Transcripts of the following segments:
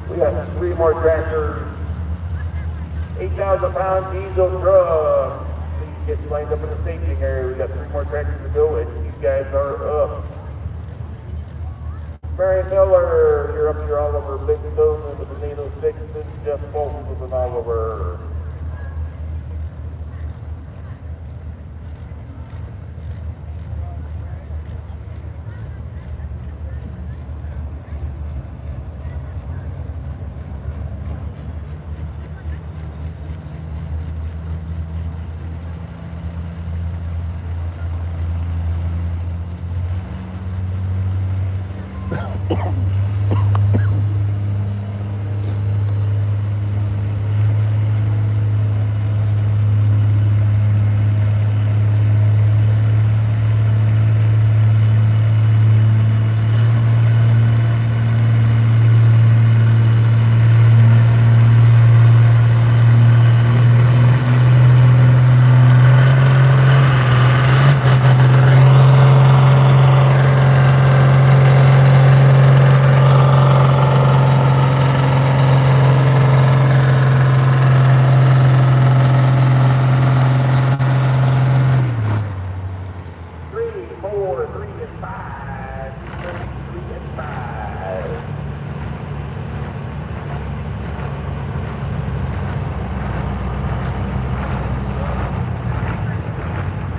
We got 3 more tractors. 8,000-pound diesel truck. Please get lined up in the staging area. We got 3 more tractors to go, and these guys are up. Mary Miller, you're up here all over. Big Stone in the potato sticks. Jeff Bolton with an Oliver.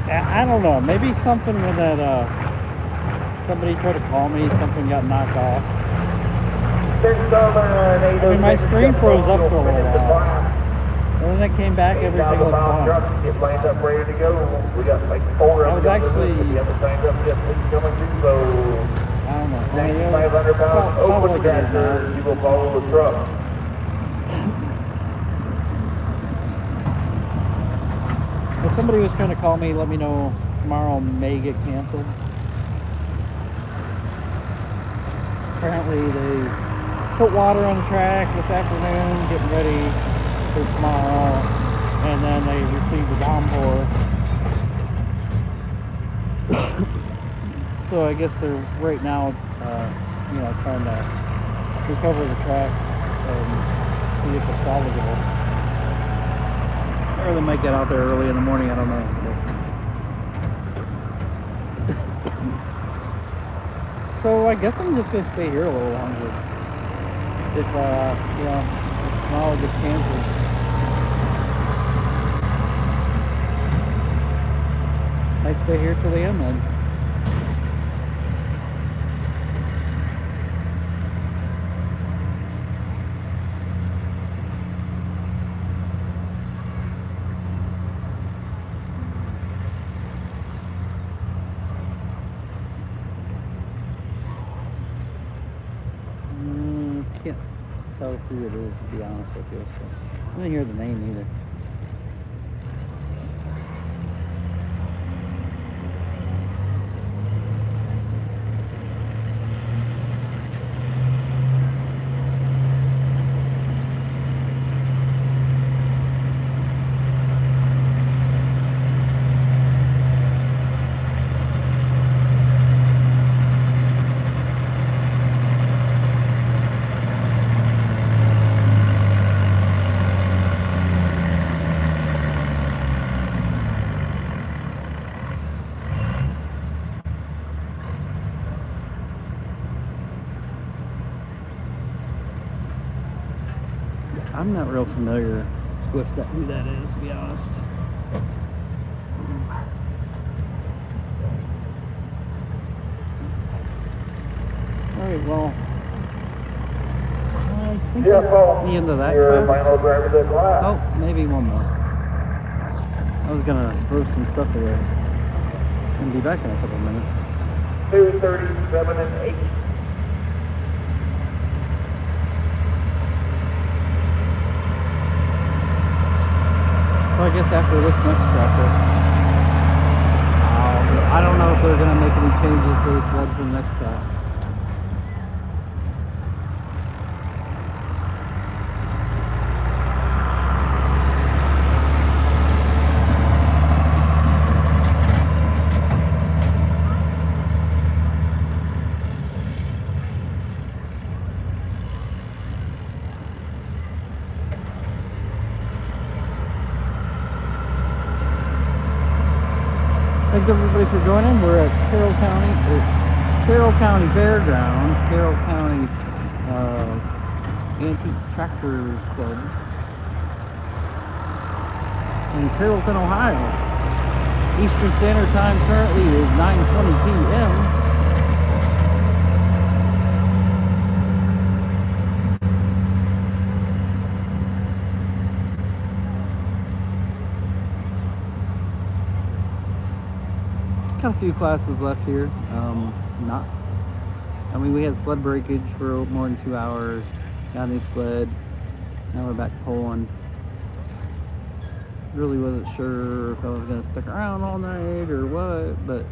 I don't know, maybe something with that, somebody tried to call me, something got knocked off. I mean, my screen froze up for a little while. And then it came back, everything looked fine. Get lined up, ready to go. We got like 4 of them. I was actually, you haven't signed up yet, please come and do so. I don't know. 9,500-pound open tractor, you will follow the truck. Well, somebody was trying to call me, let me know tomorrow may get canceled. Apparently they put water on the track this afternoon, getting ready for tomorrow, and then they received the downpour. So I guess they're right now, you know, trying to recover the track and see if it's salvageable. Or they might get out there early in the morning, I don't know. So I guess I'm just going to stay here a little longer. If, you know, if tomorrow gets canceled. Might stay here till the end then. Can't tell who it is, to be honest with you, so I didn't hear the name either. I'm not real familiar with that, who that is, to be honest. Alright, well, I think that's the end of that class. Oh, maybe one more. I was gonna throw some stuff away and be back in a couple minutes. 2:37 and 8. So I guess after this next tractor, I don't know if they're going to make any changes to the sled for the next time. Thanks everybody for joining. We're at Carroll County Fairgrounds, Carroll County Antique Tractor Club in Carrollton, Ohio. Eastern Standard Time currently is 9:20 p.m. Got a few classes left here. We had sled breakage for more than 2 hours. Got a new sled. Now we're back pulling. Really wasn't sure if I was gonna stick around all night or what, but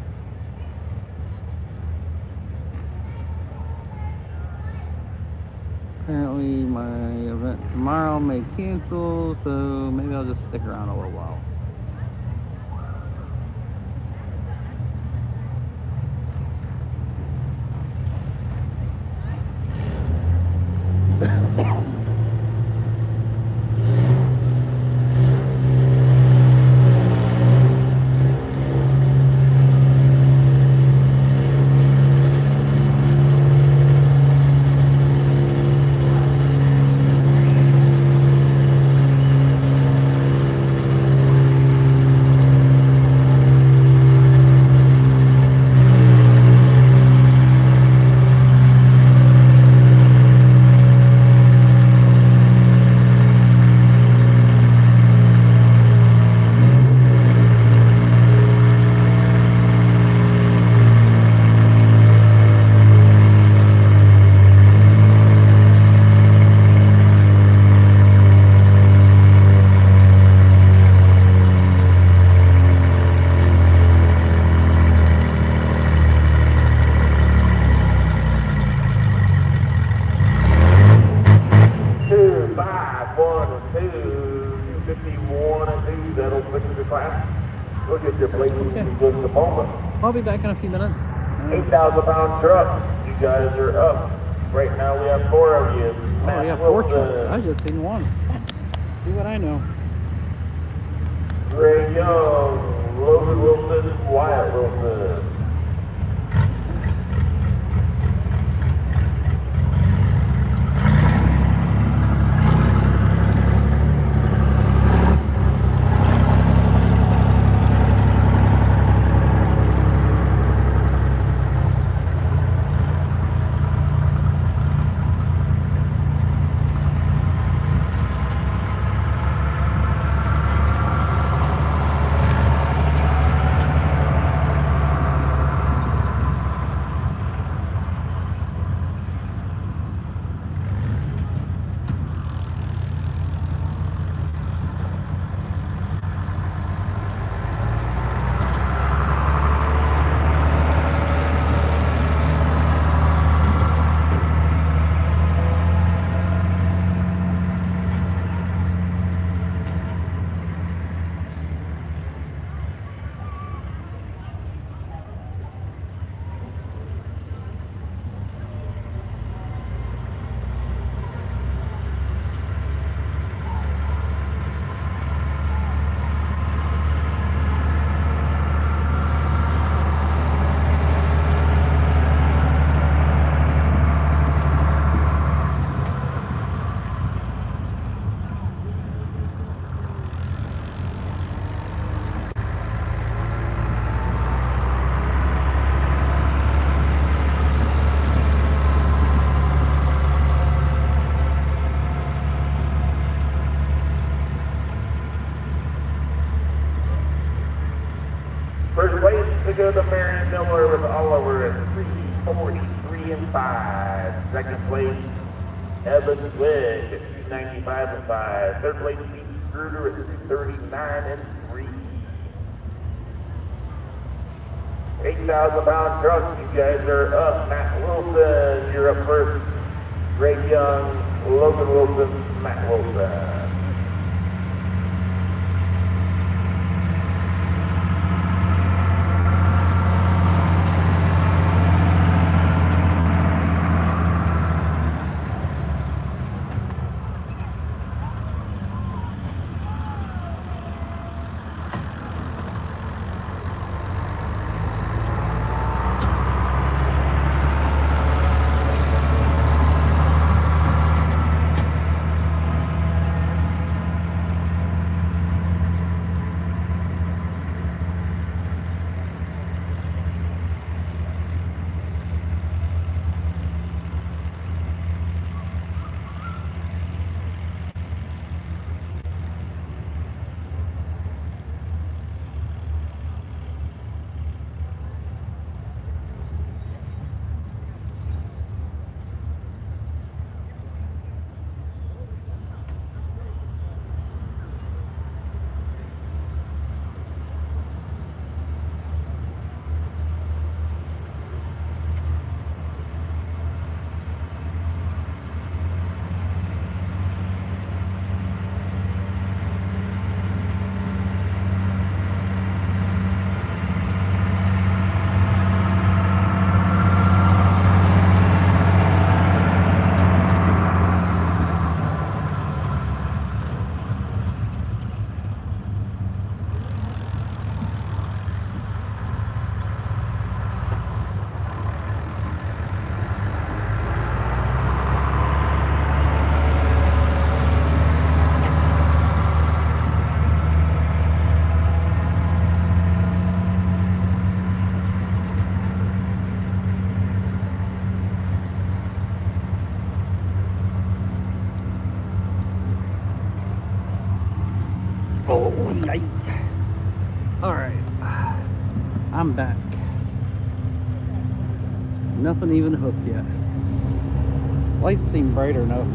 apparently my event tomorrow may cancel, so maybe I'll just stick around a little while. I'll be back in a few minutes. 8,000-pound truck. You guys are up. Right now we have 4 of you. Oh, yeah, 4 trucks. I just seen one. See what I know. Ray Young, Logan Wilson, Wyatt Wilson. First place to go to Marion Miller with Oliver at 3:43 and 5. Second place, Evans Wedge at 2:95 and 5. Third place, Pete Gruder at 2:39 and 3. 8,000-pound truck, you guys are up. Matt Wilson, you're up first. Ray Young, Logan Wilson, Matt Wilson. Alright. I'm back. Nothing even hooked yet. Lights seem brighter now.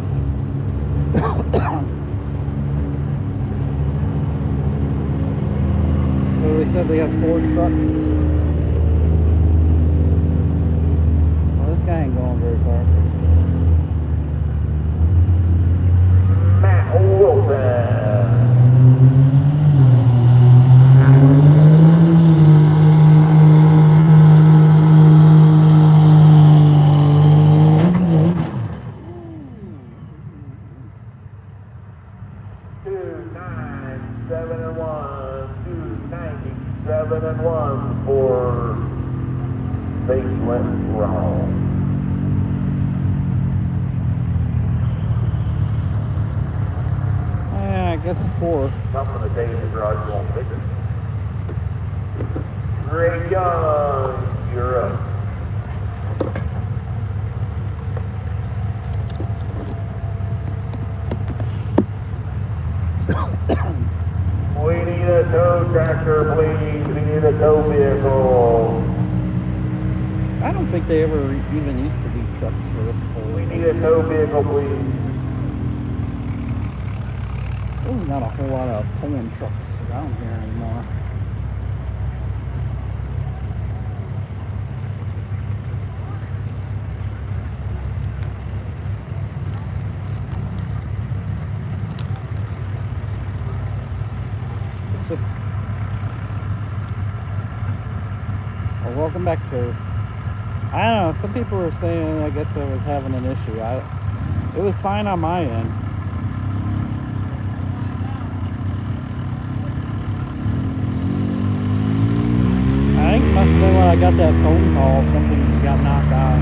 So they said they have 4 trucks. Well, this guy ain't going very far. Matt Wilson. 297-1 for base went wrong. Yeah, I guess 4. Something the day in the garage won't fix it. Ray Young, you're up. We need a tow tractor, please. We need a tow vehicle. I don't think they ever even used to be trucks for this pole. We need a tow vehicle, please. There's not a whole lot of pulling trucks around here anymore. It's just... Well, welcome back to... I don't know, some people were saying, I guess I was having an issue. It was fine on my end. I think it must have been when I got that phone call, something got knocked out.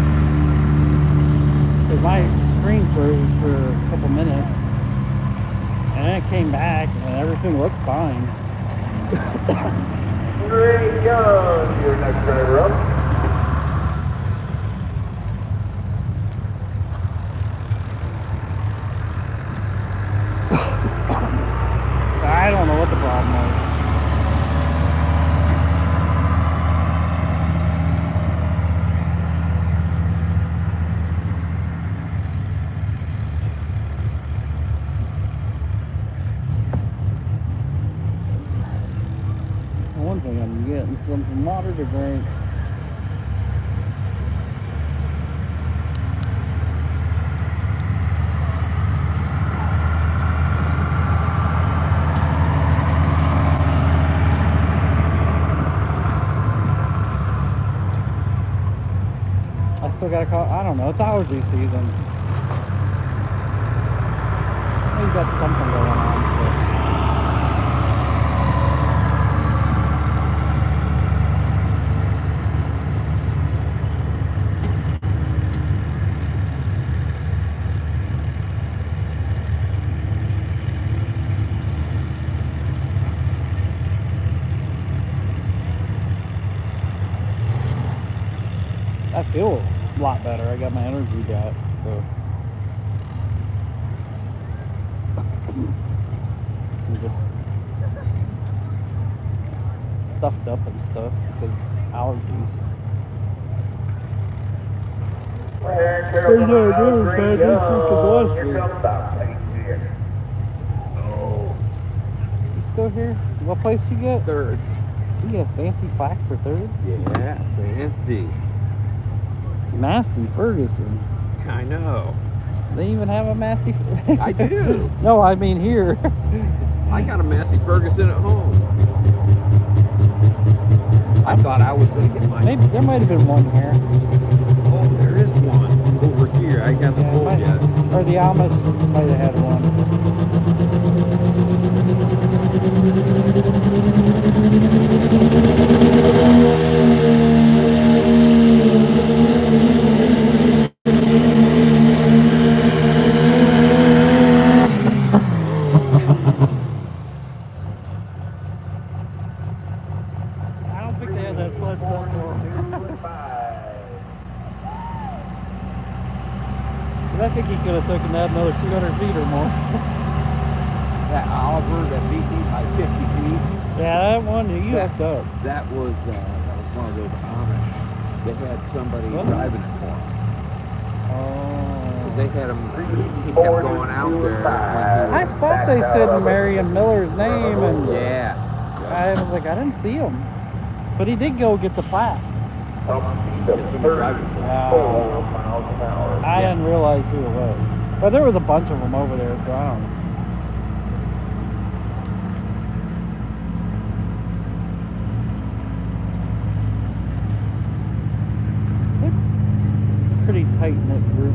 Because my screen froze for a couple minutes, and then it came back, and everything looked fine. Ray Young, your next driver up. I don't know what the problem was. One thing I'm getting some water to drink. I still gotta call. I don't know. It's allergy season. Maybe got something going on. I feel a lot better. I got my energy back, so I'm just stuffed up and stuff because allergies. Carrollton, no, bad this week as last here week. comes Bob Place here. Oh, you still here? What place you get? 3rd. You get a fancy plaque for 3rd? Yeah, fancy. Massey Ferguson. I know. They even have a Massey. I do. No, I mean here. I got a Massey Ferguson at home. I thought I was going to get mine. Maybe there might have been one here. Oh, there is one over here. I haven't Yeah, pulled might- yet. Or the Amish might have had one. I don't think they had that sled set for them. But I think he could have taken that another 200 feet or more. that Oliver that beat me by 50 feet. Yeah, that one you That- hooked up. That was one of those Amish. They had somebody What? driving it for them. Oh. They had him. He kept going out there. I thought they said Marion Miller's name, and Yeah. I was like, I didn't see him. But he did go get the plaque. Get somebody driving for him. 4 miles an hour. I didn't realize who it was. But there was a bunch of them over there, so I don't know. They're pretty tight-knit group.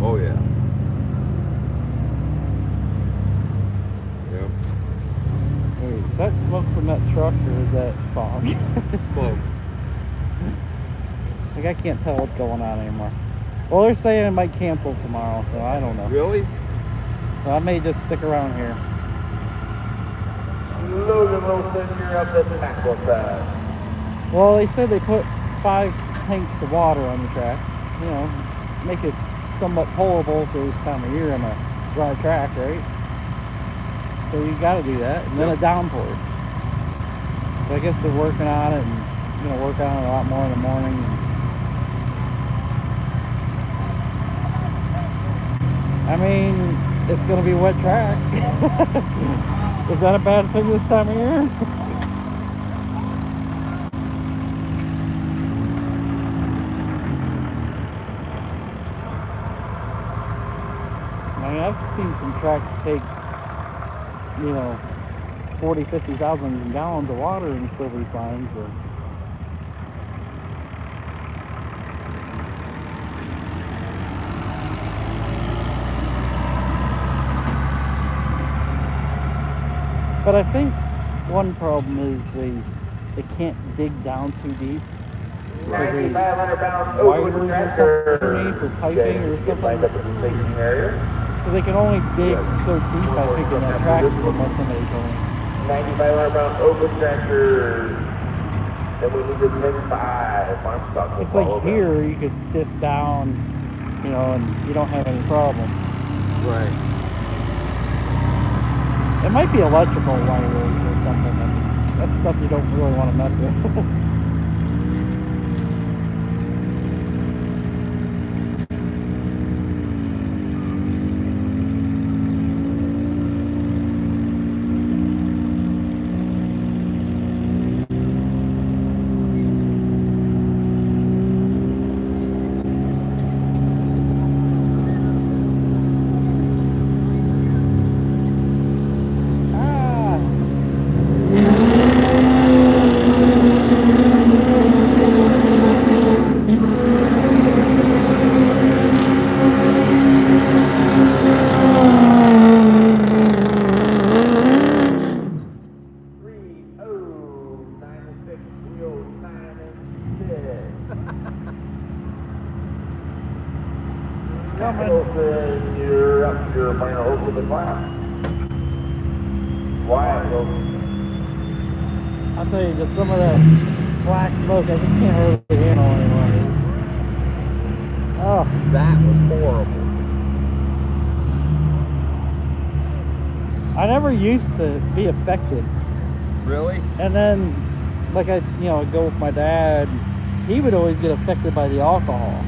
Oh yeah. Yep. Wait, is that smoke from that truck, or is that fog? Smoke. Like, I can't tell what's going on anymore. Well, they're saying it might cancel tomorrow, so I don't know. Really? So I may just stick around here. Logan Wilson, you're up at the macro side. Well, they said they put 5 tanks of water on the track. You know, make it somewhat pullable for this time of year on a dry track, right? So you got to do that, and then a downpour. So I guess they're working on it, and work on it a lot more in the morning. I mean, it's going to be a wet track. Is that a bad thing this time of year? I mean, I've seen some tracks take, 40, 50,000 gallons of water and still be fine, so. But I think one problem is they can't dig down too deep. Because there's 9,500 pounds wires over or tractor. something underneath for piping or Get something. lined up at the station area. So they can only dig so deep, I think, in that tractor from what somebody told me. 9,500 pounds over tractor. Then we need to take 5. I'm stuck with It's all like of them. here, you could disc down, and you don't have any problem. Right. It might be electrical wires or something. And that's stuff you don't really want to mess with. Carrollton, you're up. You're playing a hold of the class. Why? Well, I'll tell you, just some of that black smoke, I just can't hardly handle anymore. Oh, That was horrible. I never used to be affected. Really? And then, like I'd go with my dad, he would always get affected by the alcohol.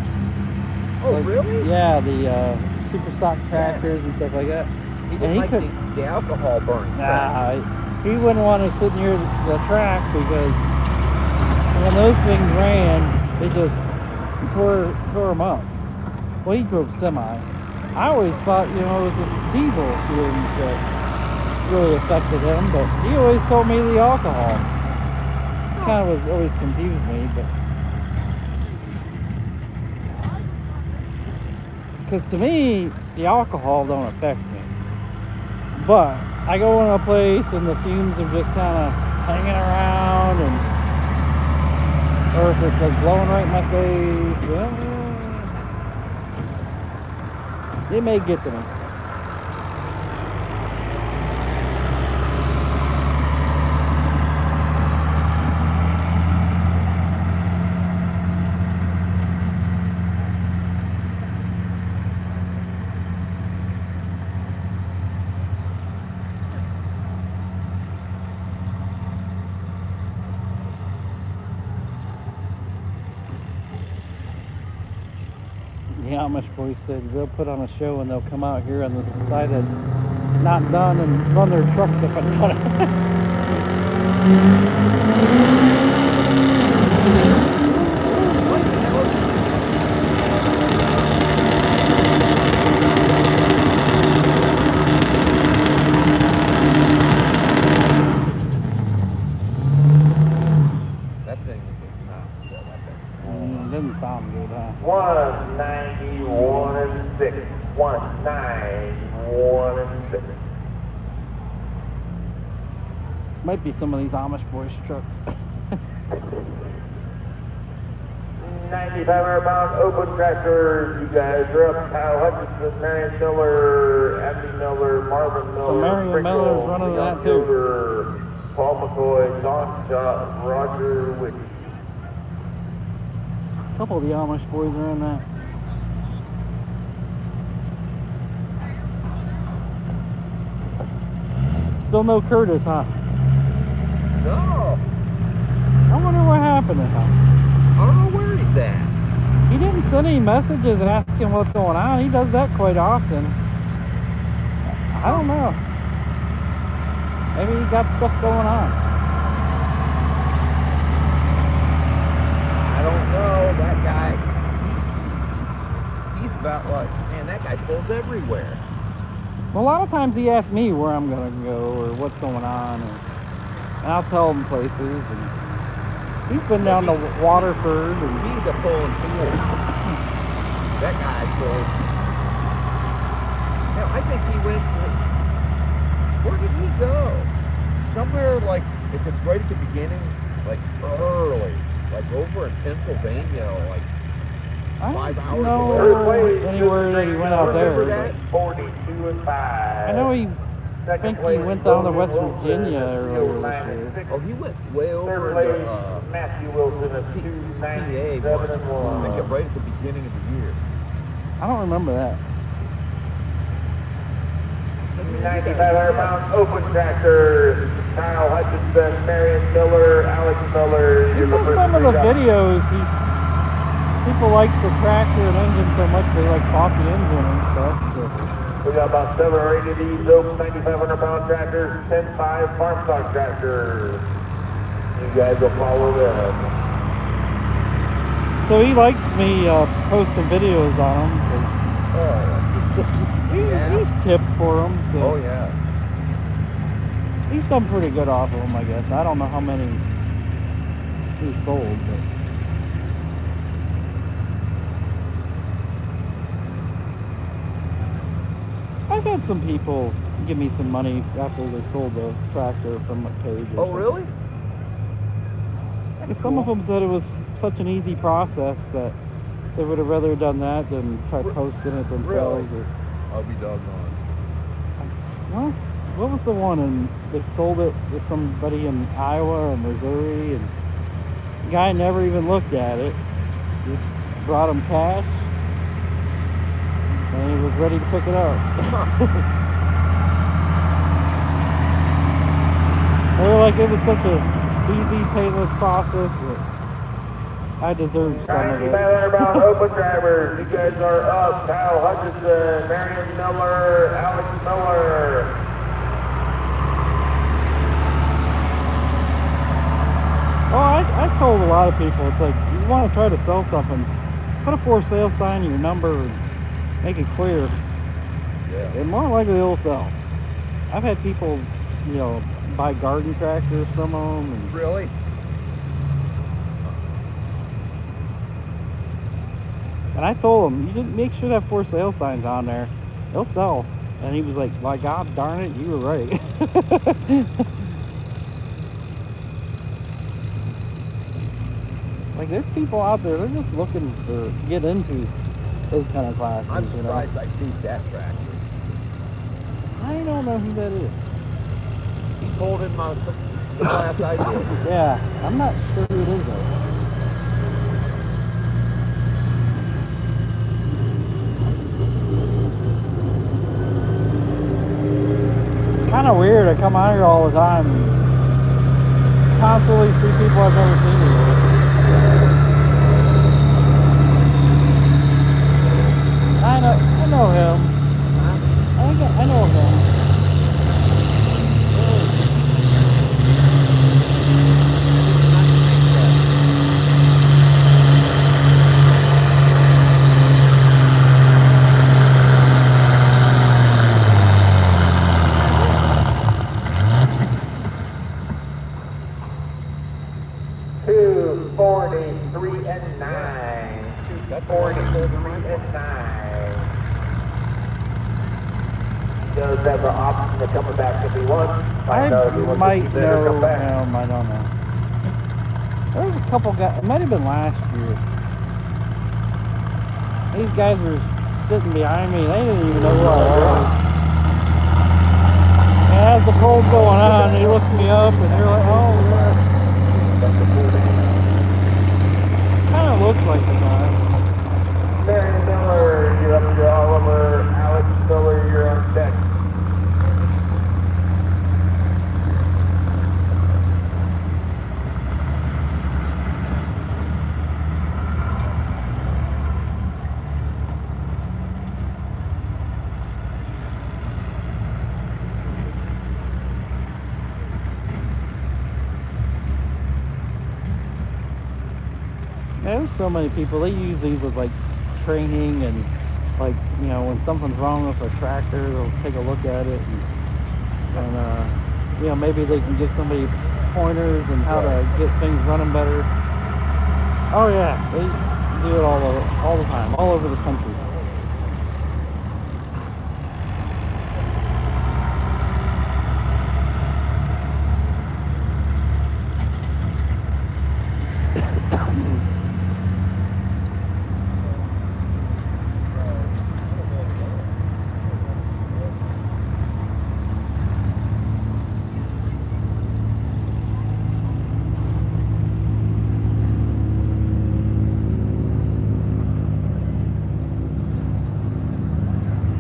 Oh, Like, really? Yeah, the super stock tractors and stuff like that. He And didn't he like could- the alcohol burning. Nah, he wouldn't want to sit near the track because when those things ran, they just tore him up. Well, he drove semi. I always thought, it was this diesel fumes that really affected him, but he always told me the alcohol. Kind of always confused me, but because to me, the alcohol don't affect me. But I go in a place and the fumes are just kind of hanging around, or if it's like blowing right in my face, it may get to me. Amish boys said they'll put on a show and they'll come out here on the side that's not done and run their trucks up and down it. That thing is not still that thing. Didn't sound good, huh? 191 and 6. 191 and 6. Might be some of these Amish boys' trucks. 9,500-pound open tractors. You guys are up. Kyle Hutchinson, Marion Miller, Abby Miller, Marvin Miller, Marion Sprinkle, Miller's running Leon that too. Fielder, Paul McCoy, Don Schott, Roger Wick. A couple of the Amish boys are in that. Still no Curtis, huh? No, I wonder what happened to him. I don't know where he's at. He didn't send any messages asking what's going on. He does that quite often. I don't know. Maybe he got stuff going on. I don't know. That guy, he's about like, man, that guy pulls everywhere. Well, a lot of times he asks me where I'm going to go or what's going on. And I'll tell him places. And he's been down to Waterford. And He's a pulling fool. That guy pulls. Now, I think he went to, where did he go? Somewhere like, if it's right at the beginning, like early, like over in Pennsylvania, like I 5 don't hours know away. anywhere that he went out there. Remember that? 42 and 5. I know he think he went down to West Virginia earlier this year. Oh, he went way over Third to place, Matthew Wilson at PA, 297 and I think 1. right at the beginning of the year. I don't remember that. 9,500-pound open tractor. Kyle Hutchinson, Marion Miller, Alex Miller. He says some of the videos, people like the tractor and engine so much they like bought the engine and stuff. So. We got about 7 or 8 of these open 9,500-pound tractors, 10.5 farm stock tractors. You guys will follow them. So he likes me posting videos on him. He's tipped for them. So Oh, yeah. he's done pretty good off of them, I guess. I don't know how many he sold, but. I've had some people give me some money after they sold the tractor from a page. Oh, really? Some of them said it was such an easy process that they would have rather done that than try posting it themselves. Really? I'll be doggone. What was the one? And they sold it to somebody in Iowa or Missouri, and the guy never even looked at it. Just brought him cash. And he was ready to pick it up. They were like, it was such a easy, painless process that I deserved some of it. 9,500-pound open drivers. You guys are up. Kyle Hutchinson, Marion Miller, Alex Miller. Oh, I told a lot of people, it's like, you want to try to sell something, put a for sale sign in your number and make it clear. Yeah. And more likely it'll sell. I've had people, buy garden tractors from them. And Really? I told him, you didn't make sure that for sale sign's on there. They'll sell. And he was like, my God darn it, you were right. Like, there's people out there, they're just looking to get into those kind of classes. I'm surprised I beat that tractor. I don't know who that is. He pulled in my class I did. Yeah, I'm not sure who it is though. It's kind of weird. I come out here all the time and constantly see people I've never seen before. I know him. I know him. Two 43 and 9. That's 43 and 9. He does have the option of coming back if he wants. I might to better know come back. him. I don't know. There was a couple guys. It might have been last year. These guys were sitting behind me. They didn't even know who I was. And as the poll's going on, they looked me up and they're like, "Oh, yeah." Kind of looks like the guy. Marion Miller, you're up to Oliver. Alex Miller, you're on deck. There's so many people. They use these as like training and like, you know, when something's wrong with a tractor, they'll take a look at it and you know, maybe they can give somebody pointers and how to get things running better. Oh yeah, they do it all the time, all over the country.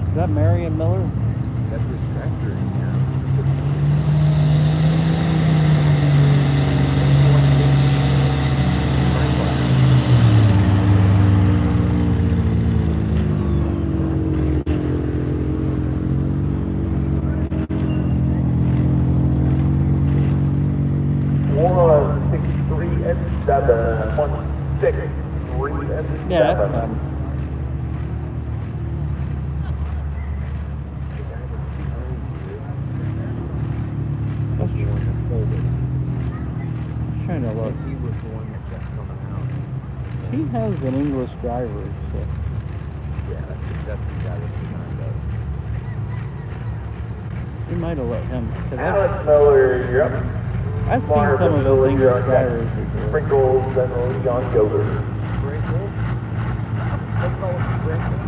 Is that Marion Miller? That's his tractor. Yeah. Yeah, that's fine. Trying to look. He was the one that kept coming out. He has an English driver, so Yeah, that's the guy that's behind us. he might have let him. 'Cause Alex Miller, you're up. I've seen some of his English drivers before. Sprinkles and Leon Yoder. Sprinkles? They call it sprinkles?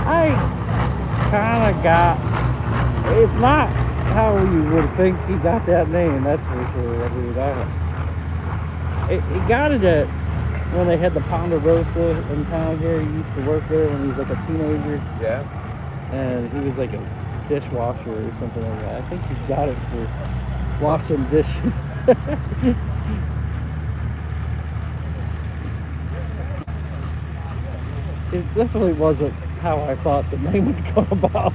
I kind of got. It's not how you would think he got that name. That's for sure. I mean, he got it at when they had the Ponderosa in town here. He used to work there when he was like a teenager, Yeah. and he was like a dishwasher or something like that. I think he got it for washing dishes. It definitely wasn't how I thought the name would come about.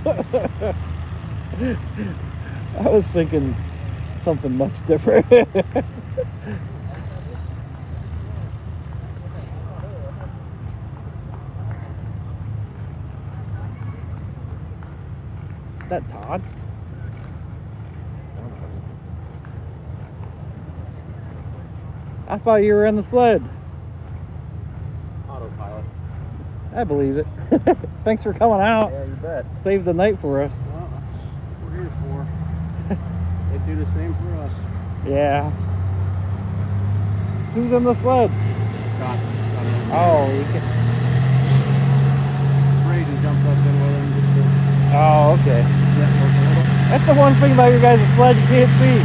I was thinking something much different. That Todd? I thought you were in the sled. Autopilot. I believe it. Thanks for coming out. Yeah, you bet. Saved the night for us. Well, that's what we're here for. They do the same for us. Yeah. Who's in the sled? Scott. Oh, you can... Braden jumped up in with him just to Oh, okay. network a little. That's the one thing about your guys' sled you can't see.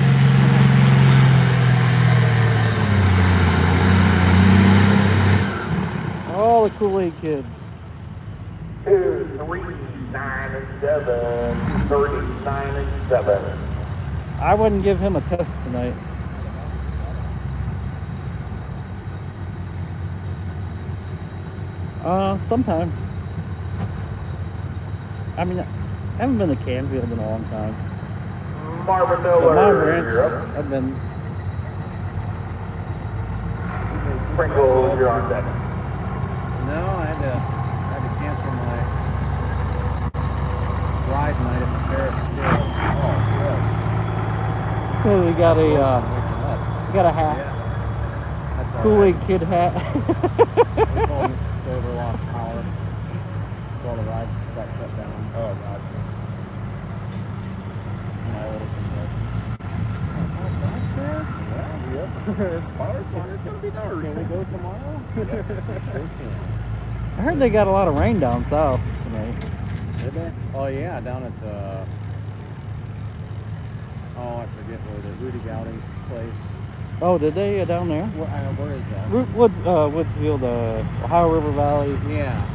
Oh, the Kool-Aid Kid. 2, 3, 9, and 7. 39 and 7. I wouldn't give him a test tonight. Sometimes. I mean, I haven't been to Canfield in a long time. Marvin But Miller, Mount Ranch, you're up. I've been. Sprinkle, you're on deck. No, I had to cancel my ride night at the Ferris wheel. Oh, good. So they got Waking a hat. Yeah. That's all Kool-Aid right. Kid hat. They told me they were lost power. So all the rides got shut down. Oh, gotcha. My oldest was like, "That's fair?" Well, yep. It's power's on. It's gonna be dark. Can we go tomorrow? Sure can. I heard they got a lot of rain down south tonight. Did they? Oh yeah, down at I forget where the Rudy Gowding's place. Oh, did they down there? Where is that? Woodsfield, Ohio River Valley. Yeah.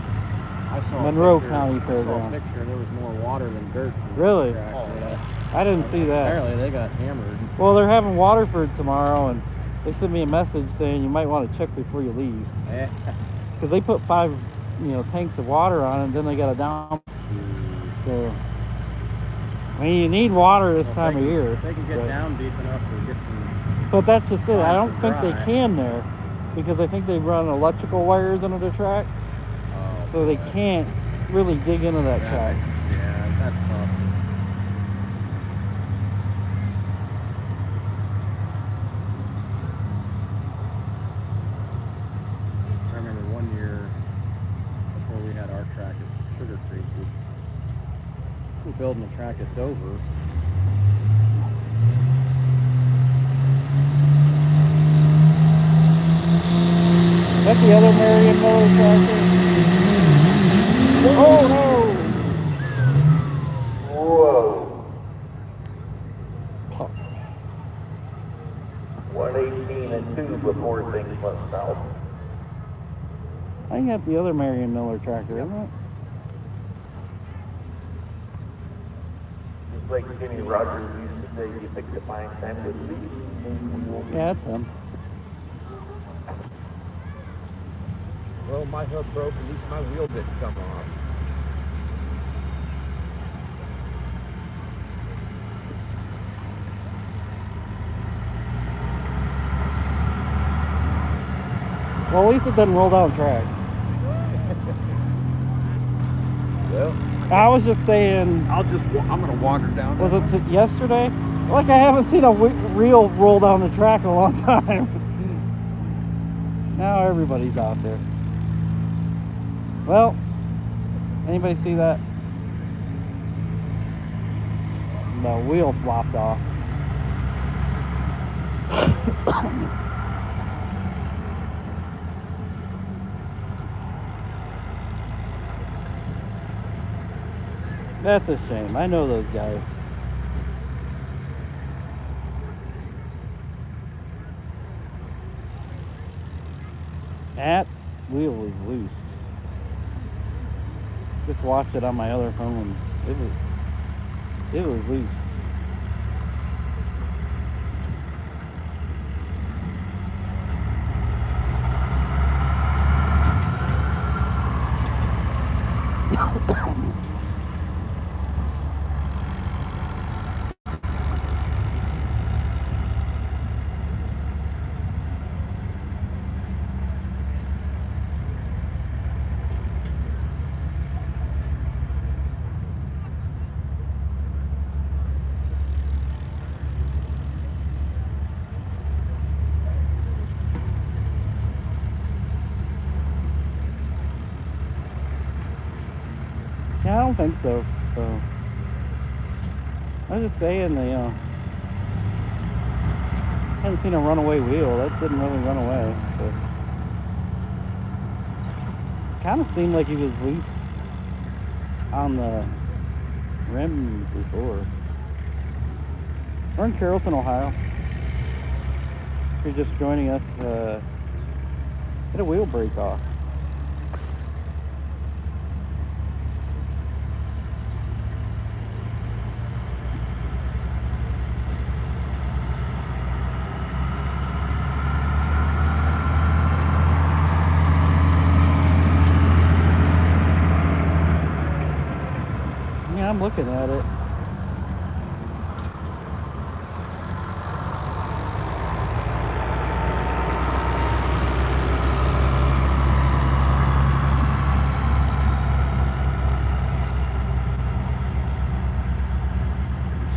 I saw Monroe a picture, County I saw a Fairgrounds. picture. There was more water than dirt. on the Really? track, yeah. I didn't see that. Apparently they got hammered. Well, they're having Waterford tomorrow, and they sent me a message saying you might want to check before you leave, Yeah. because they put 5, tanks of water on it, and then they got to down. So, I mean, you need water this time of year. If they can get but- down deep enough to get some. But that's just it. I don't Nice think and they dry. can there, because I think they run electrical wires under the track, Oh, so they boy. can't really dig into that That track. makes- Yeah, that's tough. I remember one year before we had our track at Sugar Creek, we were building a track at Dover. Is that the other Marion Miller tractor? Oh no! Whoa. Puck. 118 and 2 before things went south. I think that's the other Marion Miller tractor, isn't it? Just like Kenny Rogers used to say, you think the fine time to leave. Yeah, that's him. Well, my hub broke. At least my wheel didn't come off. Well, at least it doesn't roll down track. Well, I was just saying, I'm gonna wander down. was it yesterday? Like, I haven't seen a reel roll down the track in a long time. Now everybody's out there. Well, anybody see that? The wheel flopped off. That's a shame. I know those guys. That wheel was loose. Just watched it on my other phone. It was loose. Yeah, I don't think so. So I was just saying, hadn't seen a runaway wheel. That didn't really run away. So kind of seemed like he was loose on the rim before. We're in Carrollton, Ohio. If you're just joining us, had a wheel break off. Yeah, I'm looking at it.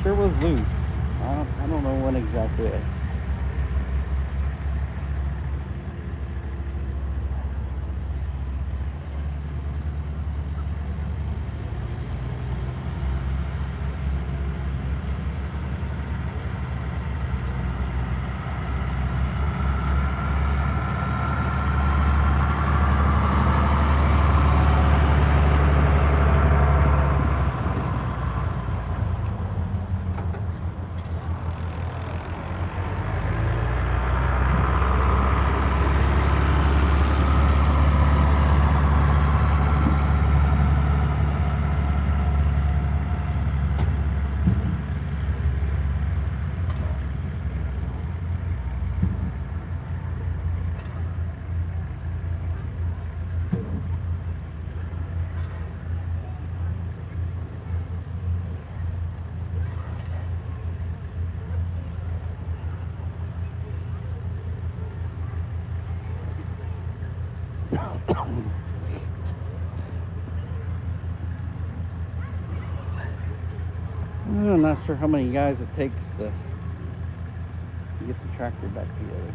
Sure was loose. I don't know when exactly. I'm not sure how many guys it takes to get the tractor back together.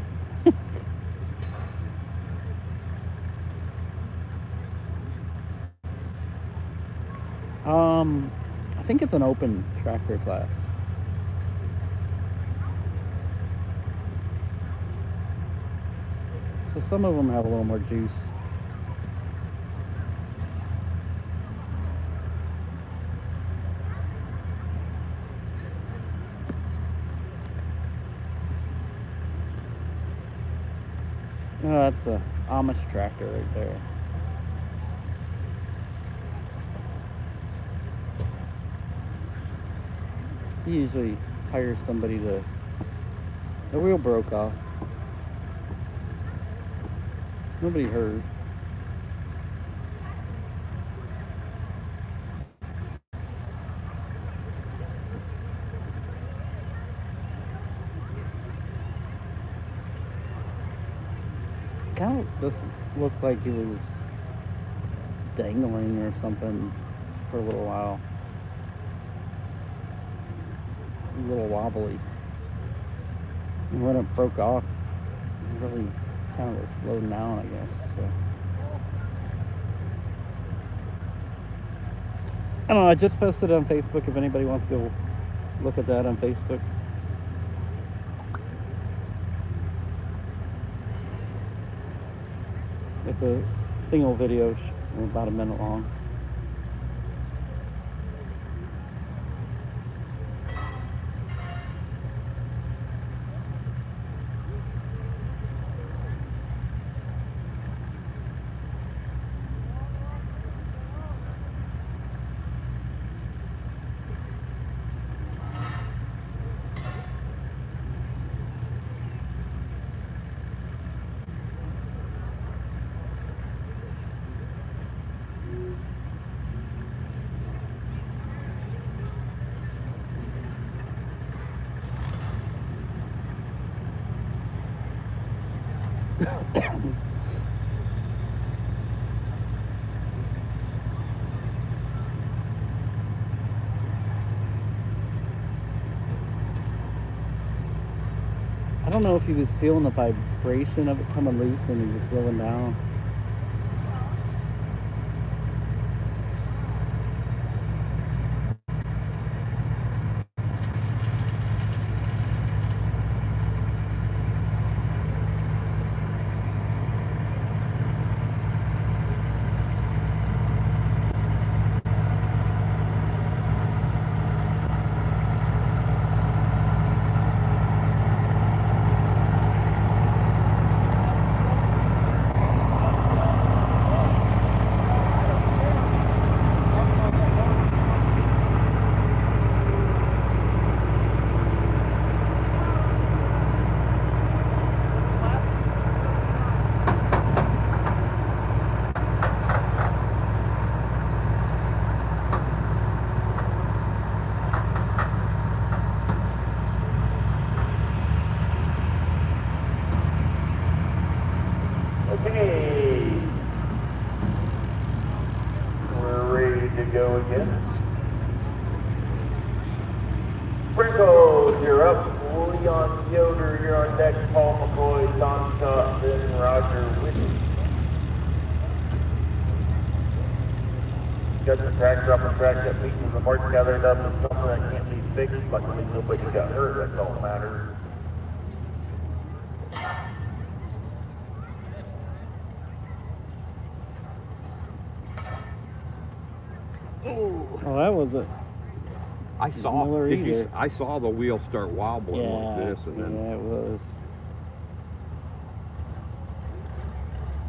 I think it's an open tractor class. So some of them have a little more juice. Oh, that's a Amish tractor right there. He usually hires somebody to... The wheel broke off. Nobody hurt. Kind of just looked like he was dangling or something for a little while. A little wobbly. And when it broke off, it really kind of was slowed down, I guess. So. I don't know, I just posted it on Facebook if anybody wants to go look at that on Facebook. It's a single video, about a minute long. I don't know if he was feeling the vibration of it coming loose and he was slowing down. set the tractor up and track that pieces of parts gathered up and something that can't be fixed. Luckily, nobody got hurt. That's all that matters. Oh, that was it. I saw. Miller Did you? either. I saw the wheel start wobbling Yeah, like this, and then. yeah, it was.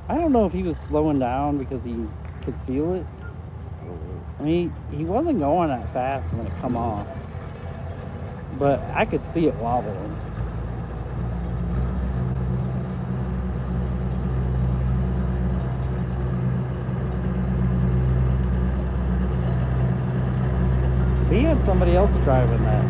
I don't know if he was slowing down because he could feel it. I mean, he wasn't going that fast when it come off, but I could see it wobbling. He had somebody else driving that.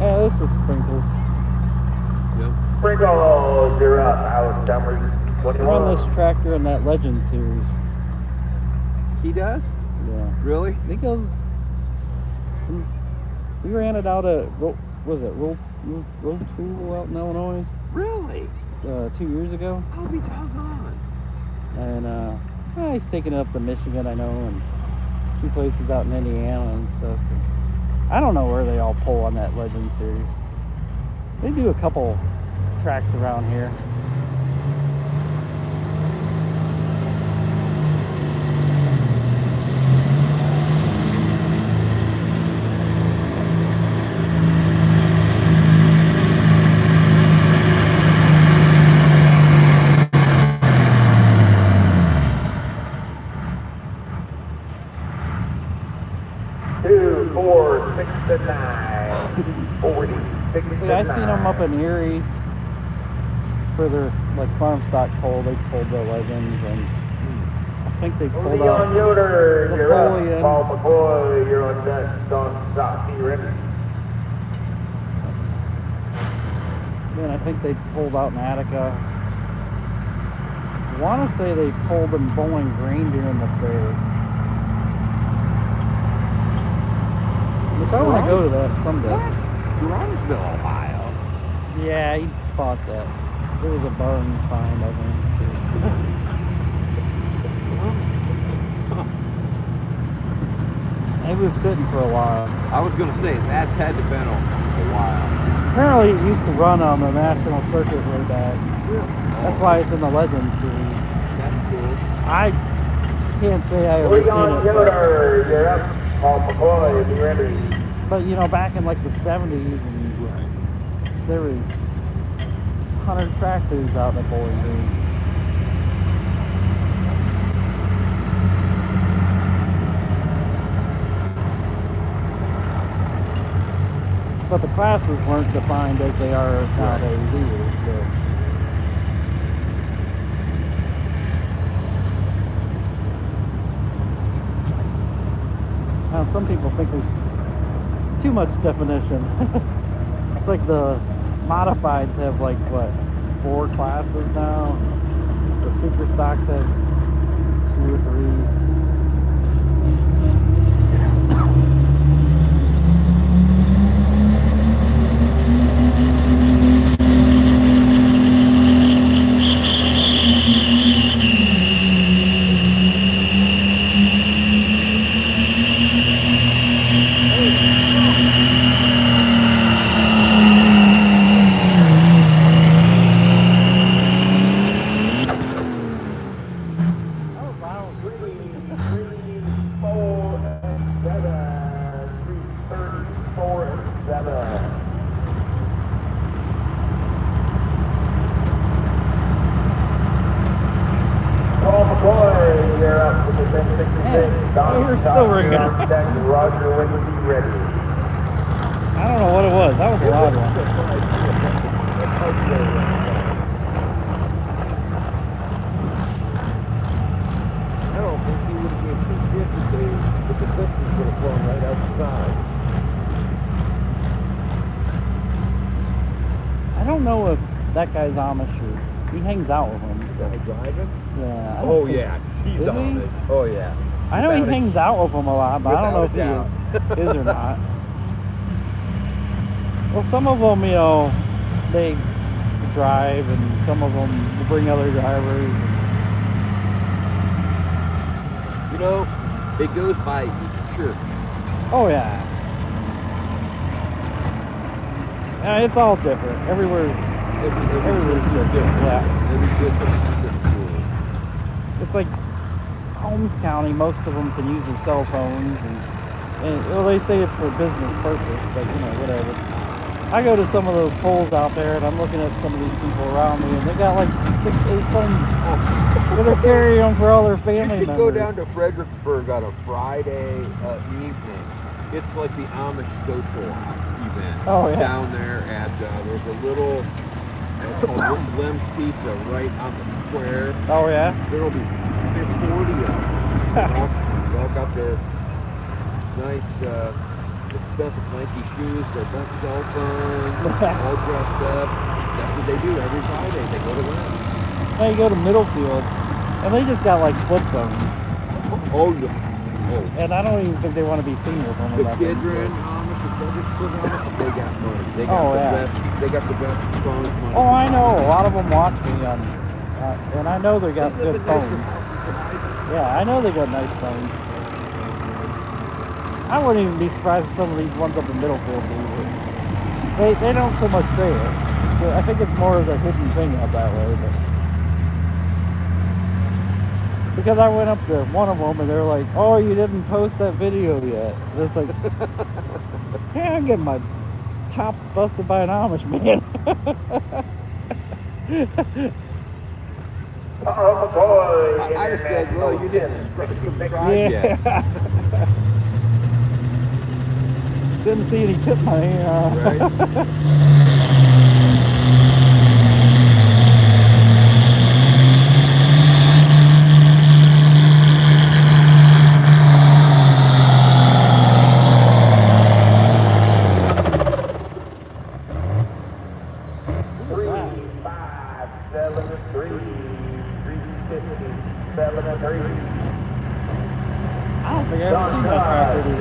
Yeah, this is sprinkles. Yep. Sprinkles, you're up. Alex Summers, Run 21. this tractor in that Legend series. He does? Yeah. Really? He goes. We ran it out at Road Tool out in Illinois Really? 2 years ago, I'll be doggone. and he's taking it up to Michigan, I know, and 2 places out in Indiana and stuff. I don't know where they all pull on that Legend series. They do a couple tracks around here. Two, 4, 6 to 9, 40, 6 to 9. See, I seen them up in Erie for their like farm stock pull. They pulled the Legends, and I think they pulled Leon out Yoder, you're up. Napoleon. Paul McCoy, you're on deck. Don Stop, be ready. Then I think they pulled out in Attica. I want to say they pulled in Bowling Green during the fair. Which I want to go to that someday. What? Jeromesville, Ohio. Yeah, he bought that. It was a barn find, I think. It was sitting for a while. I was gonna say that's had to been a while. Apparently it used to run on the national circuit way back. That's Oh, why it's in the Legends series. that's cool. I can't say I ever seen Leon it. Yoder, you're up. Paul McCoy, be ready. But you know, back in like the 70s, and there was 100 tractors out at Bowling Green. But the classes weren't defined as they are nowadays either, so. Now, some people think there's too much definition. It's like the modifieds have like, what, 4 classes now? The super stocks have 2 or 3. You're still ringing. Roger, when you be ready. I don't know what it was. That was a loud one. I don't think he would have been too stiff if the pistons would have flown right outside. I don't know if that guy's Amish or he hangs out with them. Guy driving? Yeah. I don't Oh think- yeah, he's Is he? Amish. Oh yeah. I know he Without a- hangs out with them a lot, but I don't know if without he a is or not. Well, some of them, you know, they drive, and some of them will bring other drivers. You know, it goes by each church. Oh yeah. Yeah, it's all different. Everywhere's Everywhere's different. Yeah. Every different rules. It's like Holmes County. Most of them can use their cell phones, and well, they say it's for business purpose, but you know, whatever. I go to some of those polls out there, and I'm looking at some of these people around me, and they got like 6, 8 phones. But they're carrying them for all their You family should members. go down to Fredericksburg on a Friday evening. It's like the Amish social event. Oh, yeah. Down there at there's a little it's called Lem's Pizza right on the square. Oh yeah. There'll be 40 of them. They all got their nice expensive Nike shoes, their best cell phones, all dressed up. That's what they do every Friday. They go to Lem's. Now you go to Middlefield, and they just got like flip phones, Oh no. Oh. and I don't even think they want to be seen with them. The Kidron Amish, the Fredericksburg Amish, they got money. They got Oh, the yeah. best. They got the best phones. Money. Oh, I know. A lot of them watch me on, and I know they got They live good in nicer phones. houses than I do. Yeah, I know they got nice phones. I wouldn't even be surprised if some of these ones up in Middlefield do. They don't so much say it. But I think it's more of a hidden thing out that way. But because I went up to one of them and they're like, "Oh, you didn't post that video yet." And it's like, "Hey, I'm getting my chops busted by an Amish man." McCoy. I just said, well, you didn't subscribe Yeah. yet. Didn't see any tip money. Right. I don't think I've ever seen that tractor do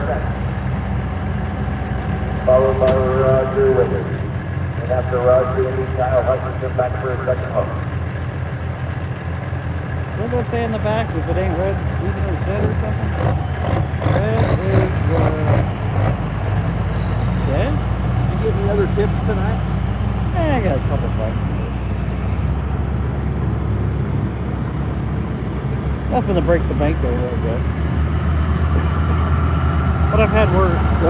that. Followed by Roger Wiggins. And after Roger, we need Kyle Hutchinson back for a second hook. What does that say in the back? If it ain't red, even or dead or something? Red is dead? Did you get any other tips tonight? I got a couple bucks. Nothing to break the bank over, I guess. But I've had worse, so.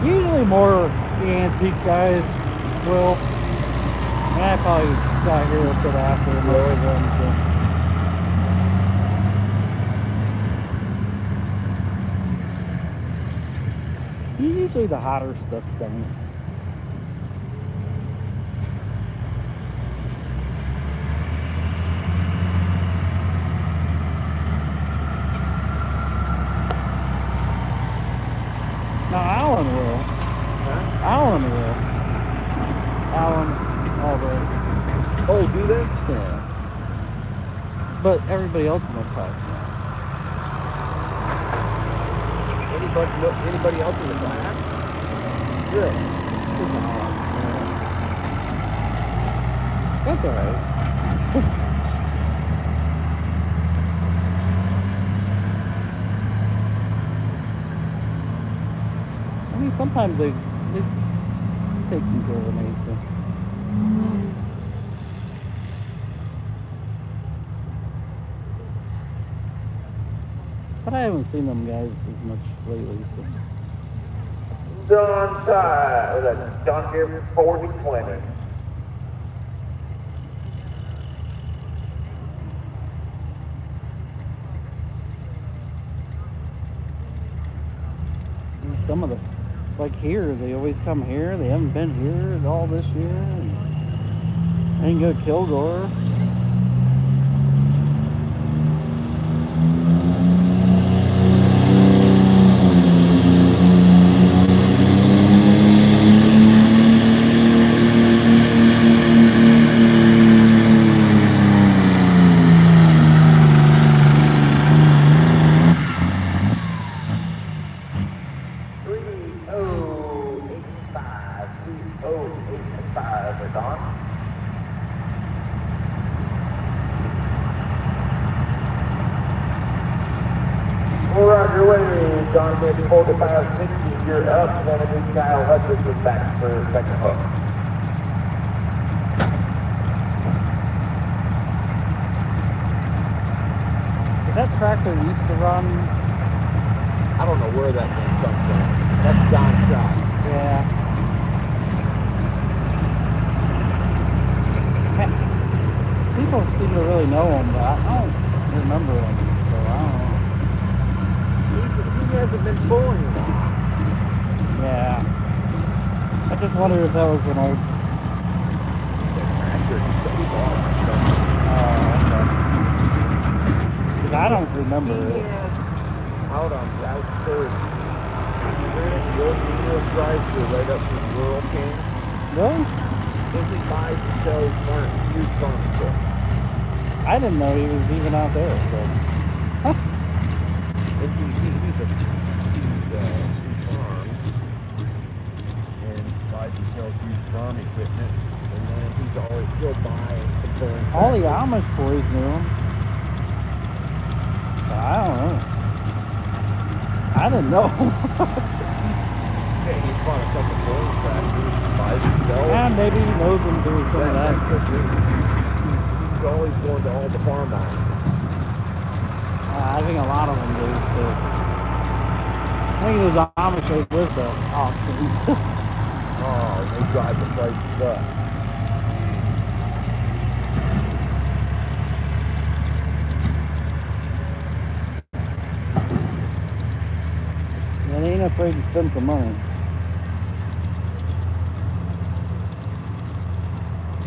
Usually more the antique guys will. And I probably got here a bit after most of them. So. Usually the hotter stuff don't. Now Alan will. Huh? Alan will. Alan always. Oh, do they? Yeah. But everybody else in the class now. Anybody else in the class? Good. Just Alan. Yeah. That's alright. I mean, sometimes they take control of me, so. But I haven't seen them guys as much lately, so. John Ty with a John Deere 4020. And some of the, like here, they always come here. They haven't been here at all this year. And I didn't go to Kilgore. John gets 4560, you're up, and then it'll be Kyle Hutchinson back for the second hook. That tractor used to run. I don't know where that thing comes from. That's John's shop. Yeah. People seem to really know him, but I don't remember him, so I don't know. He hasn't been pulling a lot. Yeah. I just wonder if that was an old. That tractor, he bought it. Okay. 'Cause I don't remember it. Out on Route 30. The old Needles drive-through right up to Rural King. Really? And he buys and sells used farm equipment. I didn't know he was even out there. So. Huh. And he farms and buys and sells used farm equipment. And then he'll buy some towing All the tractors. Amish boys knew him. But I don't know. I didn't know. Yeah, he's bought a couple towing tractors, buys and sells. Yeah, maybe he knows him through some of that. He's always going to all the farm auctions. I think a lot of them do too. I think those Amish guys live the auctions. Oh, they drive the prices up. And they ain't afraid to spend some money.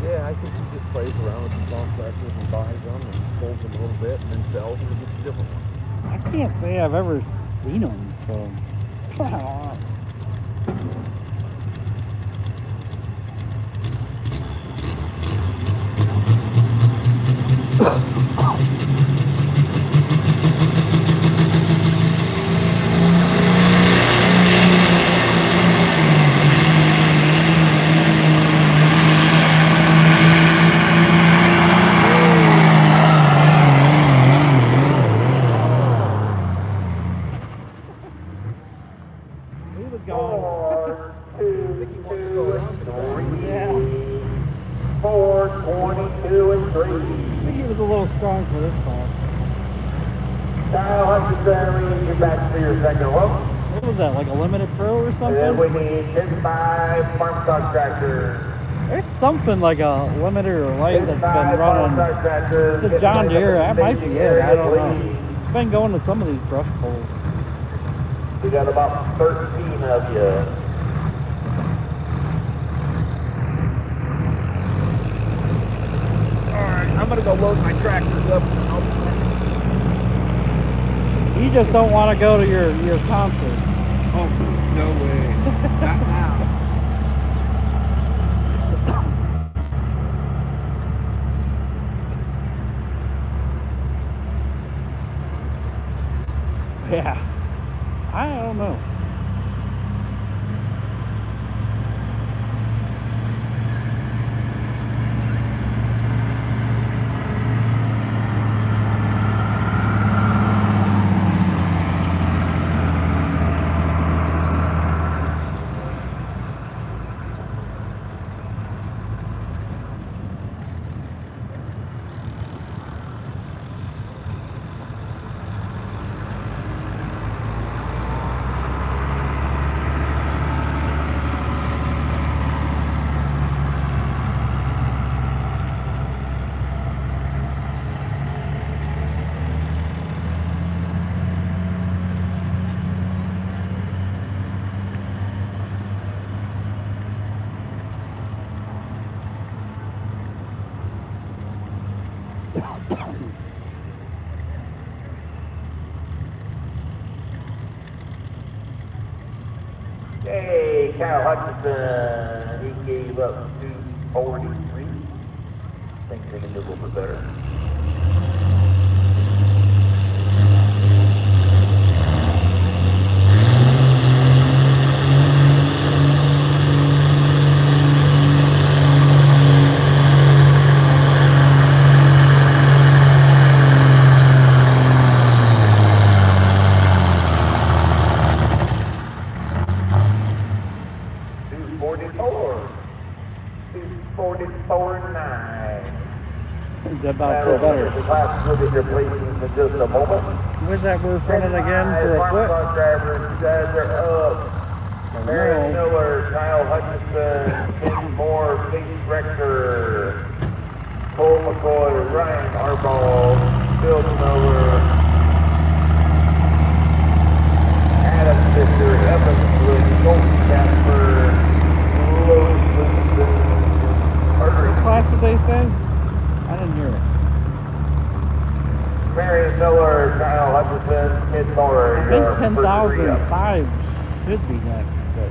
Yeah, I think he just plays around with some farm tractors and buys them and pulls them a little bit and then sells them and gets a different one. I can't say I've ever seen them, so I don't know. He was gone. 4, 2, 2, and 3. Yeah. 4, 22, and 3. I think he was a little strong for this class. Kyle Hutchinson, you're back for your second look. What was that, like a limited pro or And then we something? need 10-5 farm stock tractor. There's something like a limiter or light that's 10-5 been farm running. stock tractor. It's a John Deere. That might be it. I don't know. It's been going to some of these brush pulls. We got about 13 of you. Alright, I'm gonna go load my tractors up. You just don't want to go to your concert. Oh, no way. Not now. Yeah. I don't know. Hey, Kyle Hutchinson, he gave up 243. I think they can do a little bit better. about feel better. The class will get their placings in just a moment. Wish that were fronted again for a foot. Truck drivers, you guys are up. Mary Miller, Kyle Hutchinson, Ken Moore, Kate Rector, Cole McCoy, Ryan Harbaugh, Bill Miller, Adam Fisher, Evan Swift, Colton Casper, Louis Winston, What class did they say? I didn't hear it. Mary Miller, Kyle Hutchinson, Ken Moore. I think 10,005 should be next, but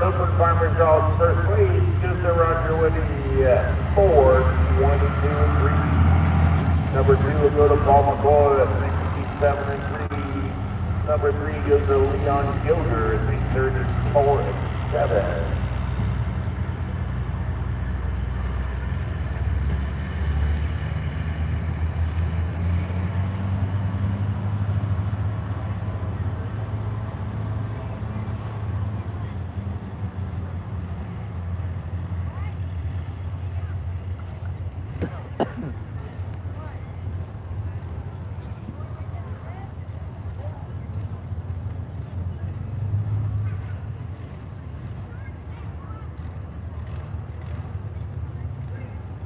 Open Farmers Dog, first place, just a Roger with the 4, 22 and 3. Number 2 will go to Paul McCoy at 67 and 3. Number 3 goes to Leon Gilder at 34 and 7.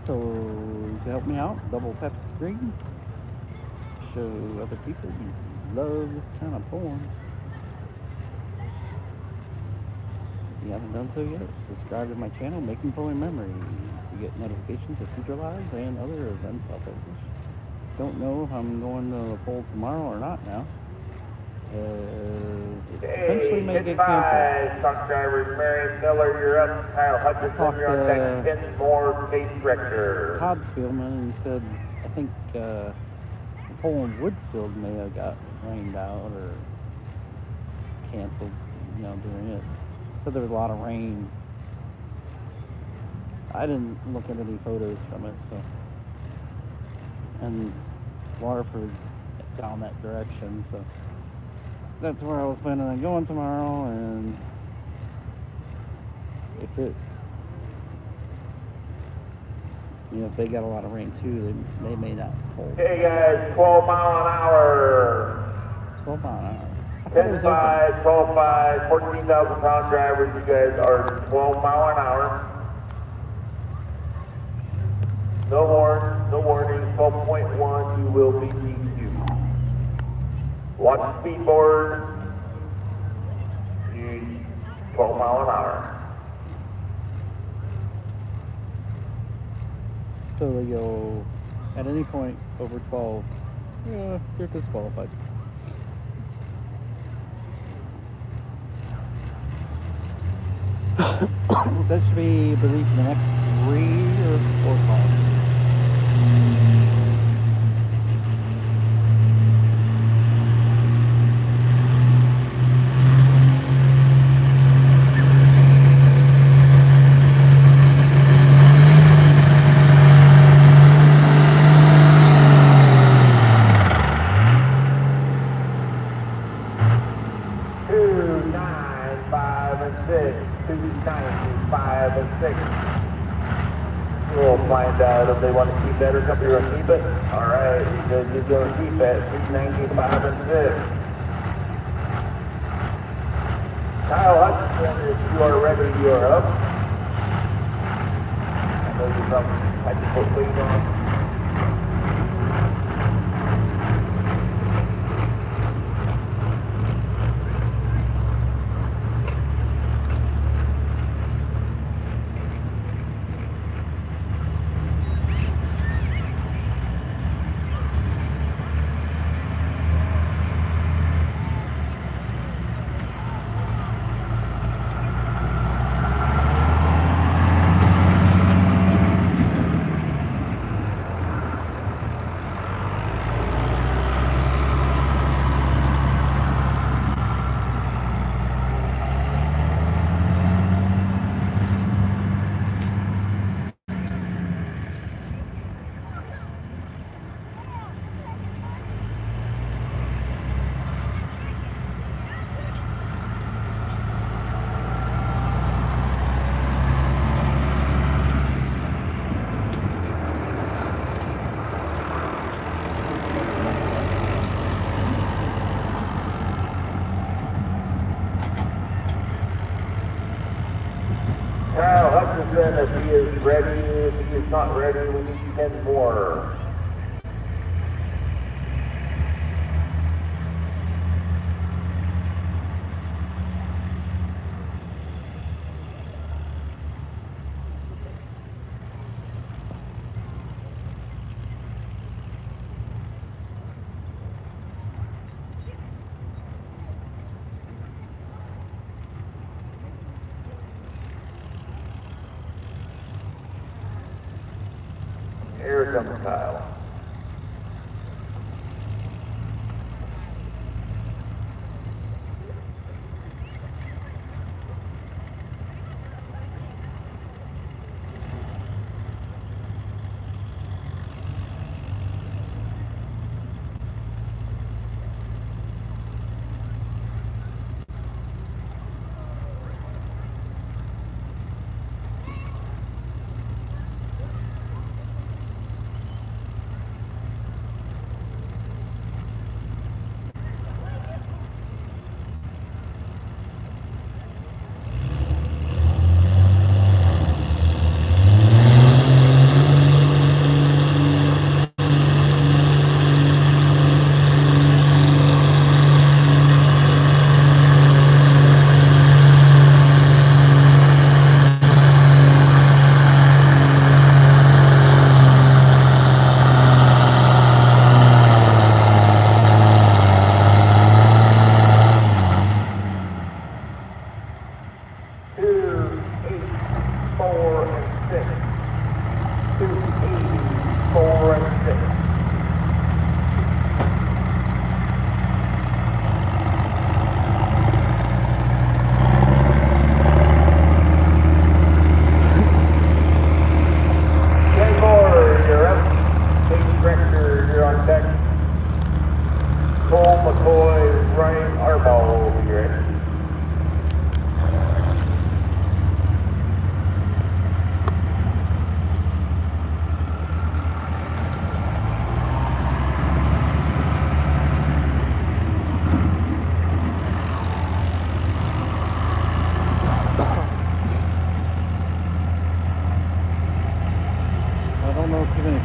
so to help me out, double tap the screen, show other people you love this kind of porn. If you haven't done so yet, subscribe to my channel, Making Pulling Memories. You get notifications of future lives and other events I'll publish. Don't know if I'm going to the poll tomorrow or not now. Eventually may get canceled. Truck drivers, Mary Miller, you're up. Kyle Hutchinson, you're on deck. Ken Moore, Kate Rector. Todd Spielman, and he said, I think the poll in Woodsfield may have got rained out or canceled, during it. Said there was a lot of rain. I didn't look at any photos from it, so. And Waterford's down that direction, so. That's where I was planning on going tomorrow, and if they got a lot of rain too, they may not hold. Hey guys, 12 mile an hour. 12 mile an hour. 10-5, 12-5, 14,000 pound drivers, you guys are 12 mile an hour. No horns, no warning, 12.1, you will be DQ. Watch the speed board. 12 mile an hour. So they go at any point over 12. Yeah, you're disqualified. That should be, I believe, the next 3 or 4 calls. We'll find out if they want to keep that or something. You're going to keep it? Alright, because you're going to keep that 395 and 6. Kyle Hutchinson, if you are ready, you are up. I know you're something I can put things on. Carrollton if he is ready. If he is not ready, we need 10 more. Here comes Kyle.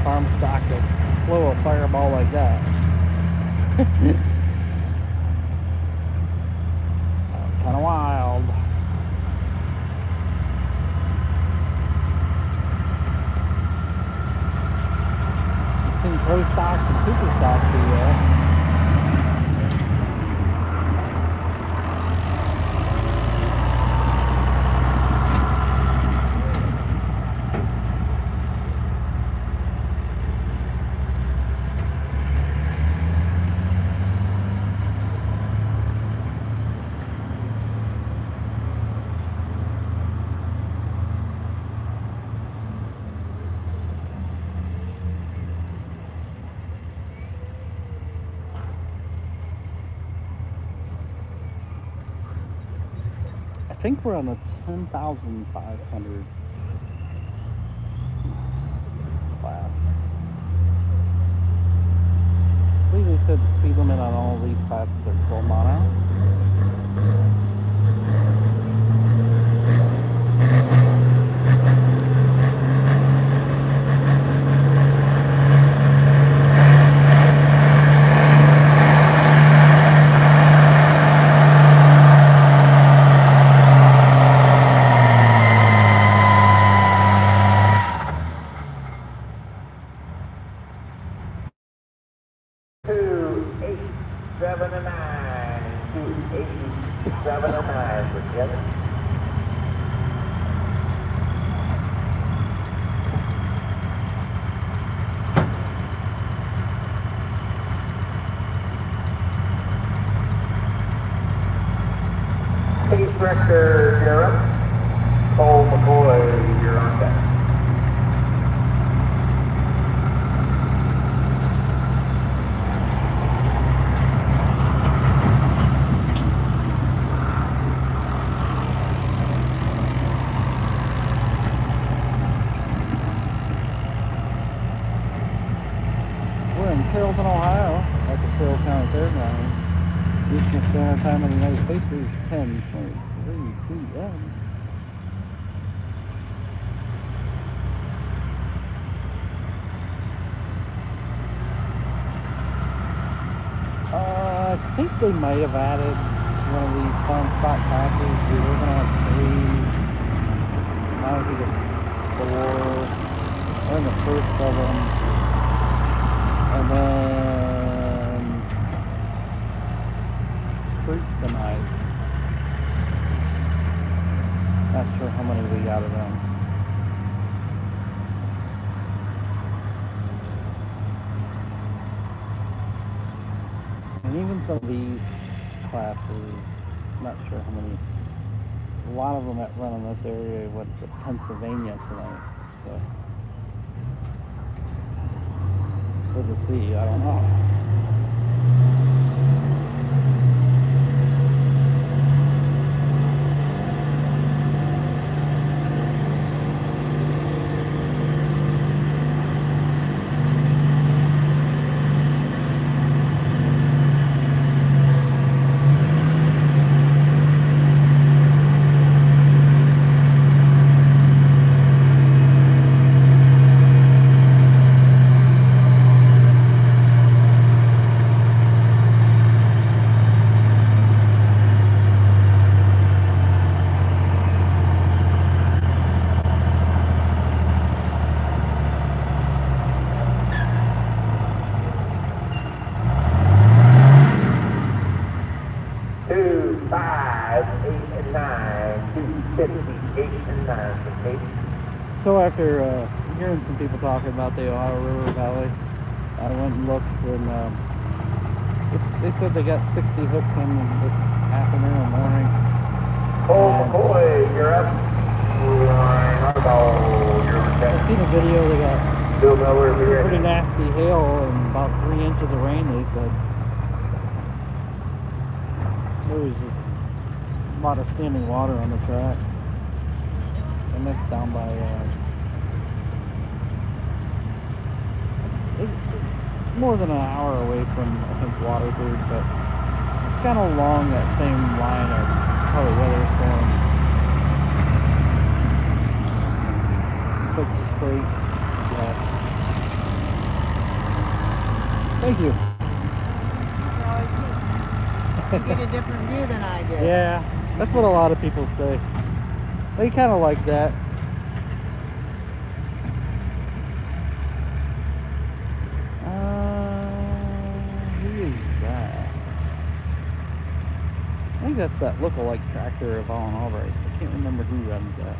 farm stock that blow a fireball like that. That's kind of wild. I've seen pro stocks and super stocks do that. I think we're on the 10,500 class. I believe they said the speed limit on all of these classes are 12 mile an hour. Director Garrett, Cole McCoy, you're on deck. We're in Carrollton, Ohio, at the Carroll County Fairgrounds. Eastern Standard Time in the United States is 10:23 p.m. think they might have added one of these farm stock classes. We were gonna have 3. Now we get 4. We're in the first of them, and then street semis. Not sure how many we got of them. And even some of these classes, not sure how many. A lot of them that run in this area went to Pennsylvania tonight, so it's good to see. I don't know. So after hearing some people talking about the Ohio River Valley, I went and looked, and they said they got 60 hooks in this afternoon or morning. Oh boy, you're up. I seen a video. They got Bill Miller, be pretty ready. nasty hail and about 3 inches of rain. They said there was just a lot of standing water on the track, and that's down by. It's more than an hour away from, I think, Waterford, but it's kind of along that same line of probably weather storm. It's like straight west. Thank you. You get a different view than I did. Yeah, that's what a lot of people say. They kind of like that. Who is that? I think that's that look-alike tractor of Alan Albright's. I can't remember who runs that.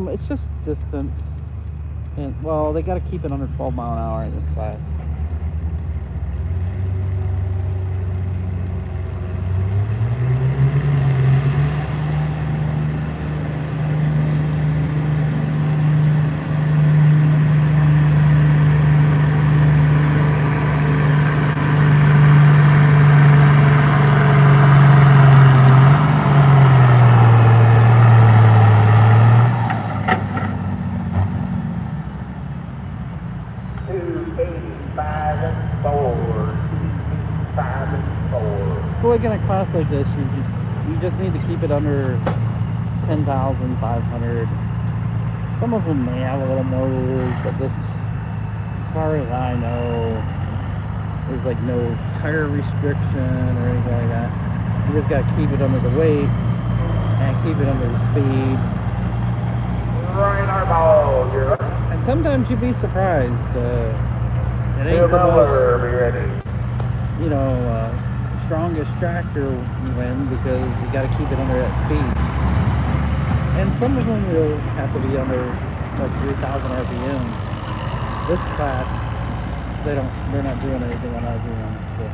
It's just distance, and well, they got to keep it under 12 mile an hour in this class. So like in a class like this, you just need to keep it under 10,500. Some of them may have a little more rules, but this, as far as I know, there's like no tire restriction or anything like that. You just got to keep it under the weight and keep it under the speed. Right, our ball, you're up. And sometimes you'd be surprised. It Bill ain't the Miller, most, be ready. you know, strongest tractor win because you got to keep it under that speed. And some of them will have to be under like 3,000 RPMs. This class, they're not doing anything on RPM. So,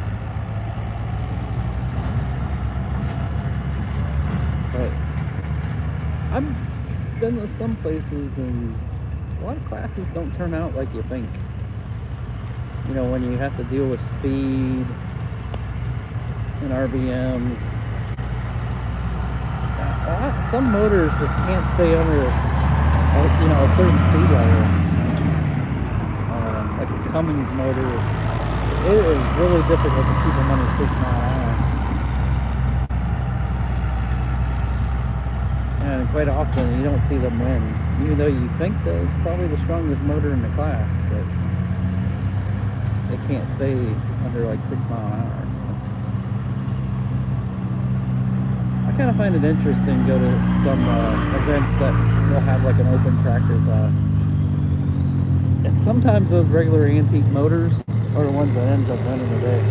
but I've been to some places and a lot of classes don't turn out like you think. You know, when you have to deal with speed and RPMs. Some motors just can't stay under, a certain speed level. Like a Cummins motor, it is really difficult to keep them under 6 mile an hour. And quite often you don't see them win, even though you think that it's probably the strongest motor in the class, but it can't stay under like 6 mile an hour. I kind of find it interesting to go to some events that will have like an open tractor class. And sometimes those regular antique motors are the ones that ends up winning the day.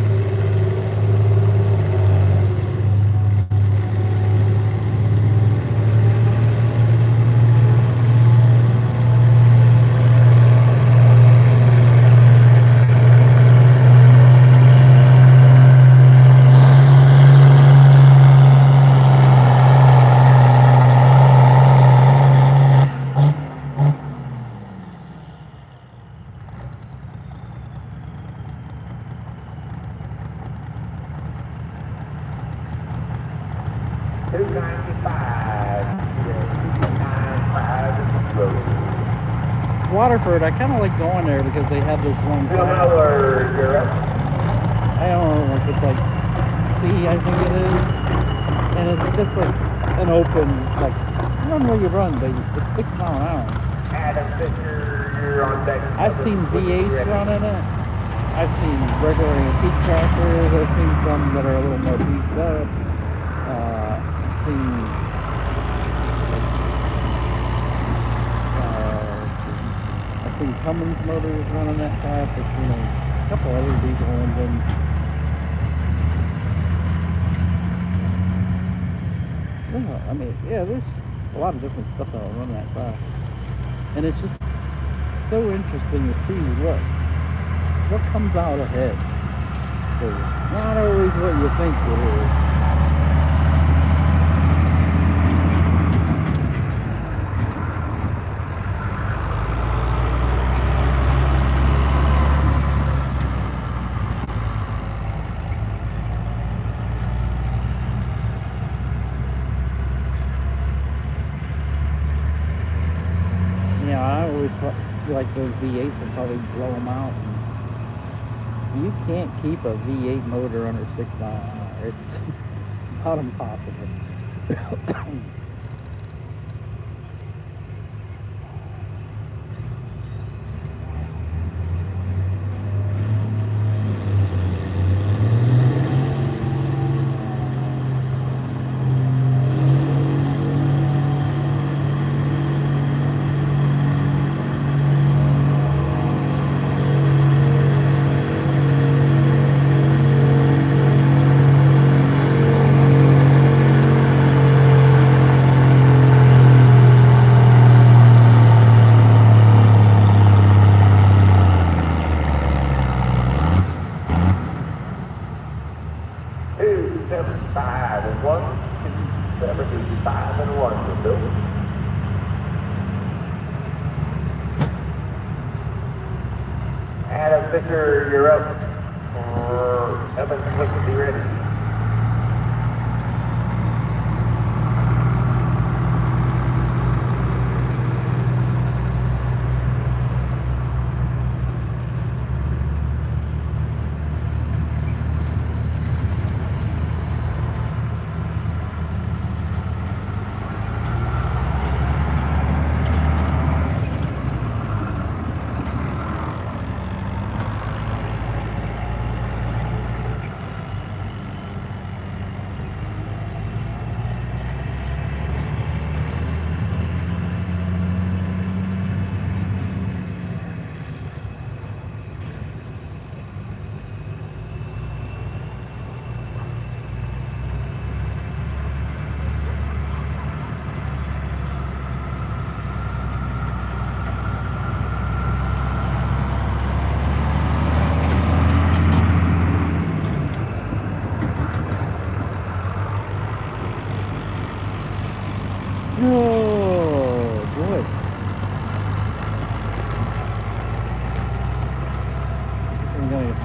Waterford, I kind of like going there because they have this one class. I don't know if it's like C, I think it is, and it's just like an open, like, run where you run, but it's 6 mile an hour. You're on deck. I've seen V8s running it. I've seen regular antique tractors. I've seen some that are a little more beefed up. I've seen Cummins motors running that class. I've seen a couple other diesel engines. Yeah, I mean, yeah, there's a lot of different stuff that will run that class, and it's just so interesting to see what comes out ahead. 'Cause it's not always what you think it is. Like those V8s will probably blow them out. You can't keep a V8 motor under 6 mile an hour. It's about impossible. Victor, you're up. Evans, click to be ready.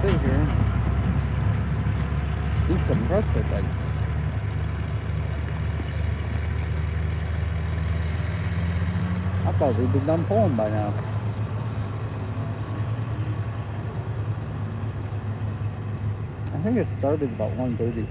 Sit here, eat some pretzel bites. thought we'd be done pulling by now. I think it started about 1:30.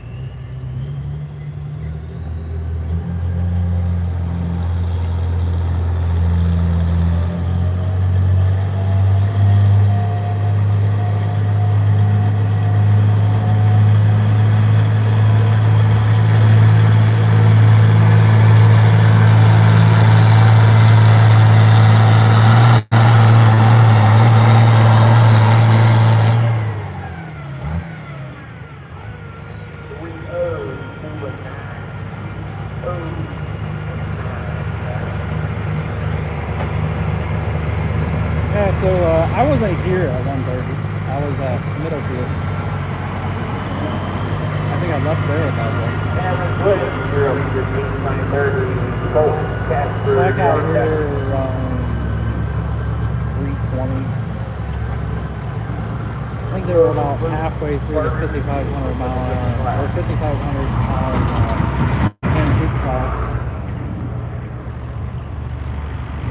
Yeah, so I wasn't here at 1:30. I was at Middlefield. I think I left there about that. Cameron Williams, you're up to 9:30. Colt Casper. I got here around 3:20. I think they were about halfway through the 5,500 mile an hour, or 5,500 mile Tennessee class.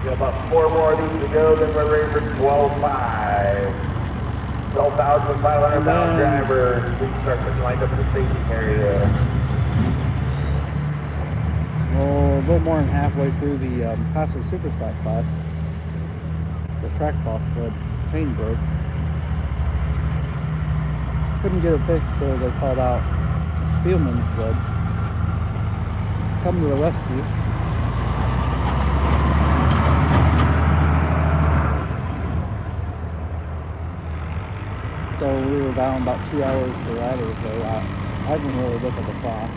Got about 4 more of these to go, then we're ready for 12,500. 12,500 pound drivers. We start to line up in the staging area. Well, a little more than halfway through the Classic Super Stock class. The track boss said chain broke. Couldn't get it fixed, so they called out Spielman sled. Come to the rescue. So we were down about 2 hours to ride or so. I didn't really look at the clock.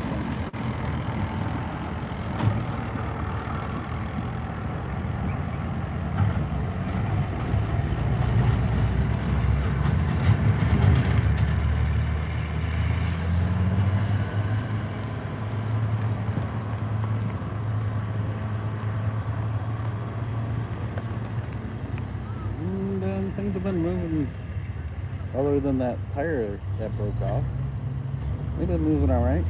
And things have been moving. Other than that tire that broke off, they've been moving all right.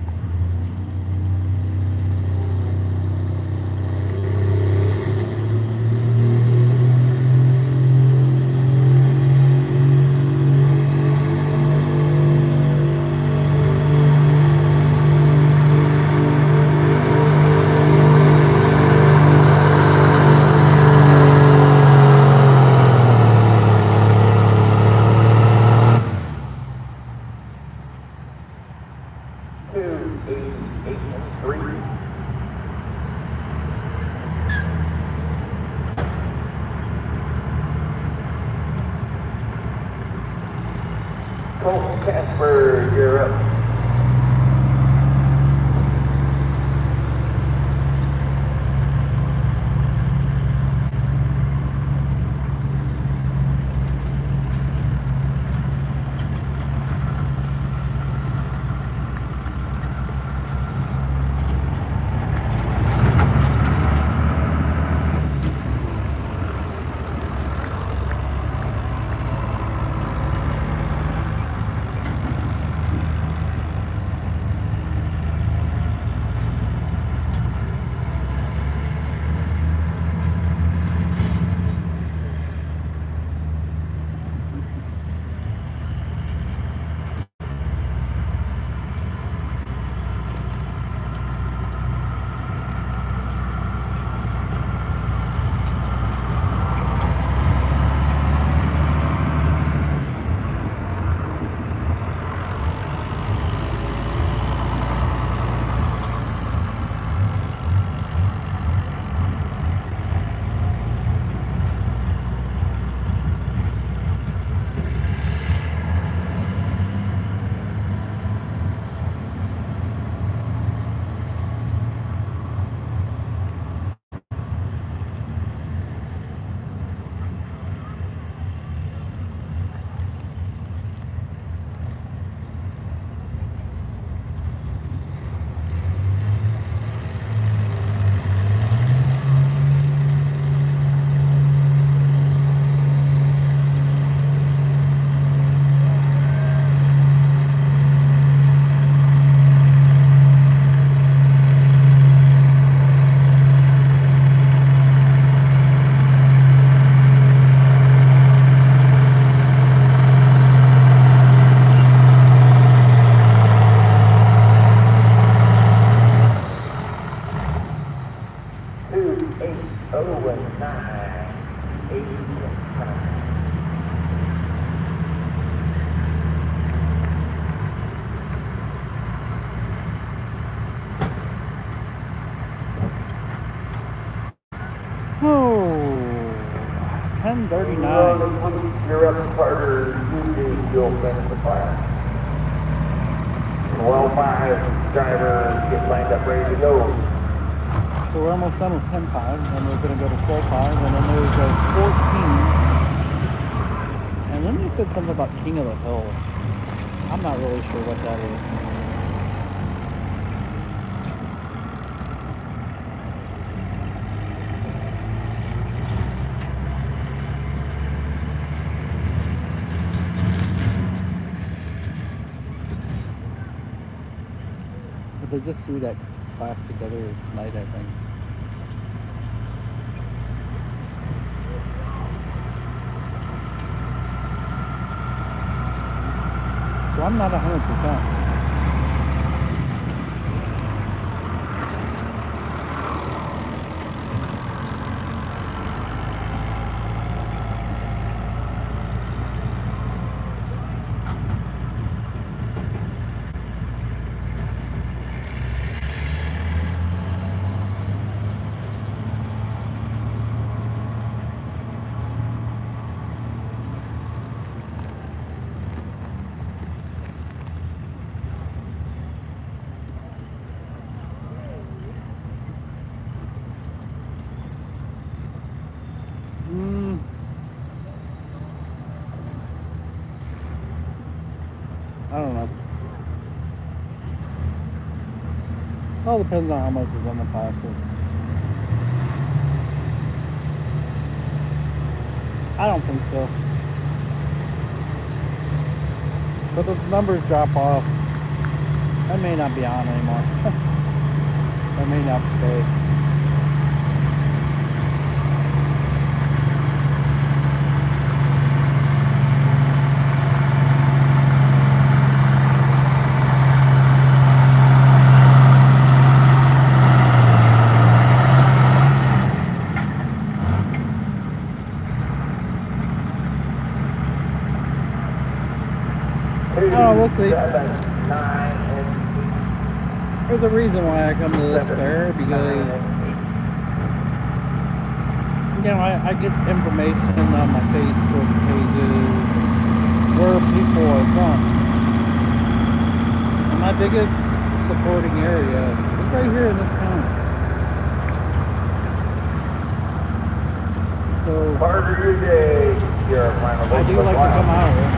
Colt Casper, you're up. 10:39. You're up to Carter. You'll finish the class. Well, 5 drivers get lined up, ready to go. So we're almost done with 10.5, and we're going to go to 12.5, and then there's a 14. And then they said something about King of the Hill. I'm not really sure what that is. But they just threw that class together tonight, I think. So I'm not 100%. I don't know. All depends on how much is on the classes. I don't think so. But the numbers drop off. I may not be on anymore. I may not stay. Oh, we'll see. 7, 9, and There's a reason why I come to this 7, fair, 9, because and you know, I get information on my Facebook pages where people are from. And my biggest supporting area is right here in this county. So Carter, your day. Your final I do like to come out here.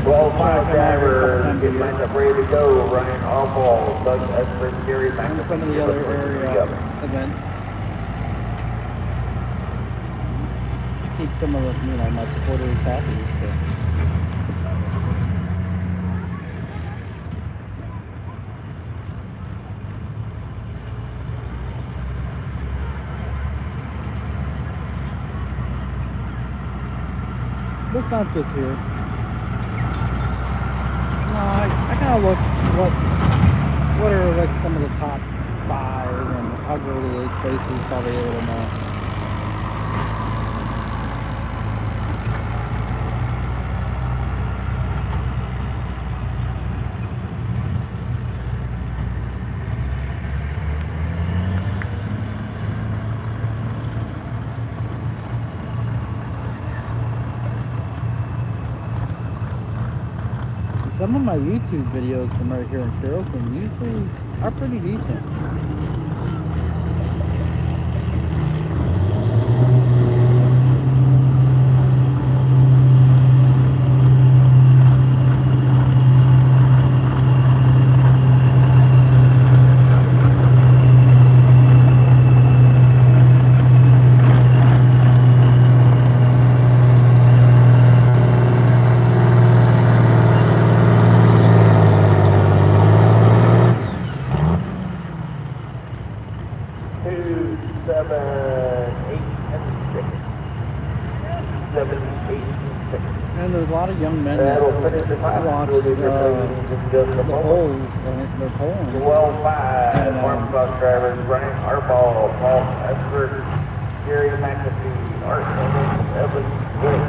12-mile driver, get lined up, ready to go, running all balls. Doug Esper, Gary And McAfee. some of the other area events. Keep some of the, you know, my supporters happy. So. But it's not just here. No, I kind of looked what are like some of the top 5, and I'll go to those places probably a little more. Some of my YouTube videos from right here in Carrollton usually are pretty decent. And there's a lot of young men that watch the polls, and they're polling. 12-5, Farm bus drivers running our ball. Paul Esper, Gary McAfee, Art Evans, Wood.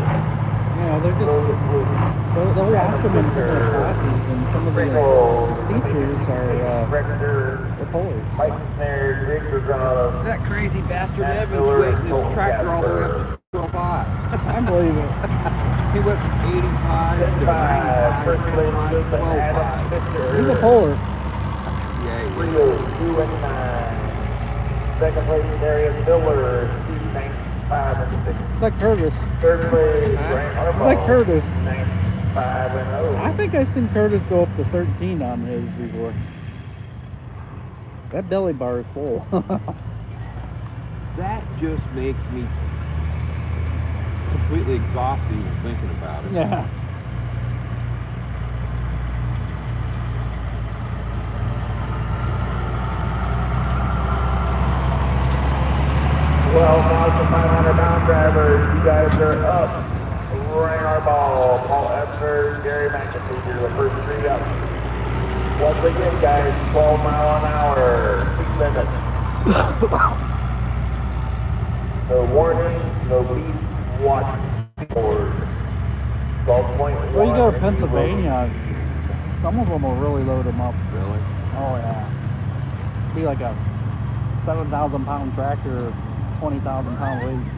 You know, they're just, they'll watch them in some of the classes, and some of the teachers are the pollers. Mike Snare, Greg Rosado. That crazy bastard Matt Evans Miller, waiting his Colton tractor all the way Casper. up to 12.5. I believe it. He went from 85 to 95, First place 25, goes to 12, Adam 5. Fisher. He's a puller. Yeah, he is. 302 and 9. Second place, Darius Miller, 295 and 6. It's like Curtis. Third place, Huh? Grant It's Harbaugh, like Curtis. 95 and 0. I think I've seen Curtis go up to 13 on his before. That belly bar is full. That just makes me completely exhausted even thinking about it. Yeah. Well, now the 500-pound drivers, you guys are up. Ryan Harbaugh, Paul Ebner, Gary McIntyre, the first three up. Once again, guys, 12 mile an hour, 6 minutes. No warning, no beep, watch board. 12.1. Well, you go to Pennsylvania, some of them will really load them up. Really? Oh, yeah. Be like a 7,000-pound tractor, 20,000-pound weights.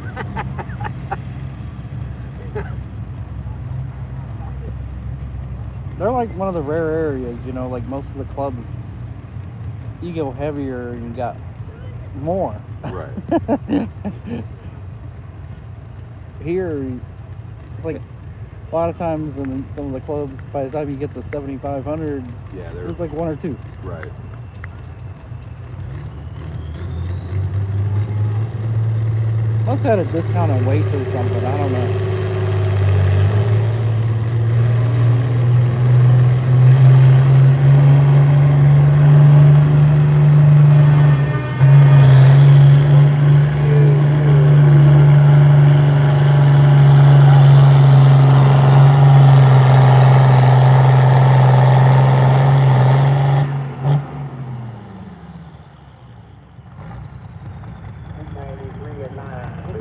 They're like one of the rare areas, you know, like most of the clubs, you go heavier and you got more. Right. Here, it's like a lot of times in some of the clubs, by the time you get to 7,500, Yeah, they're there's like one or two. right. Must have had a discount on weights or something, I don't know.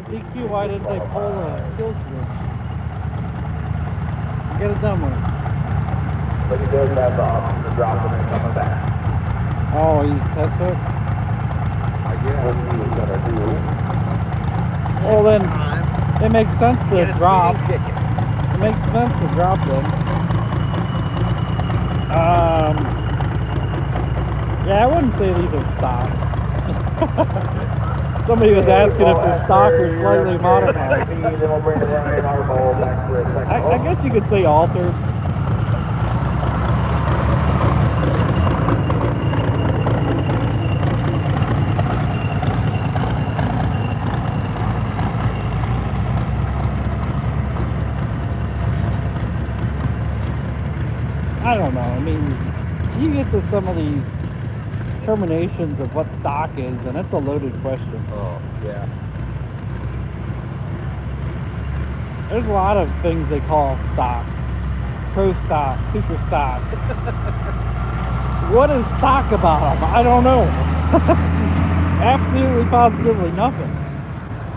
DQ, why didn't they pull a kill switch? Get it done with. But he does have the option to drop them and coming back. Oh, he's test hook? I guess. What he was gonna do. Well then, it makes sense to drop. It makes sense to drop them. Yeah, I wouldn't say these are stock. Somebody was asking if they're stock or slightly modified. Then we'll bring the Ryan Harbaugh back for a second. I guess you could say altered. I don't know. I mean, you get to some of these terminations of what stock is, and it's a loaded question. Oh, yeah. There's a lot of things they call stock. Pro stock, super stock. What is stock about them? I don't know. Absolutely, positively nothing.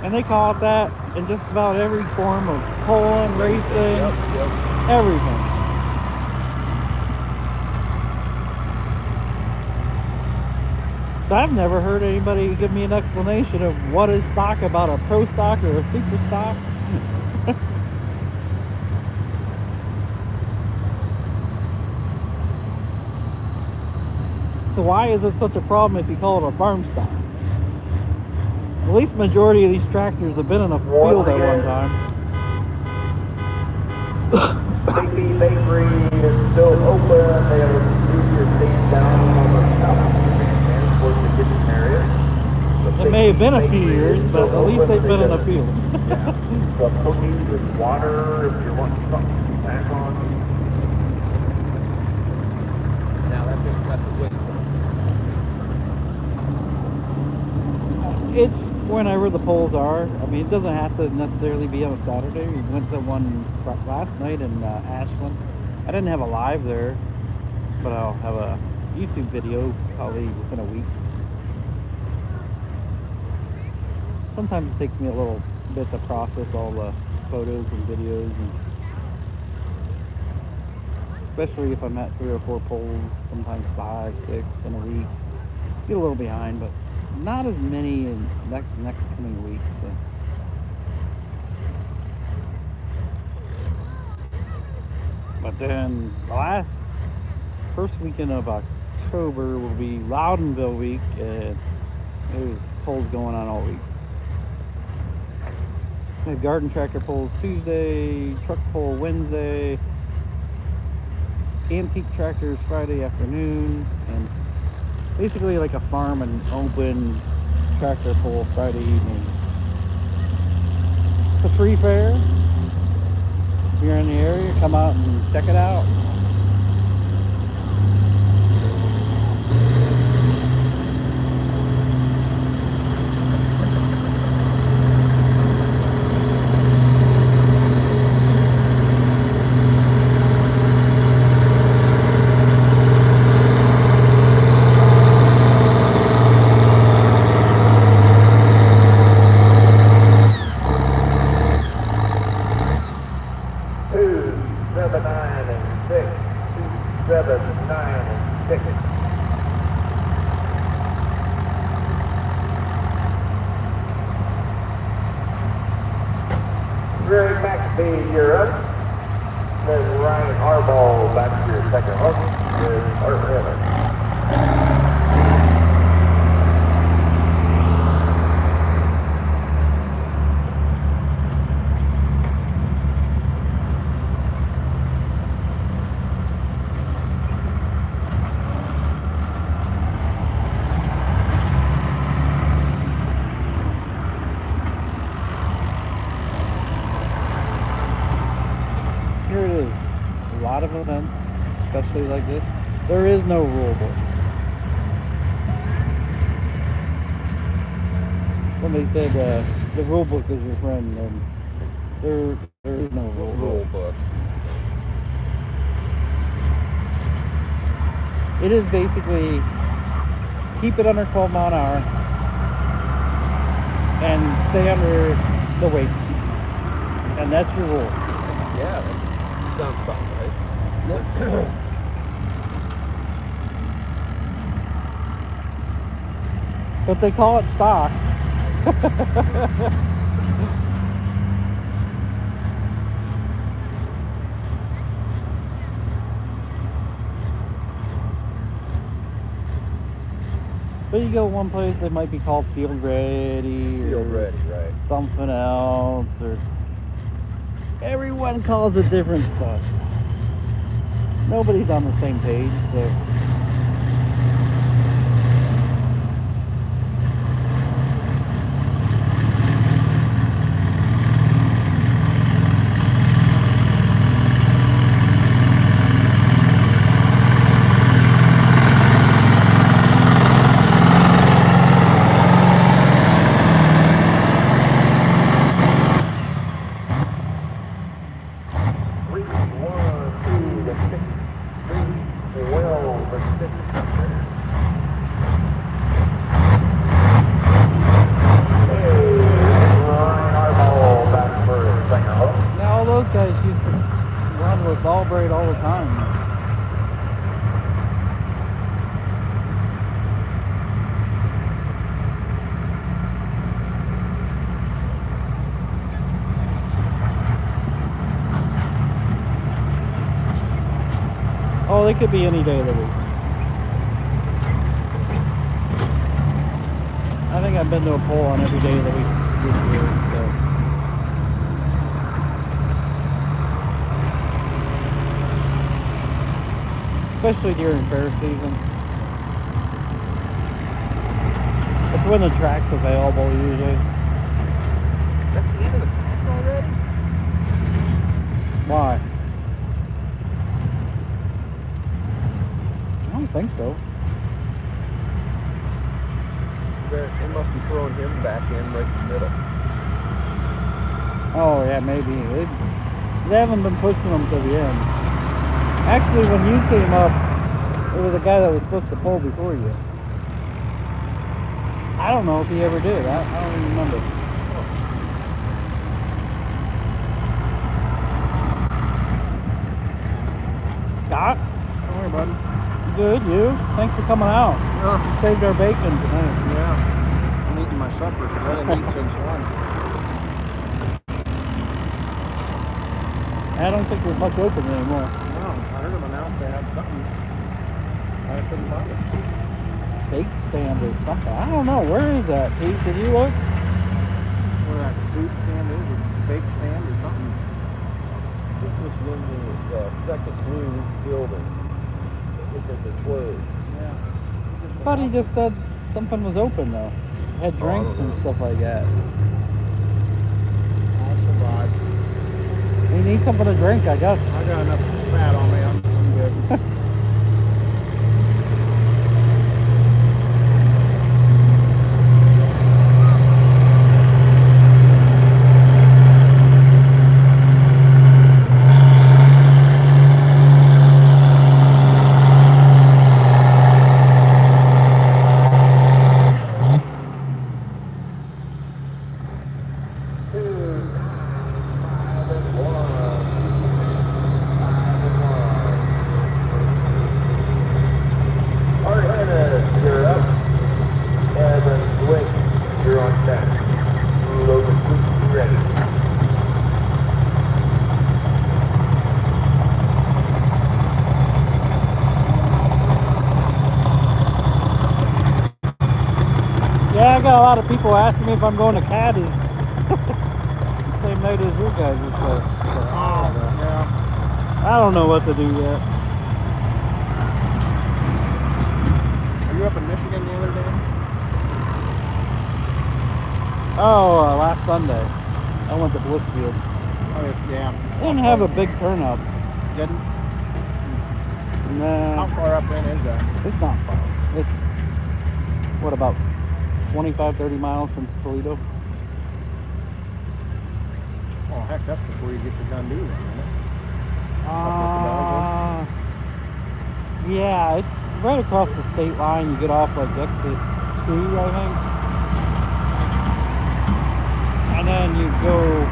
And they call it that in just about every form of pulling, racing, everything. So I've never heard anybody give me an explanation of what is stock about a pro stock or a super stock. So why is it such a problem if you call it a farm stock? At least majority of these tractors have been in a field at one time. Big B Bakery is still open. They have a stand down on the south towards the kitchen area. It may have been a few years, but at least they've been in a field. Some cookies with water if you're wanting something to snack on. Now that's the way. It's whenever the polls are. I mean, it doesn't have to necessarily be on a Saturday. We went to one last night in Ashland. I didn't have a live there, but I'll have a YouTube video probably within a week. Sometimes it takes me a little bit to process all the photos and videos, and especially if I'm at 3 or 4 polls, sometimes 5, 6 in a week. Get a little behind, but not as many in next coming weeks. So. Then the first weekend of October will be Loudonville week, and there's polls going on all week. We have garden tractor polls Tuesday, truck poll Wednesday, antique tractors Friday afternoon, and basically like a farm and open tractor poll Friday evening. It's a free fair. If you're in the area, come out and check it out. You're up. Then Ryan Harbaugh back to your second hook with Art Miller. Here it is. A lot of events, especially like this. There is no rule book. Somebody said the rule book is your friend, and there is no rule book. It is basically keep it under 12 mile an hour and stay under the weight. And that's your rule. Yeah, that sounds about right. Yep. But they call it stock. But you go one place that might be called field ready, Field or ready, right. something else, or everyone calls it different stuff. Nobody's on the same page, so those guys used to run with ball braid all the time. Oh, they could be any day of the week. I think I've been to a poll on every day of the week this year, so. Especially during fair season. That's when the track's available usually. That's the end of the class already? Why? I don't think so. They must be throwing him back in right in the middle. Oh yeah, maybe. They haven't been pushing them to the end. Actually, when you came up, it was a guy that was supposed to pull before you. I don't know if he ever did. I don't even remember. Scott? Don't worry, buddy. Good, you? Thanks for coming out. Yeah. You saved our bacon tonight. Yeah. I'm eating my supper because I didn't eat since 1. I don't think there's much open anymore. No. something. I couldn't find it. Bake stand or something. I don't know. Where is that, Pete? Did you look? Where that food stand is, or bake stand or something. This was in the second blue building. It said they're closed. Yeah. I thought he just said something was open though. Had Oh, I drinks don't and know. stuff like that. I'll survive. We need something to drink, I guess. I got enough fat on me. I'm good. You're up. Evan Wick, you're on deck. Logan, ready. Yeah, I got a lot of people asking me if I'm going to Caddy's. Same night as your guys. So Yeah. I don't know what to do yet. Were you up in Michigan the other day? Oh, last Sunday. I went to Blissfield. Oh, yeah. Didn't have a big turnout. Didn't? Nah, How far up in is that? it's not far. It's, what, about 25, 30 miles from Toledo? Oh, heck, that's before you get to Dundee then, isn't it? Yeah, it's right across the state line. You get off like exit 2, I think. And then you go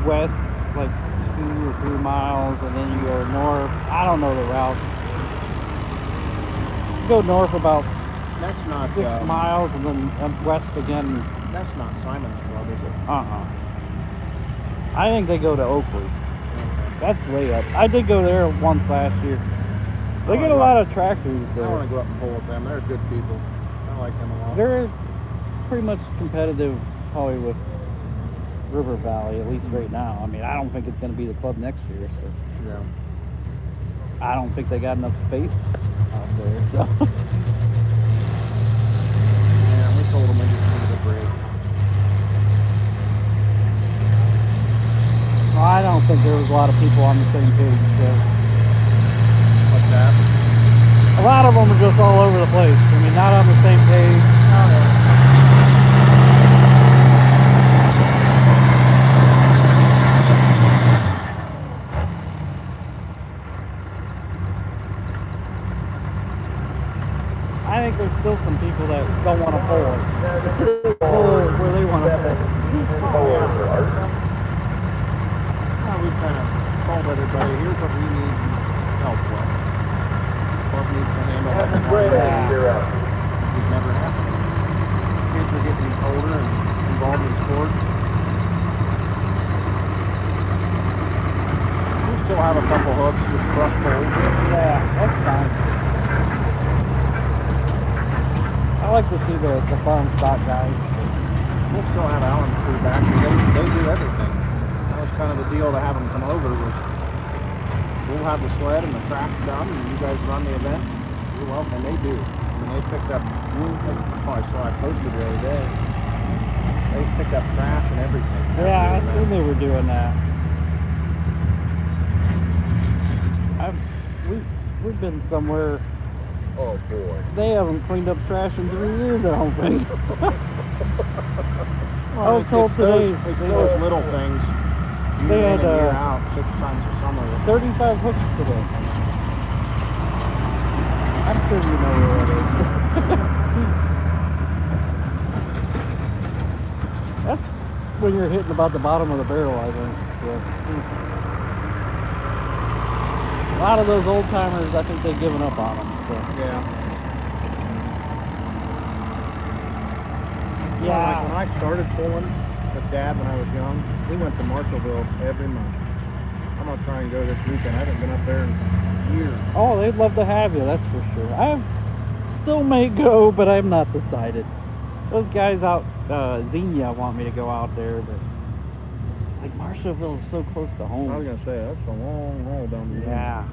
west like 2 or 3 miles, and then you go north. I don't know the routes. You go north about That's not 6 miles, and then west again. That's not Simon's Club, is it? I think they go to Oakley. That's way up. I did go there once last year. They get a lot of tractors I there. want to go up and pull with them. They're good people. I like them a lot. They're pretty much competitive, probably with River Valley, at least right now. I mean, I don't think it's going to be the club next year, so Yeah. I don't think they got enough space out there. So Yeah, we told them we just needed a break. well, I don't think there was a lot of people on the same page. So What's that? a lot of them are just all over the place. I mean, not on the same page. I think there's still some people that don't want to pull it. Pull where they want to pull. Well, we kind of told everybody, here's what we need help with. Club needs to handle that. You're up. Just never happened. Kids are getting older and involved in sports. We still have a couple hooks, just brush poles. Yeah, that's fine. I like to see the farm stock guys. We'll still have Alan's crew back. They do everything. That was kind of the deal to have them come over. Was we'll have the sled and the track done, and you guys run the event. You're welcome. And they do. I mean, they picked up. I saw I posted the other day. They picked up trash and everything. Yeah, I seen they were doing that. We've been somewhere. Oh boy. They haven't cleaned up trash in 3 years, I don't think. I was told today It's those little things. They Year in had, and year out, 6 times a summer. 35 hooks today. I'm sure you know where it is. That's when you're hitting about the bottom of the barrel, I think. So. A lot of those old timers, I think they've given up on them. So. Yeah. Yeah. Like when I started pulling with Dad when I was young, we went to Marshallville every month. I'm gonna try and go this weekend. I haven't been up there in years. Oh, they'd love to have you, that's for sure. I still may go, but I'm not decided. Those guys out Xenia want me to go out there, but like Marshallville is so close to home. I was gonna say that's a long haul down the Yeah.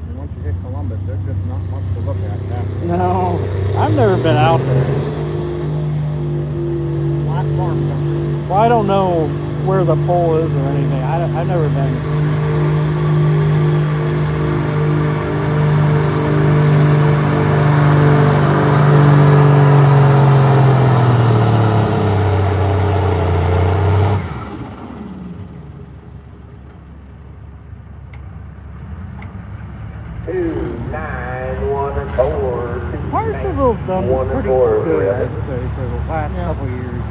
And once you hit Columbus, there's just not much to look at after. No, I've never been out there. Flat farm country. Well, I don't know where the pole is or anything. I've never been. Marshallville's done pretty good, I'd say, for the last couple years.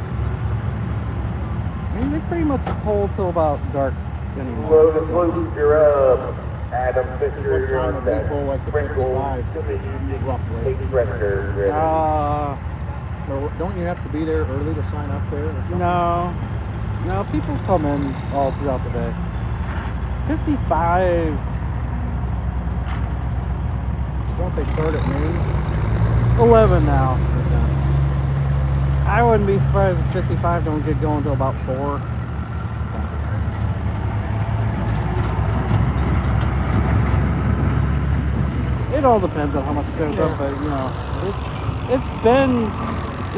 I mean, they pretty much hold till about dark anymore. Logan Luke, you're up. Adam Fisher, What you're time on would that. people like the Sprinkle 55? Division Roughly. State record ready. Or don't you have to be there early to sign up there or something? No, people come in all throughout the day. 55, Don't they start at noon? 11 now. I wouldn't be surprised if 55 don't get going until about 4. It all depends on how much shows up, but you know, it's been,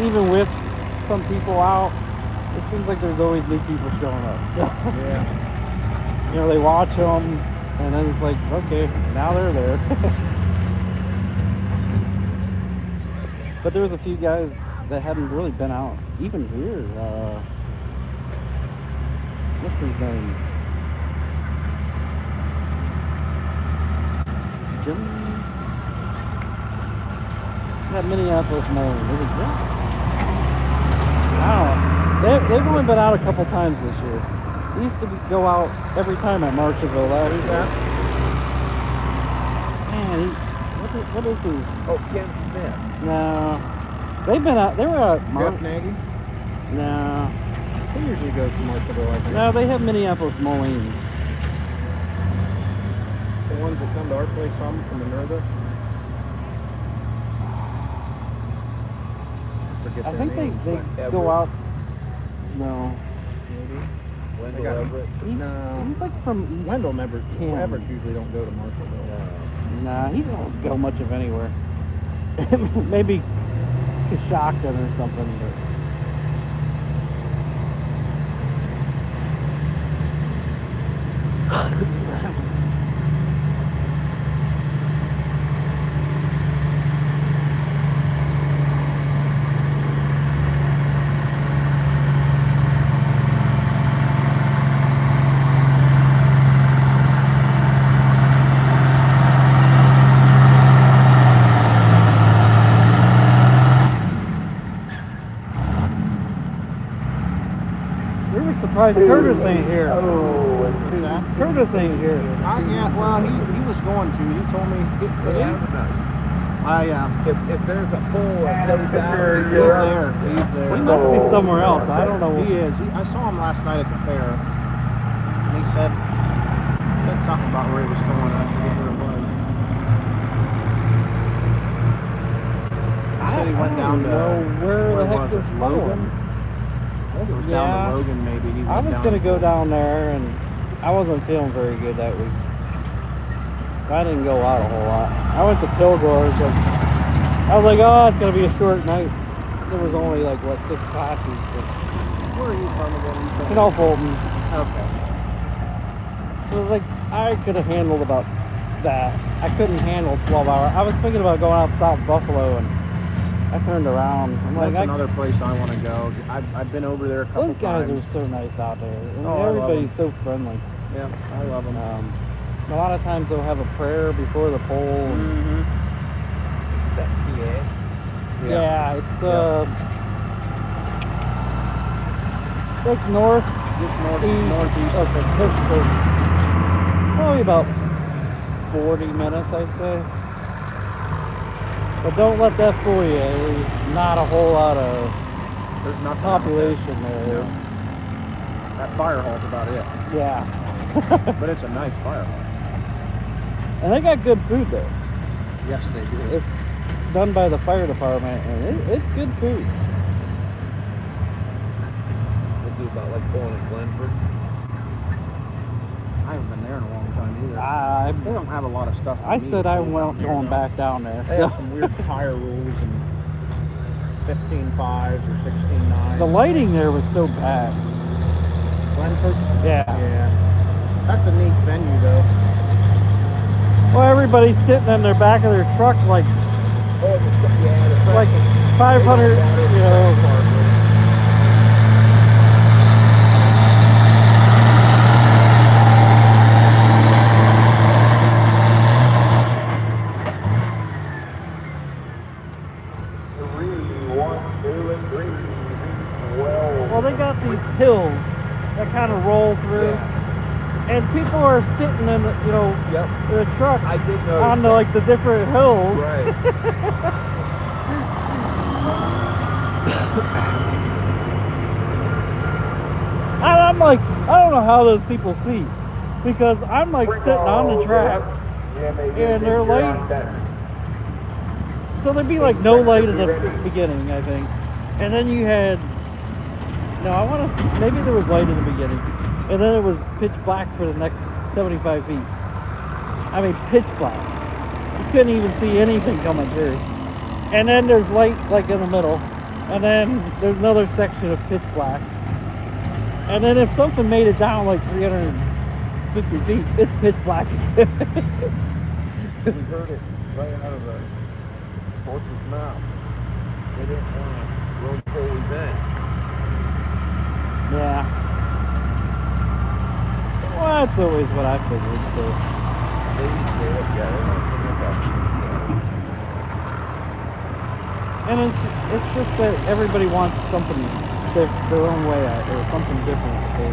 even with some people out, it seems like there's always new people showing up. So, Yeah. you know, they watch them, and then it's like, okay, now they're there. But there was a few guys that hadn't really been out, even here. What's his name? Jim? That Minneapolis Moan. Is it Jim? I don't know. They've only been out a couple times this year. We used to go out every time at Marshallville. Man, what is his? Oh, Ken Smith. No. They've been out. They were out. Jeff Nagy? No. He usually goes to Marshallville, I think. No, they have Minneapolis Moines. The ones that come to our place, some from Minerva. Forget I their think names. they Everett. go out. No. Maybe. Wendell got- Everett. He's like from East. Wendell never. Canton. Everett usually don't go to Marshallville. Nah, he don't go much of anywhere. Maybe Coshocton or something, but. We were surprised Curtis ain't here. Oh, and Who's that? Curtis ain't here. Yeah, well, he was going to. He told me. If there's a pole that Adam goes out, Fisher, He's you're up. there. He's there. He must be somewhere else. I don't know. He is. I saw him last night at the fair. And he said something about where he was going. I forget where it was. He said he went down to where the heck was is it? Logan? I think it was down Yeah. to Logan maybe. He I went was gonna go down there, and I wasn't feeling very good that week. I didn't go out a whole lot. I went to Kilgore, but I was like, oh, it's gonna be a short night. There was only like 6 classes. So. Where are you from again? You know, Fulton. Okay. So it was like I could have handled about that. I couldn't handle 12 hours. I was thinking about going out to South Buffalo, and I turned around. I'm like, That's another place I want to go. I've been over there a couple those guys times. are so nice out there. And Oh, I love everybody's so friendly. Yeah, I love them. A lot of times they'll have a prayer before the poll. And, that PA. yeah, it's like north, Just northeast of Pittsburgh. Probably about 40 minutes, I'd say. But don't let that fool you. There's not a whole lot of There's nothing population there. No. That fire hall's about it. Yeah. But it's a nice fire hall. And they got good food there. Yes, they do. It's done by the fire department, and it's good food. They do about like going to Glenford. I haven't been there in a long time either. They I don't have a lot of stuff. for me said to I do won't down there, going though. back down there. They So have some weird tire rules and 15.5s or 16.9s. the lighting there was so bad. Glenford? Yeah. Yeah. That's a neat venue, though. Well, everybody's sitting in their back of their truck like Oh, the like 500, you know. Well, they got these hills that kind of roll through, and people are sitting in, you know, Yep. their trucks I did notice on the, that. like the different hills. Right. And I'm like, I don't know how those people see, because I'm like sitting on the track, and they're light. So there'd be like no light in the beginning, I think, and then you had, no, I want to, maybe there was light in the beginning, and then it was pitch black for the next 75 feet. I mean, pitch black. You couldn't even see anything coming through. And then there's light like in the middle, and then there's another section of pitch black. And then if something made it down like 350 feet, it's pitch black again. We heard it right out of the horse's mouth. They didn't want a real full event. Yeah. Well, that's always what I figured, so. They want to look up. And it's just that everybody wants something their own way at, or something different. So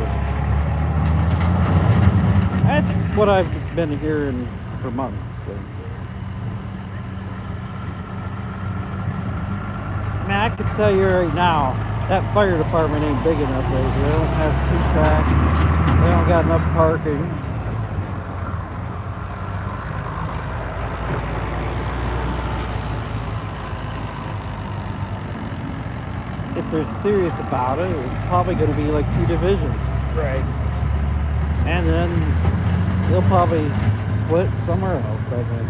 that's what I've been hearing for months. So. I mean, I can tell you right now, that fire department ain't big enough right here. They don't have 2 tracks. They don't got enough parking. If they're serious about it, it's probably going to be like 2 divisions. Right. And then they'll probably split somewhere else, I think.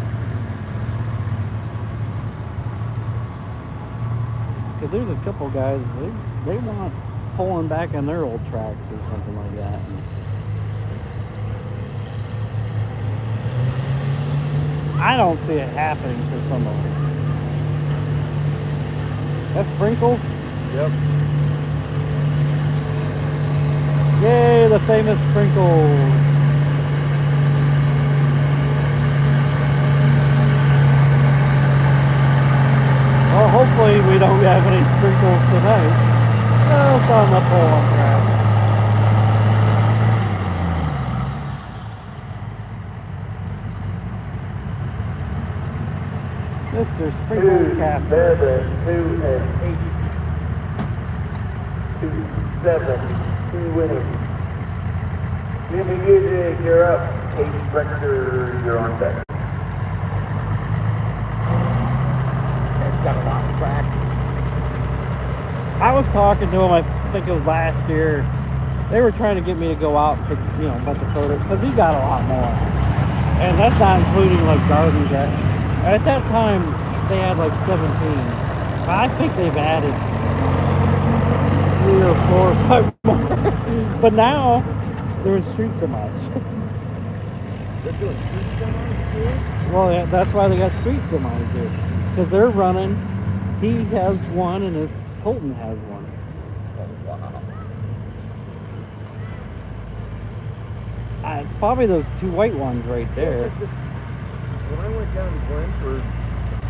Because there's a couple guys, they want pulling back on their old tracks or something like that. I don't see it happening for some of them. That's sprinkled? Yep. Yay, the famous sprinkles. Well, hopefully we don't have any sprinkles tonight. Just on the pulling track. Mr. Sprinkles Casper. 2 and 8. 2, 7, 2 winning. Jimmy Music, you're up. Case Rector, you're on deck. It's got a lot of track. I was talking to him, I think it was last year. They were trying to get me to go out and take, you know, a bunch of photos, because he got a lot more. And that's not including like garbage. At that time, they had like 17. But I think they've added 3 or 4 or 5 more. But now, they're in street semis. They're doing street semis too? Well, yeah, that's why they got street semis here. Because they're running. He has one, and his Colton has one. Oh, wow. It's probably those 2 white ones right there. When I went down to Glenford,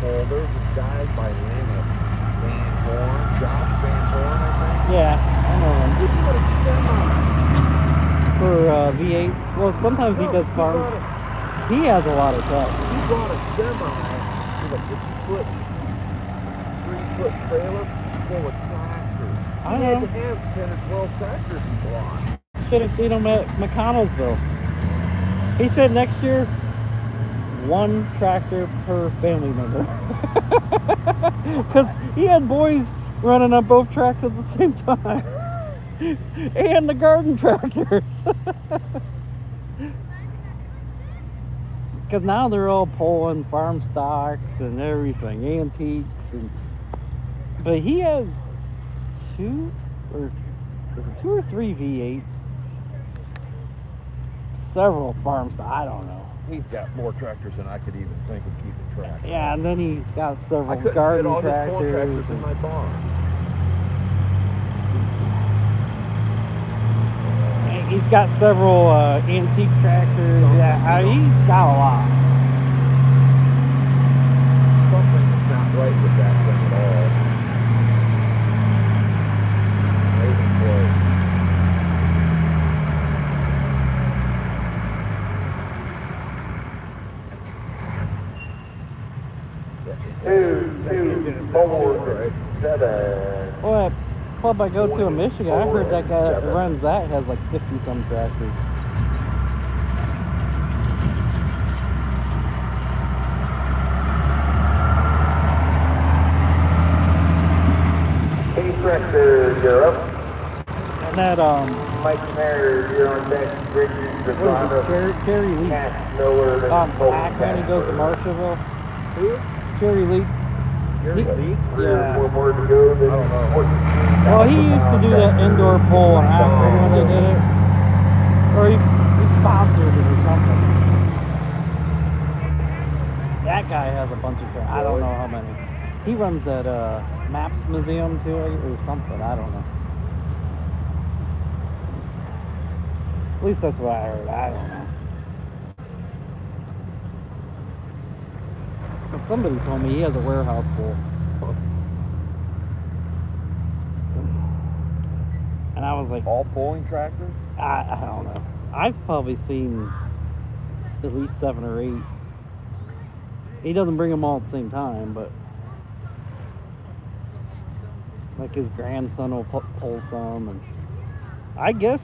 there was a guy by the name of Van Horn, Josh Van Horn, I think. Yeah, I know him. He bought a semi. For V8s. Well, sometimes he does farm. He has a lot of trucks. He bought a semi with a 50-foot, 3-foot trailer full of tractors. I He had know. to have 10 or 12 tractors he bought. Should have seen him at McConnellsville. He said next year one tractor per family member. Because he had boys running on both tracks at the same time. And the garden tractors. Because now they're all pulling farm stocks and everything, antiques, but he has two or three V8s, several farm stocks. I don't know. He's got more tractors than I could even think of keeping track of. Yeah, and then he's got I several couldn't garden fit all his tractors. corn tractors in my barn. He's got several antique tractors. Yeah, he's got a lot. Something's not right with that thing at all. Maybe close. Two, four, seven. Well, that club I go to in Michigan, I heard that guy that runs that has like 50-some tractors. Tractor, you're up. And that Mike Mayer, you're on deck. Richard, the what is it, Jerry Lee? Cash Miller, Akron, he goes to Marshallville. Who? Jerry Lee. Jerry Lee? Yeah. One more to go. Then I don't know. Well, he used to do that indoor poll in Akron when they did it. Or he sponsored it or something. That guy has a bunch of tractors. I don't know how many. He runs that Maps Museum too, or something. I don't know. At least that's what I heard. I don't know. But somebody told me he has a warehouse full. And I was like, All pulling tractors? I don't know. I've probably seen at least 7 or 8. He doesn't bring them all at the same time, but like his grandson will pull some, and I guess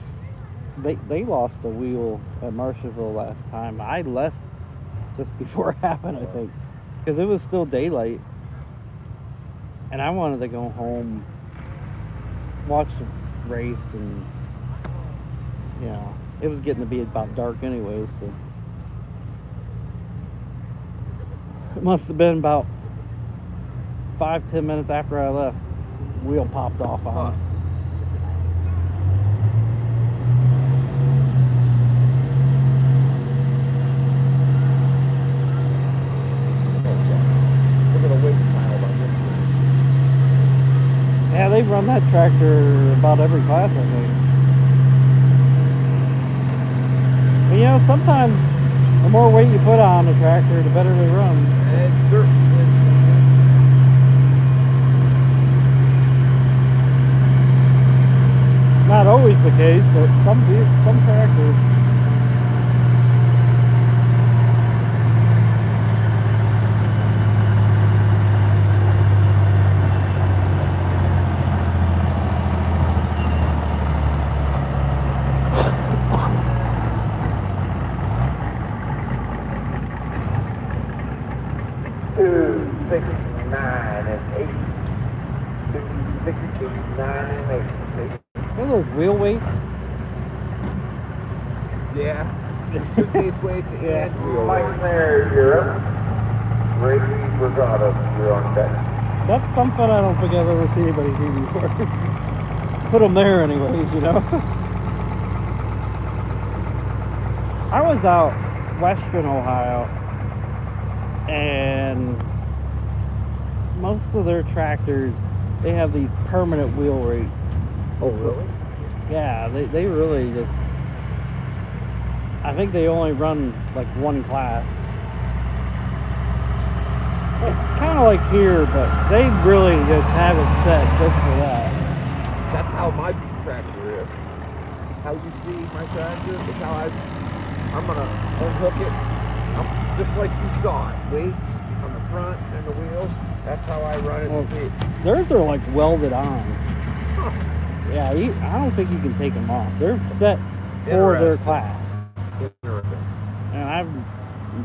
they lost a wheel at Marshallville last time. I left just before it happened, I think, because it was still daylight, and I wanted to go home, watch the race, and you know, it was getting to be about dark anyway, so it must have been about 5-10 minutes after I left. Wheel popped off on it. Look at the weight pile on this thing. Yeah, they run that tractor about every class, I think. But you know, sometimes the more weight you put on the tractor, the better they run. And certainly. Not always the case, but some tractors. What are those wheel weights? Yeah. Suitcase weights and wheel Mike weights. Mayer, you're up. Brady Brigada, you're on deck. That's something I don't think I've ever seen anybody do before. Put them there anyways, you know. I was out western Ohio, and most of their tractors, they have these permanent wheel rates. Oh, really? Yeah, they really just, I think they only run like one class. It's kind of like here, but they really just have it set just for that. That's how my tractor is. How you see my tractor is how I'm gonna unhook it. I'm just like you saw it. Weights on the front and the wheels. That's how I run it. Well, theirs are like welded on. Huh. Yeah, I don't think you can take them off. They're set for their Interesting. class. Interesting. And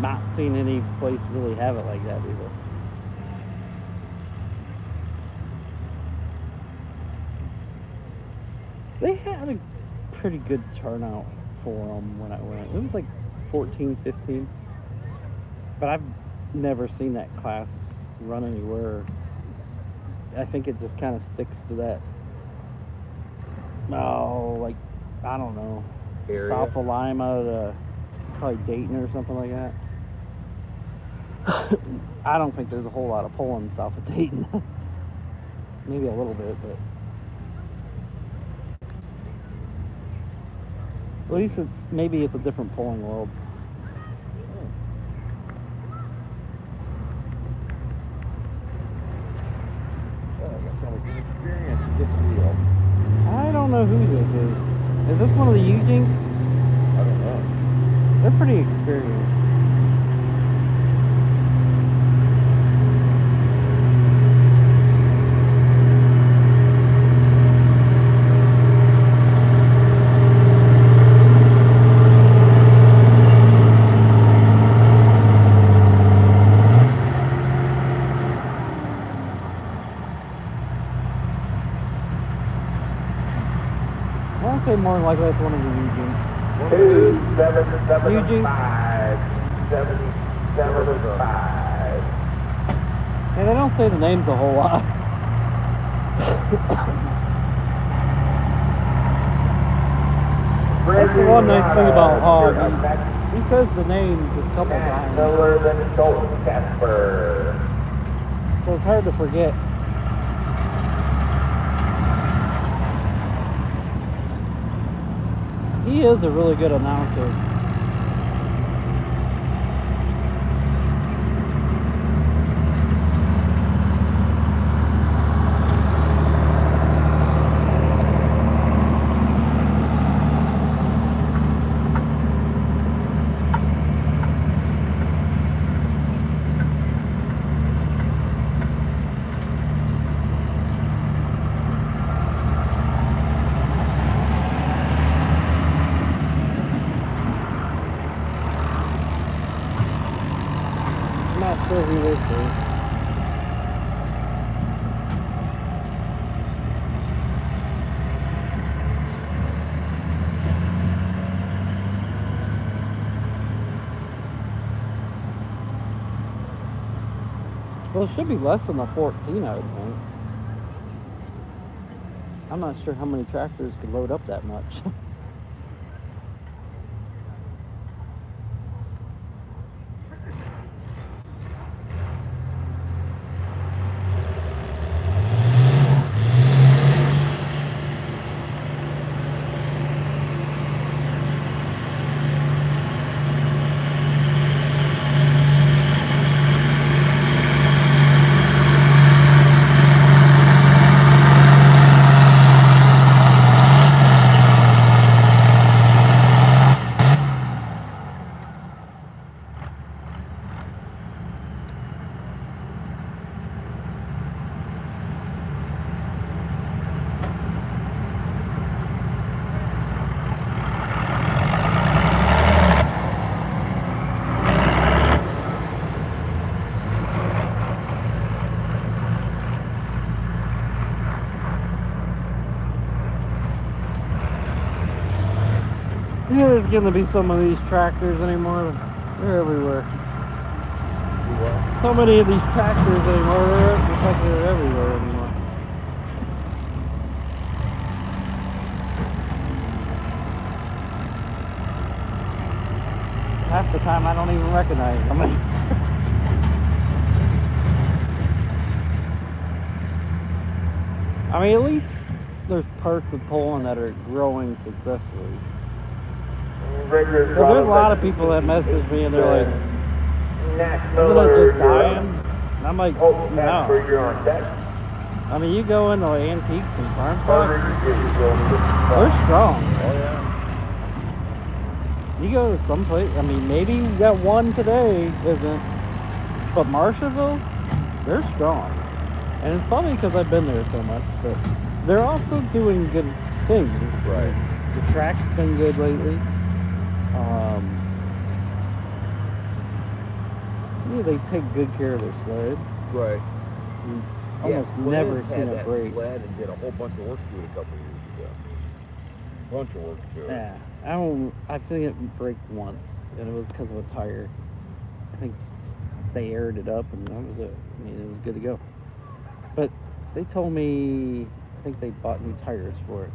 not seen any place really have it like that either. They had a pretty good turnout for them when I went. It was like 14, 15. But I've never seen that class run anywhere. I think it just kind of sticks to that. Oh, like, I don't know. Area. South of Lima to probably Dayton or something like that. I don't think there's a whole lot of pulling south of Dayton. Maybe a little bit, but at least maybe it's a different pulling world. Oh, I got some good experience with this wheel. I don't know who this is. Is this one of the Eugenics? I don't know. They're pretty experienced. I want to say more than likely that's one of the Eugenics. 2775. 77.5. And they don't say the names a whole lot. That's the one nice thing about Hog. He says the names a couple times. Miller than Colton Casper. So it's hard to forget. He is a really good announcer. I'm not sure who this is. Well, it should be less than a 14, I would think. I'm not sure how many tractors could load up that much. Yeah, there's gonna be some of these tractors anymore. They're everywhere. So many of these tractors anymore. They're just like they're everywhere anymore. Half the time I don't even recognize them. I mean, at least there's parts of Poland that are growing successfully. Because there's a lot of people that message me and they're like, isn't it just dying? And I'm like, no. I mean, you go into antiques and farm stock, they're strong. Oh, yeah. You go to some place, I mean, maybe that one today isn't, but Marshallville, they're strong. And it's probably because I've been there so much, but they're also doing good things. Right. The track's been good lately. Yeah, they take good care of their sled. Right. You almost never Flynn's seen had it that break. sled and did a whole bunch of work to it a couple years ago. Bunch of work to it. Yeah, I think it break once, and it was because of a tire. I think they aired it up, and that was it. I mean, it was good to go. But they told me, I think they bought new tires for it.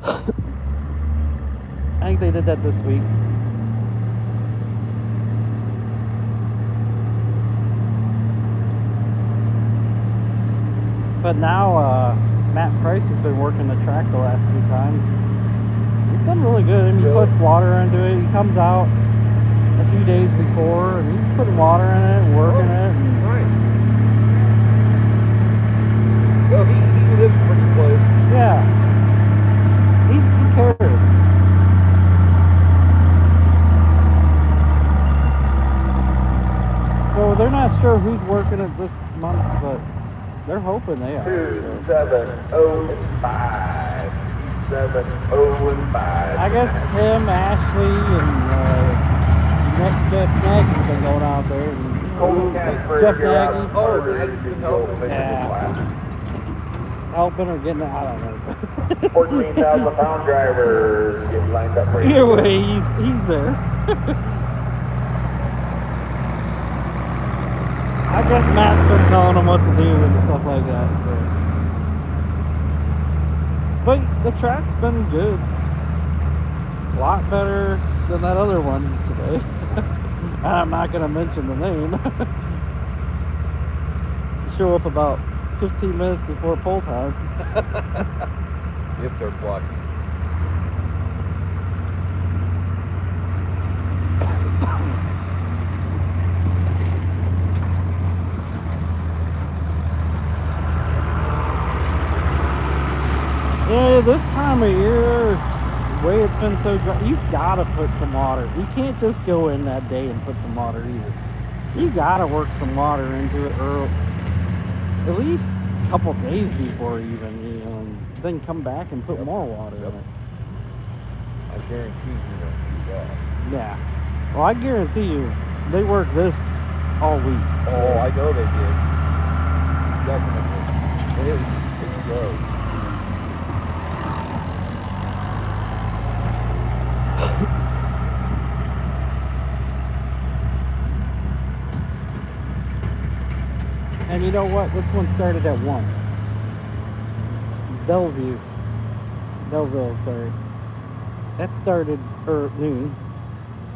I think they did that this week. But now, Matt Price has been working the track the last few times. He's done really good. I mean, he puts water into it. He comes out a few days before, and he's putting water in it and working it. And Nice. Well, he lives pretty close. yeah, he cares. So they're not sure who's working it this month, but they're hoping they are. 2705. 705. I guess him, Ashley, and Jeff Nagy's been going out there. And Colton Casper, Jeff you're out. Nagy. Oh, Nagy's been helping. Yeah. Helping or getting out, I don't know. 14,000 pound driver getting lined up for you. Either way, he's there. I guess Matt's been telling him what to do and stuff like that. So, but the track's been good. A lot better than that other one today. I'm not gonna mention the name. Show up about 15 minutes before pull time. If they're plucky. Yeah, this time of year, the way it's been so dry, you gotta put some water. You can't just go in that day and put some water either. You gotta work some water into it early, at least a couple days before even, you know, and then come back and put more water in it. I guarantee you don't use that. Yeah. Well, I guarantee you, they work this all week. Oh, I know they did. Definitely. And it goes. And you know what? This one started at 1. Belleville, sorry. That started noon.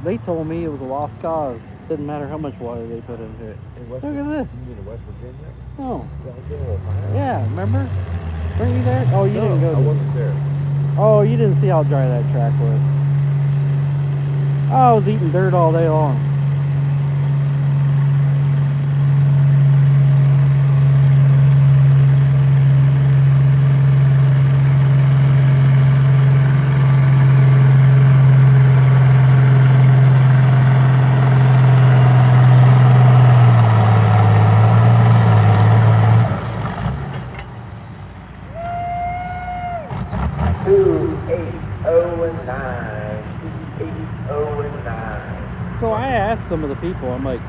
They told me it was a lost cause. Didn't matter how much water they put into it. Look at this. You mean in West Virginia? Oh, Ohio? yeah. Remember? Weren't you there? Oh, you didn't go. I wasn't there. Oh, you didn't see how dry that track was. I was eating dirt all day long. So I asked some of the people, I'm like,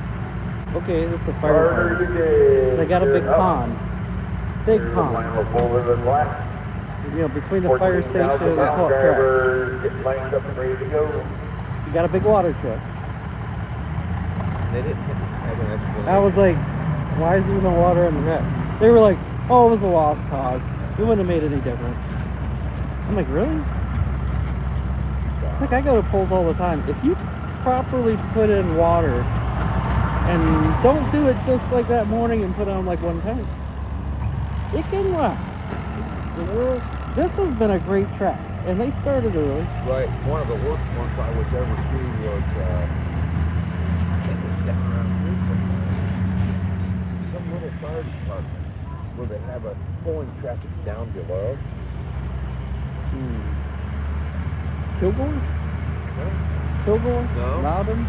okay, this is a fire pond. They got a big pond. Big pond. You know, between the fire station and the track. You got a big water truck. They didn't have an explanation. I was like, why is there no water in the net? They were like, oh, it was a lost cause. It wouldn't have made any difference. I'm like, really? It's like, I go to pools all the time. If you properly put in water and don't do it just like that morning and put on like one tank, it can last. You know, this has been a great track, and they started early. Right. One of the worst ones I was ever to was, I think it was down around here somewhere. Some little fire department where they have a pulling traffic down below. Kilgore? No. Kilgore? No. Loudon? No.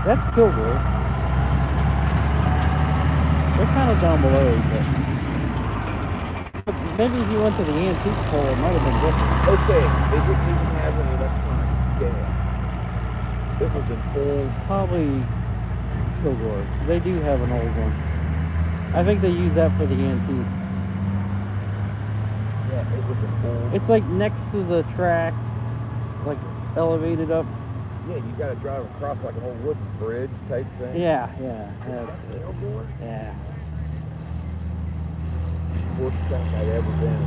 That's Kilgore. They're kind of down below, but maybe if you went to the antique pole, it might have been different. Okay, they didn't even It was an old. Probably Kilgore. They do have an old one. I think they use that for the antiques. Yeah, it was an old. It's like next to the track, like elevated up. Yeah, you got to drive across like an old wooden bridge type thing. Yeah. That's That's it. Kilgore? Yeah. Worst track I've ever been at.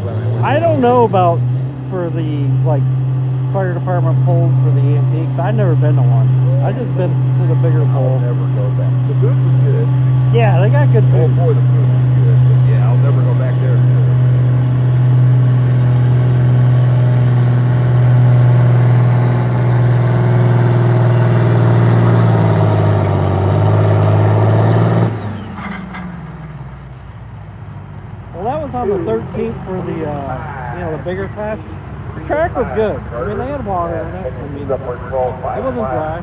When I went I don't know about for the like fire department polls for the antiques. I've never been to one. I just been to the bigger I'll pole. never go back. The food was good. Yeah, they got good Oh food. boy, the food was good. But yeah, I'll never go back there. Well, that was on the 13th for the the bigger class. The track was good. I mean, they had water in it. I mean, it wasn't dry.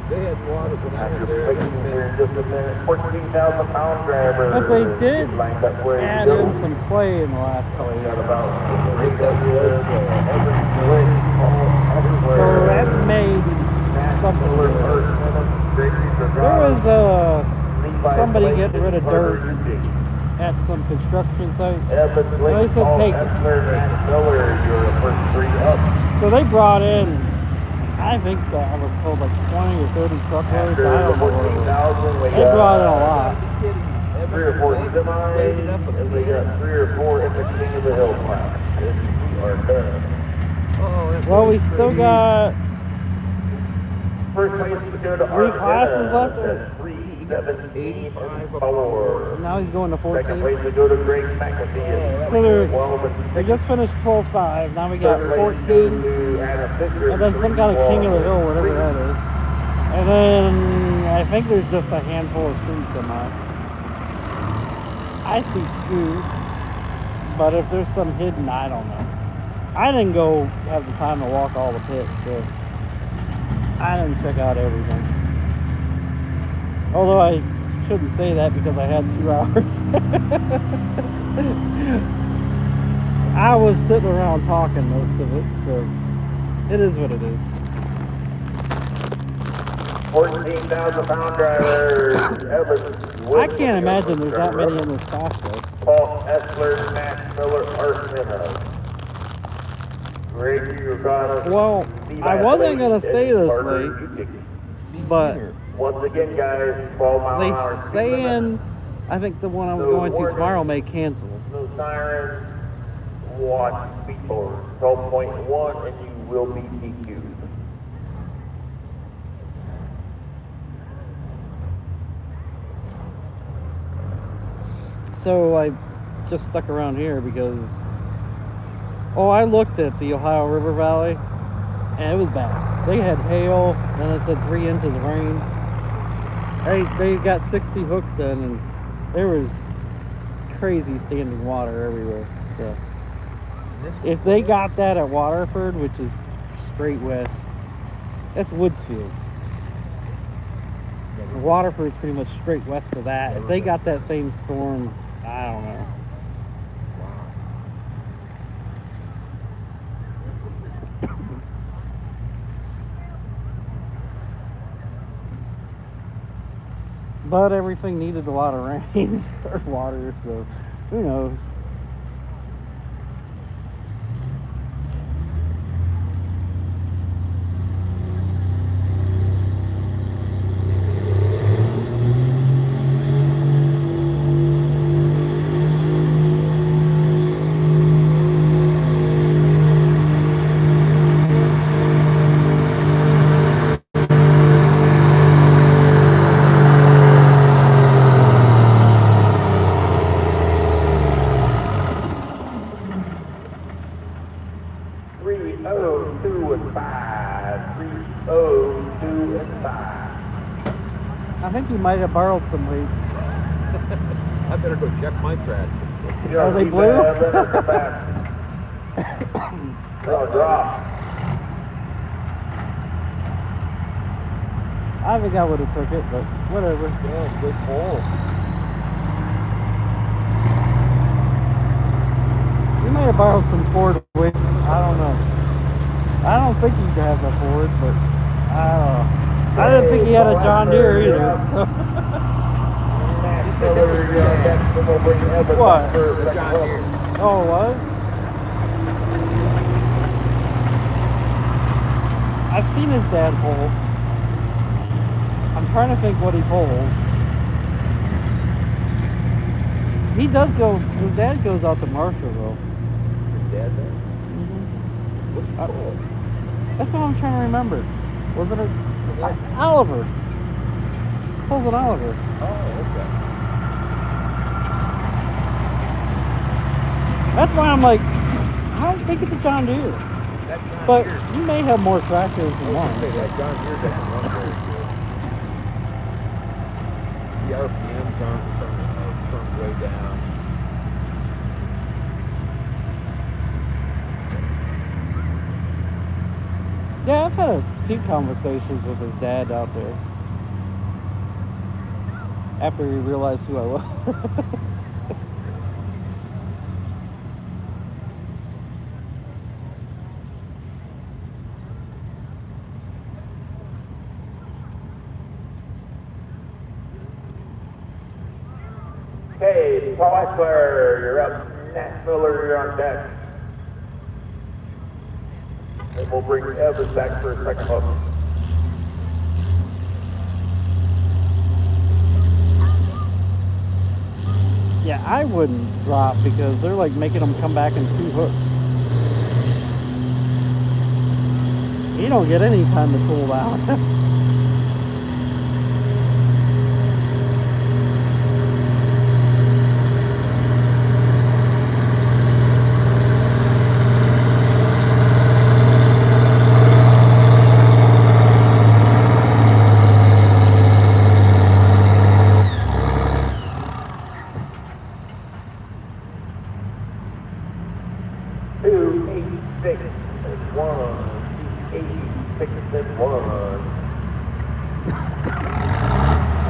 They had water when I was Just there. waiting here in just a minute. 14,000 pound driver. But they did lined up where you add go. in some clay in the last couple of Got years. about So that made something good. There was somebody getting rid of dirt at some construction site. They said take it. So they brought in, I think I was told like 20 or 30 truckloads. I don't know what it was. They brought in a lot. 3 or 4 semis, and we got 3 or 4 in the King of the Hill class. We are done. Oh, Well, we still got First place to go to 3 classes left. 3:17:84. Now he's going to Second 14. place to go to Greg McAfee. So they just finished 12.5. Now we got 14. And then some kind of King of the Hill, whatever that is. And then I think there's just a handful of street semis. I see 2. But if there's some hidden, I don't know. I didn't go have the time to walk all the pits, so I didn't check out everything. Although I shouldn't say that because I had 2 hours. I was sitting around talking most of it, so it is what it is. 14,000 pound driver. I can't imagine there's that many in this class though. Paul Essler, Matt Miller, Art Minnow. Greg, you're gonna. Well, I wasn't gonna stay this late, but once again, guys, 12 mile an hour. they saying I think the one I was going to tomorrow may cancel. No sirens. Watch speed forward. 12.1, and you will be DQ'd. So I just stuck around here because I looked at the Ohio River Valley and it was bad. They had hail and it said 3 inches of rain. They got 60 hooks in and there was crazy standing water everywhere. So if they got that at Waterford, which is straight west, that's Woodsfield. Waterford's pretty much straight west of that. If they got that same storm, I don't know. But everything needed a lot of rains or water, so who knows. I think you might have borrowed some weights. I better go check my track. Are they blue? Oh, drop. I think I would have took it, but whatever. Yeah, good pull. You might have borrowed some Ford weights. I don't know. I don't think you'd have a Ford, but I didn't think he had a John Deere either. So. Matt Miller, you're on deck. Then we'll bring Evan What? back for a The second John hook. Deere. Oh, it was? I've seen his dad pull. I'm trying to think what he pulls. He does go, his dad goes out to Marshallville. His dad does? What's he called? That's what I'm trying to remember. Was it Oliver? Pulls an Oliver. Oh, okay. That's why I'm like, I don't think it's a John Deere. That John But Deere, you may have more tractors I than was one. gonna say, that John Deere doesn't run very good. The RPMs aren't turned way down. Yeah, I've had a few conversations with his dad out there. After he realized who I was. Okay, Paul Eckler, you're up. Matt Miller, you're on deck. And we'll bring Evan back for a second hook. Yeah, I wouldn't drop because they're like making them come back in 2 hooks. You don't get any time to cool down.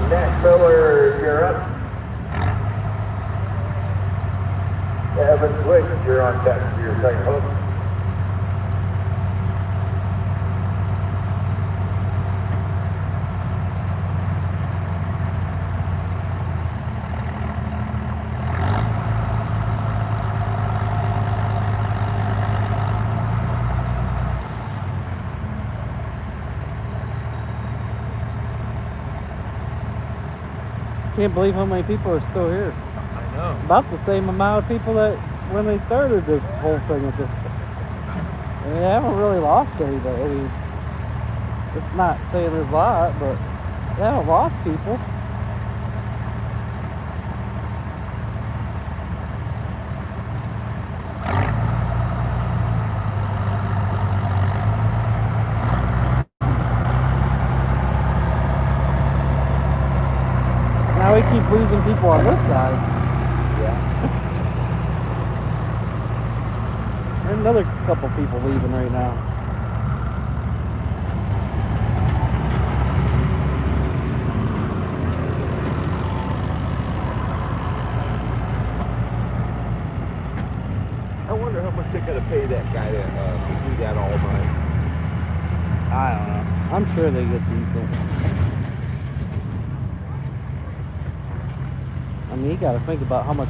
Matt Miller, you're up. Evan Glick, you're on deck for your second hook. Can't believe how many people are still here. I know. About the same amount of people that when they started this whole thing. And they haven't really lost anybody. I mean, it's not saying there's a lot, but they haven't lost people. Now we keep losing people on this side. Yeah. There's another couple people leaving right now. I wonder how much they gotta pay that guy to do that all night. I don't know. I'm sure they get decent. I mean, you got to think about how much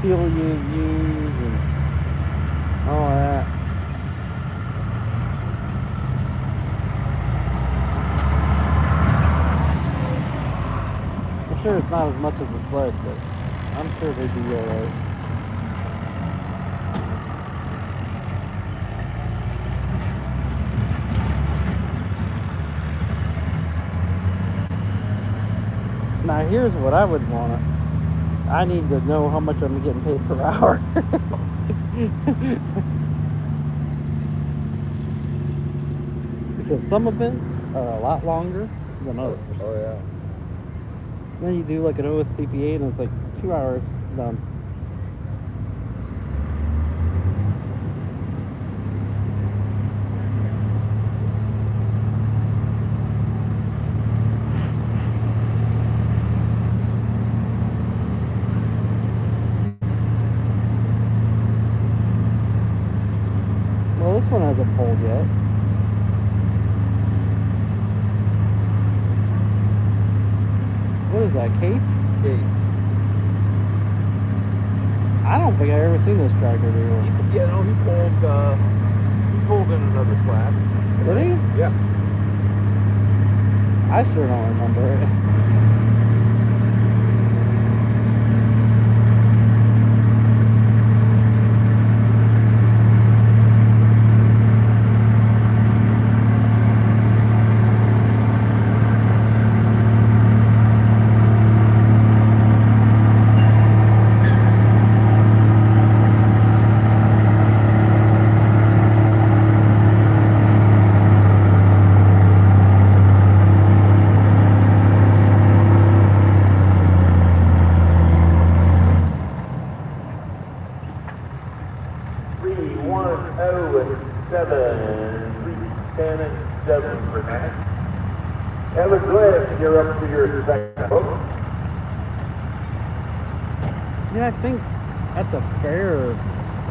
fuel you use and all that. I'm sure it's not as much as a sled, but I'm sure they'd be alright. Now here's what I would want to. I need to know how much I'm getting paid per hour. Because some events are a lot longer than others. Oh yeah. Then you do like an OSTPA and it's like 2 hours done. Well, this one hasn't pulled yet. is that, Case? Case. I don't think I've ever seen this tractor before. Yeah, no, he pulled in another class. Did he? Yeah. I sure don't remember it. For that. Evan Glenn, you're up to your second book. Yeah, I think at the fair,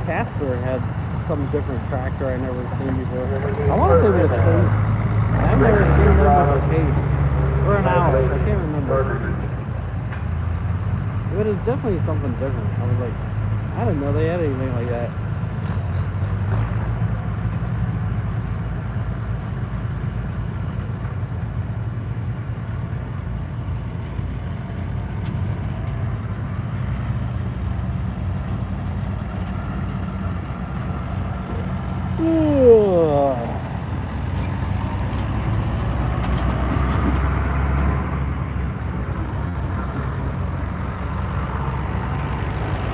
Casper had some different tractor I never seen before. I want to say with a Case. I've never seen them with a Case. Or an Alice, I can't remember. But it's definitely something different. I was like, I didn't know they had anything like that.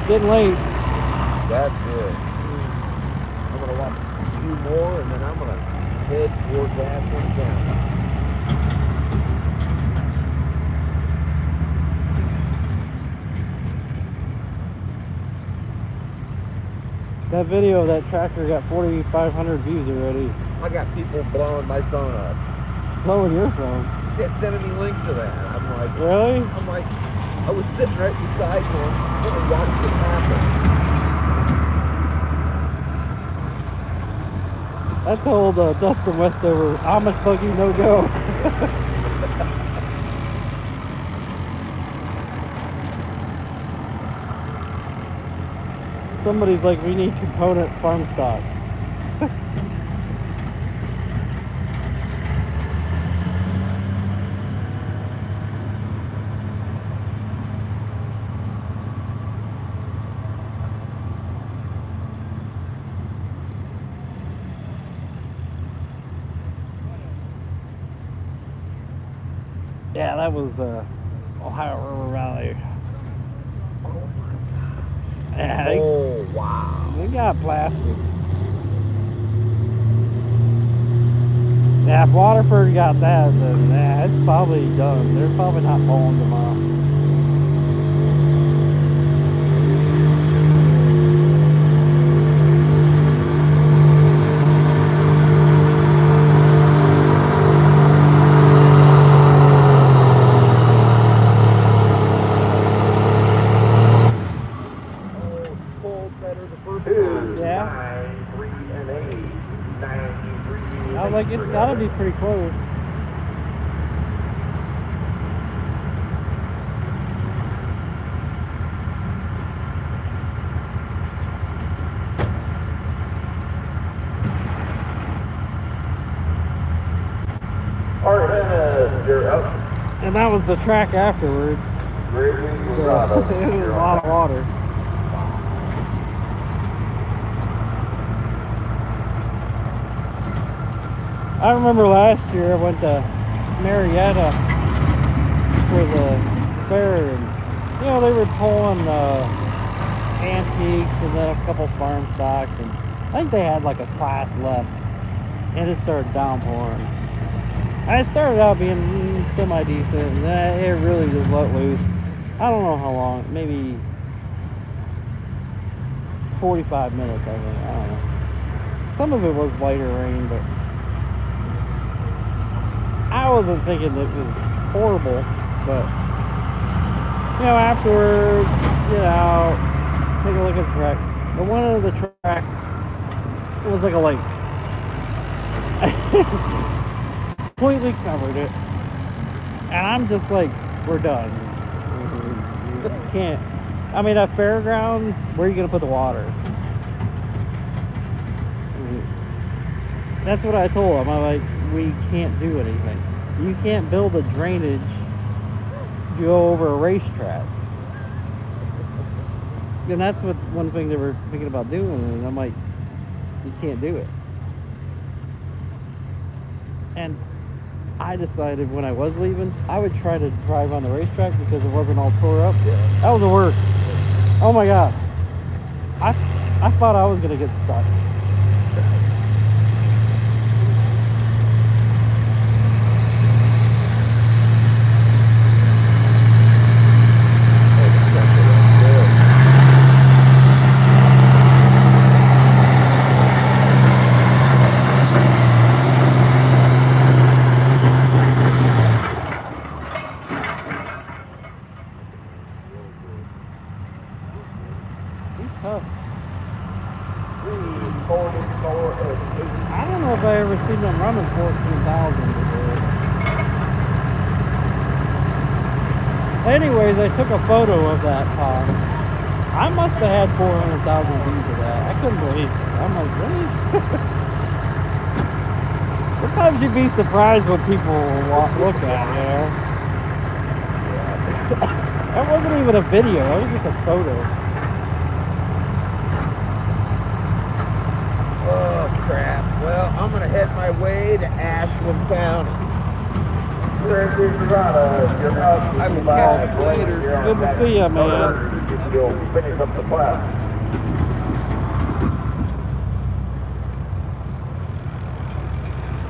It's getting late. That's it. I'm going to watch a few more, and then I'm going to head towards Ashland County. That video of that tractor got 4,500 views already. I got people blowing my phone up. Blowing your phone? They're sending me links of that. I'm like, really? I'm like, I was sitting right beside one and watched it happen. I told Dustin Westover, Amish buggy no go. Somebody's like, we need component farm stocks. Yeah, that was Ohio River Valley. Yeah, Oh, wow. they got plastic. Yeah, if Waterford got that, then yeah, it's probably done. They're probably not pulling tomorrow. I was like, it's gotta be pretty close. You're up. And that was the track afterwards. So, it was a lot of water. I remember last year I went to Marietta for the fair, and you know, they were pulling antiques and then a couple farm stocks, and I think they had like a class left, and it started downpouring. I started out being semi-decent, and then it really just let loose. I don't know how long, maybe 45 minutes, I think. I don't know. Some of it was lighter rain, but I wasn't thinking it was horrible. But you know, afterwards, you know, take a look at the track. The one of the track was like a lake. Completely covered it, and I'm just like, we're done. Can't. I mean, at fairgrounds, where are you gonna put the water? I mean, that's what I told him. I'm like, we can't do anything. You can't build a drainage to go over a racetrack. And that's what one thing they were thinking about doing, and I'm like, you can't do it. And I decided when I was leaving, I would try to drive on the racetrack because it wasn't all tore up. Yeah. That was the worst. Oh my God. I thought I was gonna get stuck. He's tough. 344 I don't know if I ever seen them running 14,000 before. Anyways, I took a photo of that pond. I must have had 400,000 views of that. I couldn't believe it. I'm like, really? Sometimes you'd be surprised what people will look at, you know? That wasn't even a video. It was just a photo. Oh, crap. Well, I'm going to head my way to Ashland County. I will catch you later. Good to see you, man. You'll finish up the class.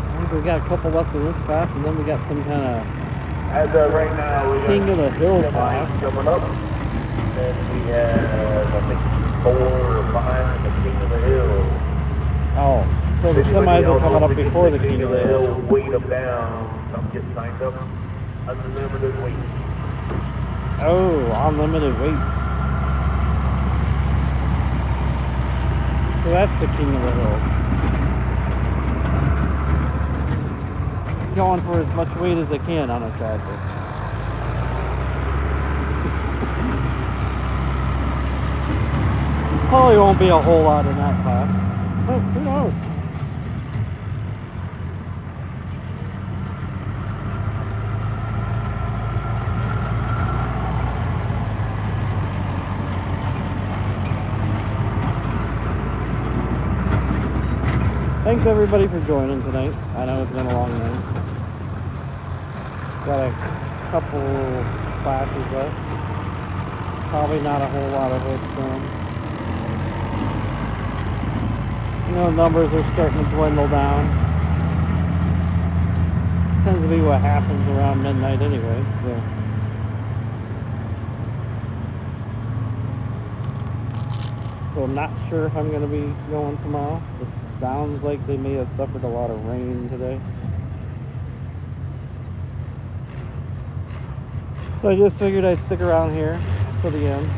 I think we got a couple left in this class, and then we got some kind of As of right now, we got King of the Hill semis class. coming up. And we have, I think, 4 or 5 in the King of the Hill. Oh, so the semis are coming up before the King of the Hill. Weight them down. Some get signed up. Unlimited weight. Oh, unlimited weights. So that's the King of the Hill. Going for as much weight as they can on a tractor. Probably won't be a whole lot in that class. But who knows? Thanks everybody for joining tonight. I know it's been a long night. Got a couple classes left. Probably not a whole lot of it done. You know, numbers are starting to dwindle down. Tends to be what happens around midnight anyway, so. So I'm not sure if I'm going to be going tomorrow. It sounds like they may have suffered a lot of rain today. So I just figured I'd stick around here till the end.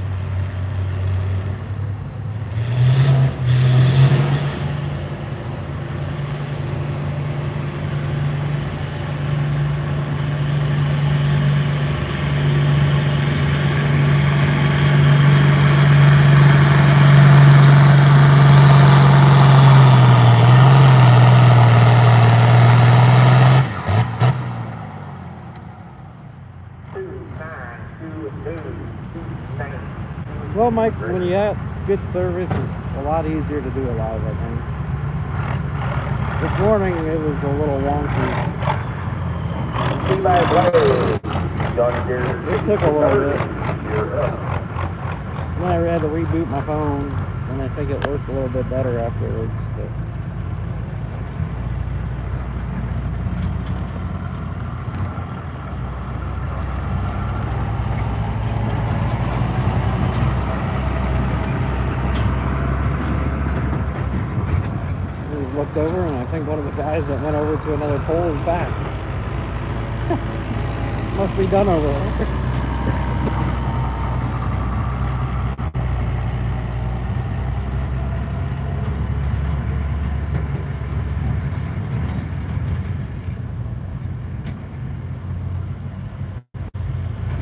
Well, Mike, when you have good service, it's a lot easier to do a live, I think. This morning, it was a little wonky. It took a little bit. Then I had to reboot my phone, and I think it worked a little bit better afterwards. But looked over, and I think one of the guys that went over to another pole is back. Must be done over there.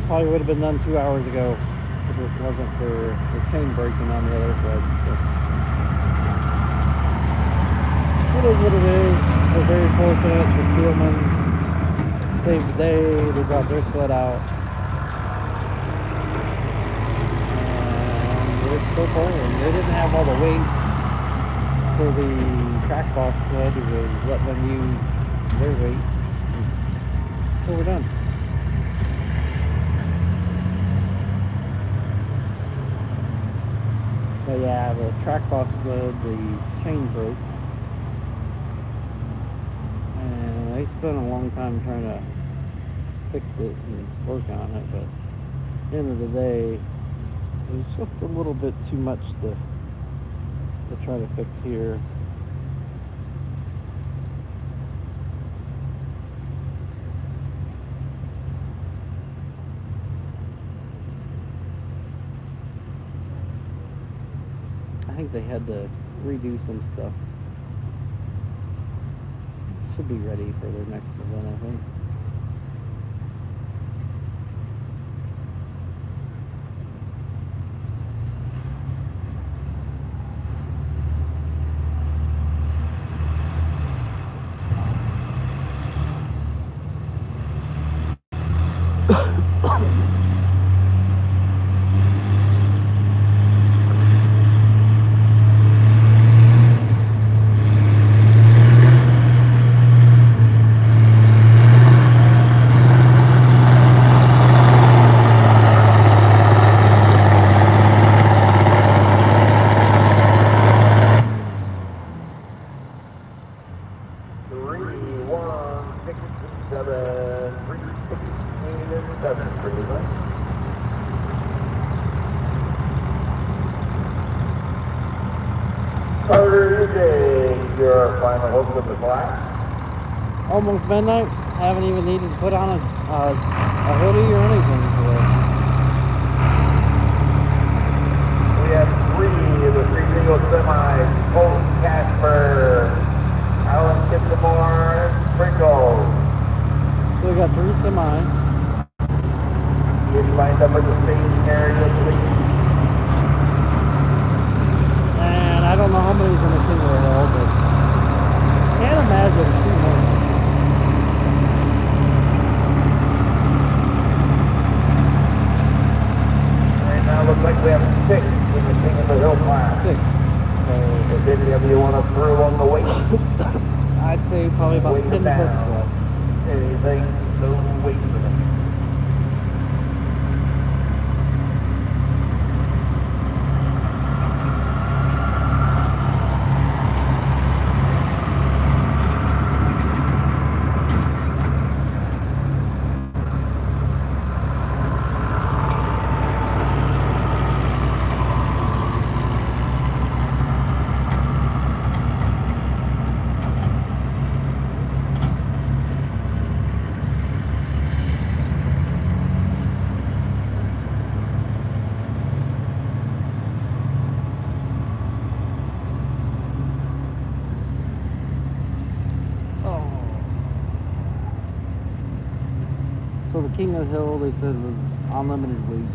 Probably would have been done 2 hours ago. if it wasn't for the chain breaking on the other side. So. It is what it is. We're very fortunate. The Steelmans saved the day. They brought their sled out. And they're still pulling. They didn't have all the weights for the track boss sled. It was letting them use their weights. So we're done. But yeah, the track boss sled, the chain broke. And they spent a long time trying to fix it and work on it, but at the end of the day, it was just a little bit too much to try to fix here. I think they had to redo some stuff. Should be ready for their next event, I think. Your final hook of the class. Almost midnight. Haven't even needed to put on a hoodie or anything today. We have 3 of the 3 single semis. Colt Casper, Alan Kitzamore, Sprinkle. So we got 3 semis. Get lined up at the staging area, please. And I don't know how many's in the single hill, but I can't imagine too much. Right now, looks like we have 6 in the King of the Hill class. 6. So If any of you want to throw on the weight, I'd say probably about weight 10 down. hooks left. Anything, no weight for them. So the King of the Hill, they said, was unlimited weight.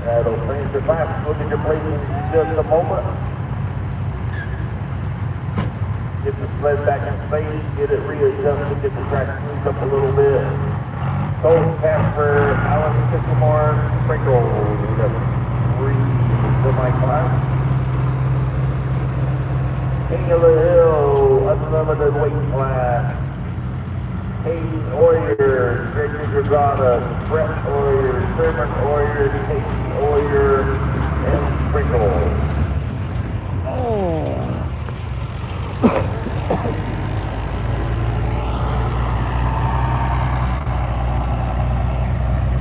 That'll finish the class. Look at your places in just a moment. Get the sled back in space, get it readjusted, get the track smoothed up a little bit. Colt Casper, Alan Sycamore, Sprinkle. We got 3 semi-class. King of the Hill, unlimited weight class. Hayden Oyer, Gregory Grazada, Brett Oyer, Sherman Oyer, Casey Oyer, and Sprinkle. Oh.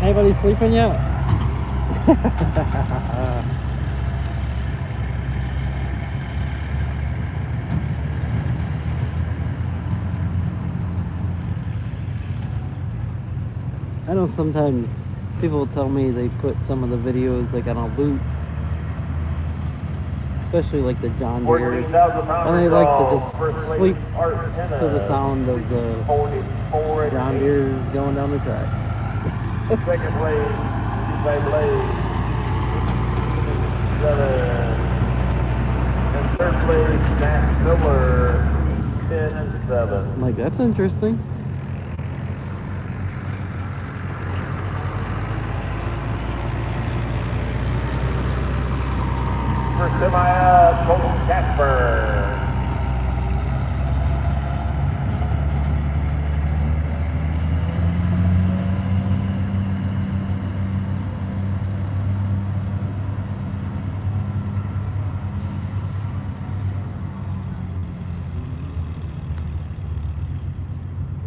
Anybody sleeping yet? I know sometimes people tell me they put some of the videos like on a loop, especially like the John Deere's, and they like to just sleep to the sound of the John Deere going down the track. Second place, by Blade, 7. And third place, Matt Miller, 10-7. I'm like, that's interesting. First semi, Colton Casper.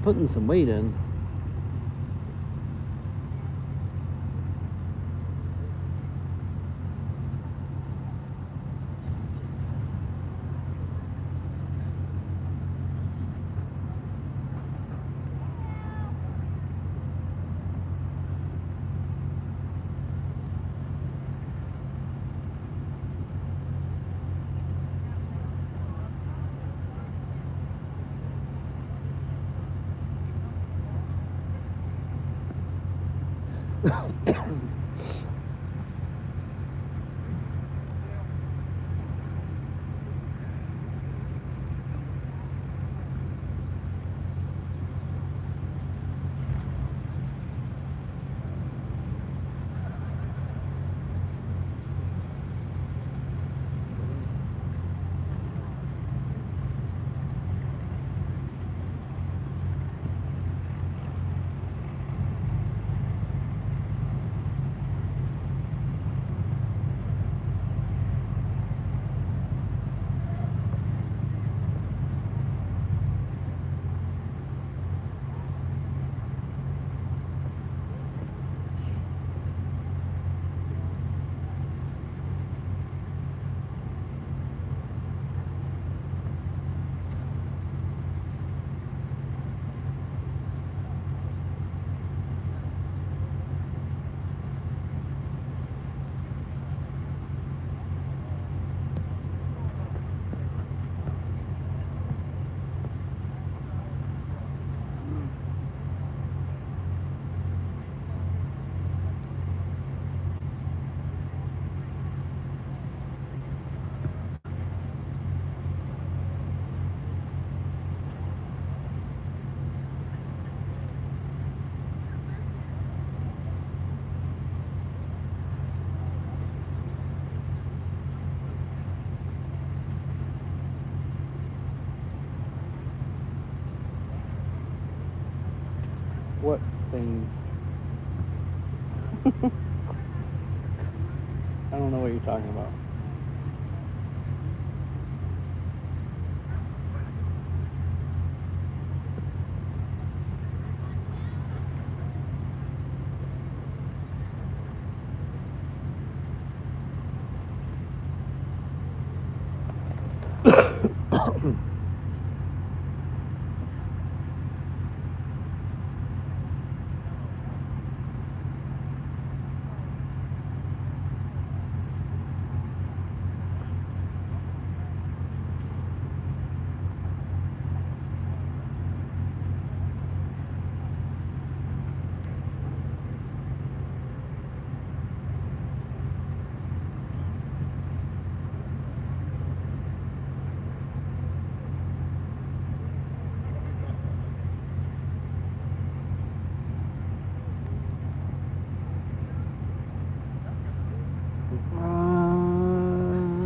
Putting some weight in. What thing? I don't know what you're talking about.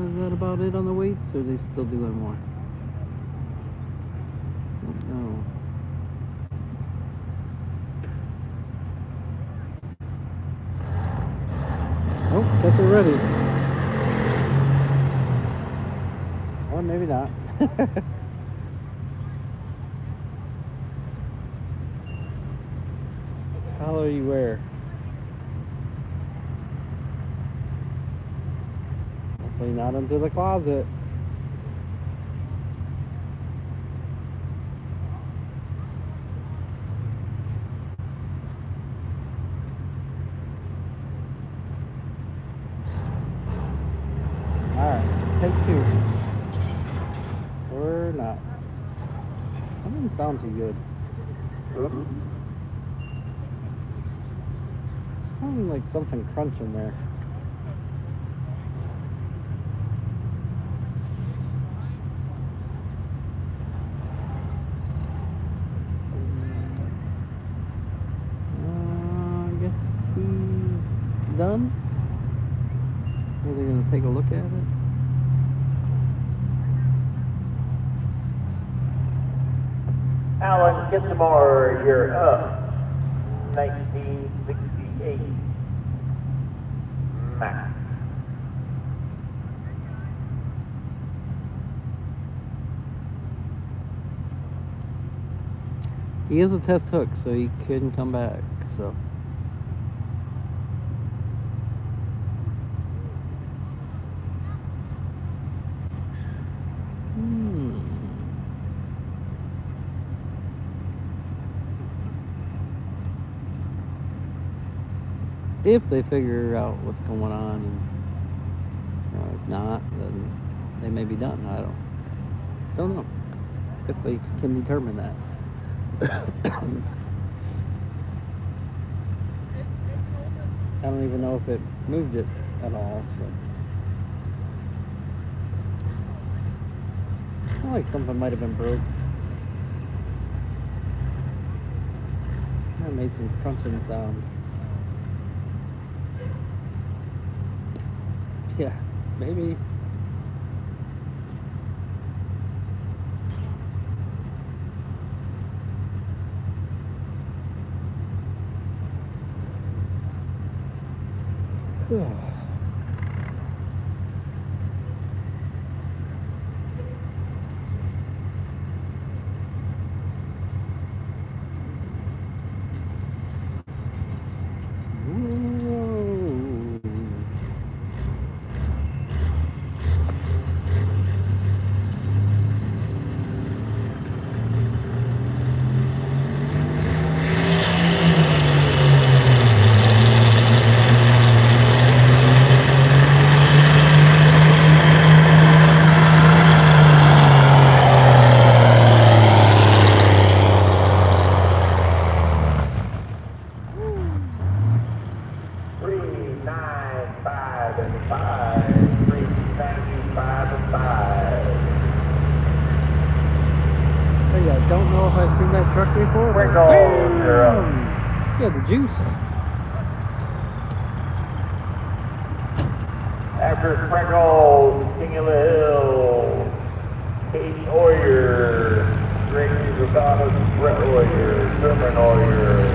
Is that about it on the weights, or are they still doing more? No. Oh, guess we're ready. Or maybe not. color you wear. Hopefully not into the closet. Alright, take 2. Or not. That didn't sound too good. Sounded like something crunching there. I guess he's done. Are they gonna take a look at it? Alan Kissamore, you're up. 1968. Max. He is a test hook, so he couldn't come back. So. If they figure out what's going on, and if not, then they may be done. I don't know. Guess they can determine that. I don't even know if it moved it at all. So, I feel like something might have been broke. I made some crunching sound. Yeah, maybe. Don't know if I've seen that truck before. Yeah, the juice. After Sprinkles, King of the Hill, Kate Oyer, Greg Gonzalez, Brett Oyer, Sherman Oyer.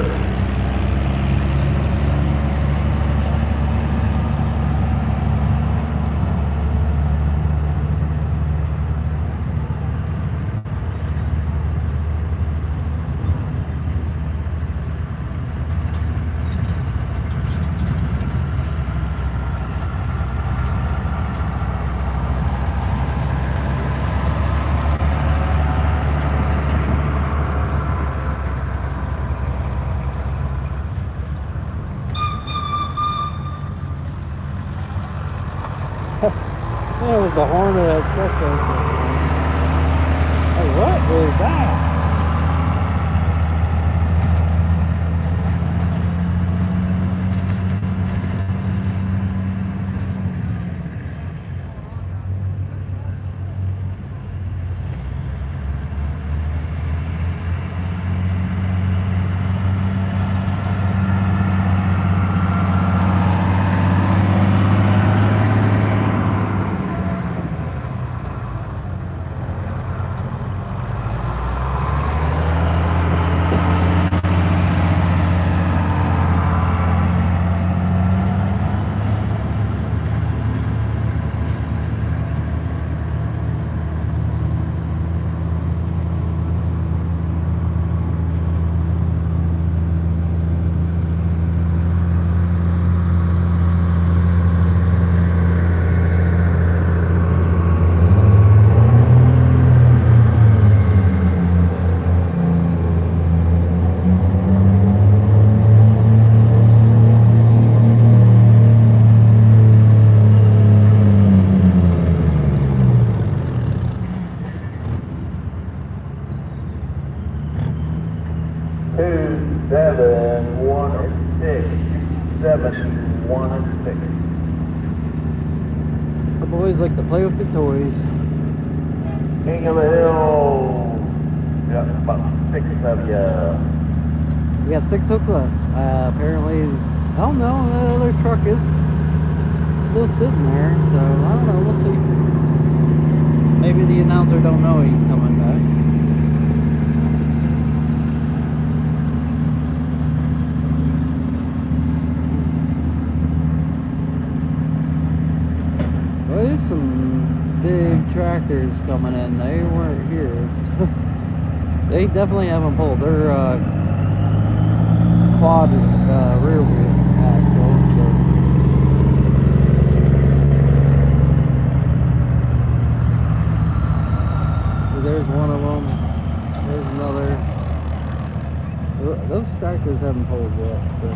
That was the horn of that truck. Hey, what was that? 2, 7, 1, and 6. 7, 1, and 6. The boys like to play with the toys. King of the Hill. Got about 6 of ya. We got 6 hooks left. Apparently, I don't know, that other truck is still sitting there, so I don't know, we'll see. Maybe the announcer don't know he's coming back. Well, there's some big tractors coming in. They weren't here. They definitely haven't pulled. They're quad rear wheel axle. So there's one of them. There's another. Those tractors haven't pulled yet. So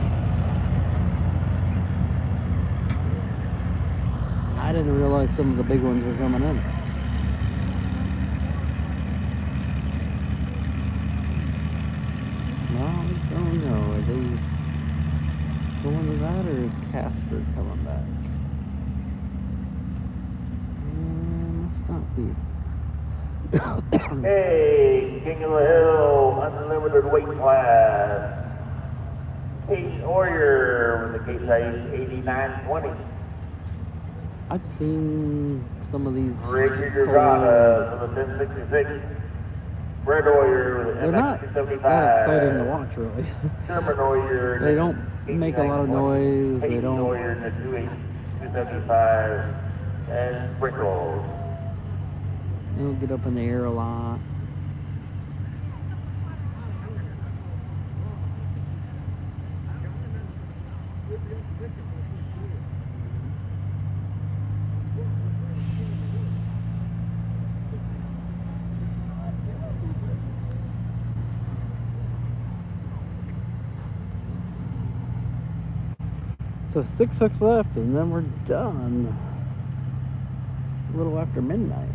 I didn't realize some of the big ones were coming in. I don't know. Are they going to that, or is Casper coming back? Must not be. Hey, King of the Hill, unlimited weight class. Kate Oyer with the case size 8920. I've seen some of these. Ricky Granada with the 1066. Brett Oyer with the They're not MX275. that exciting to watch, really. Sherman Oyer. They don't make a lot of noise. They don't. Oyer in the 275 and Sprinkles. They don't get up in the air a lot. So 6 hooks left, and then we're done. It's a little after midnight.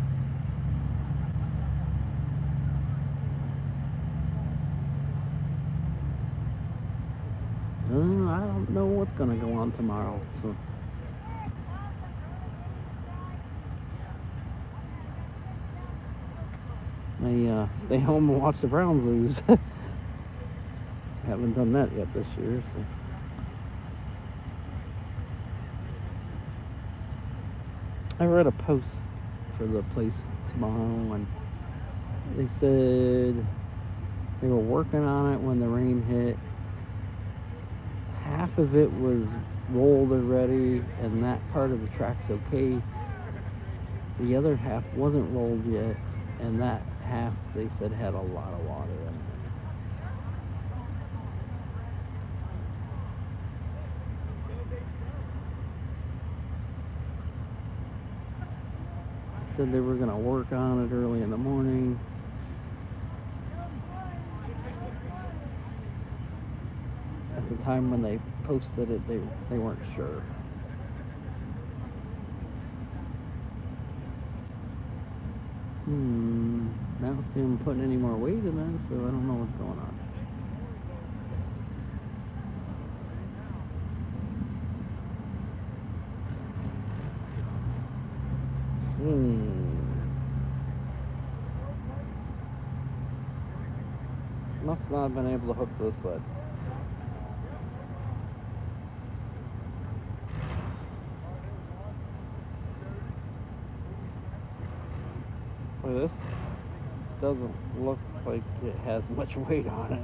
I don't know what's gonna go on tomorrow, so. I stay home and watch the Browns lose. Haven't done that yet this year, so. I read a post for the place tomorrow, and they said they were working on it when the rain hit. Half of it was rolled already, and that part of the track's okay. The other half wasn't rolled yet, and that half, they said, had a lot of water in it. Said they were gonna work on it early in the morning. At the time when they posted it, they weren't sure. I don't see them putting any more weight in it, so I don't know what's going on. Must not have been able to hook this sled. Well, this doesn't look like it has much weight on it.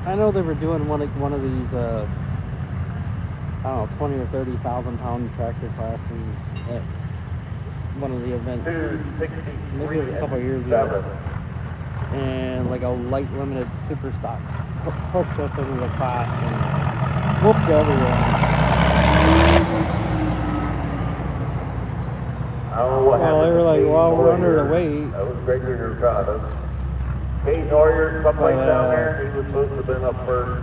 I know they were doing one of these, I don't know, 20 or 30,000 pound tractor classes at one of the events. 263 Maybe it was a couple of years ago. And like a light limited super stock hooked up into the class and whooped everyone. Well, they were like, well, we're under the weight. That was Gregory Hurtado. Kate Neuer, someplace down there, he was supposed to have been up first.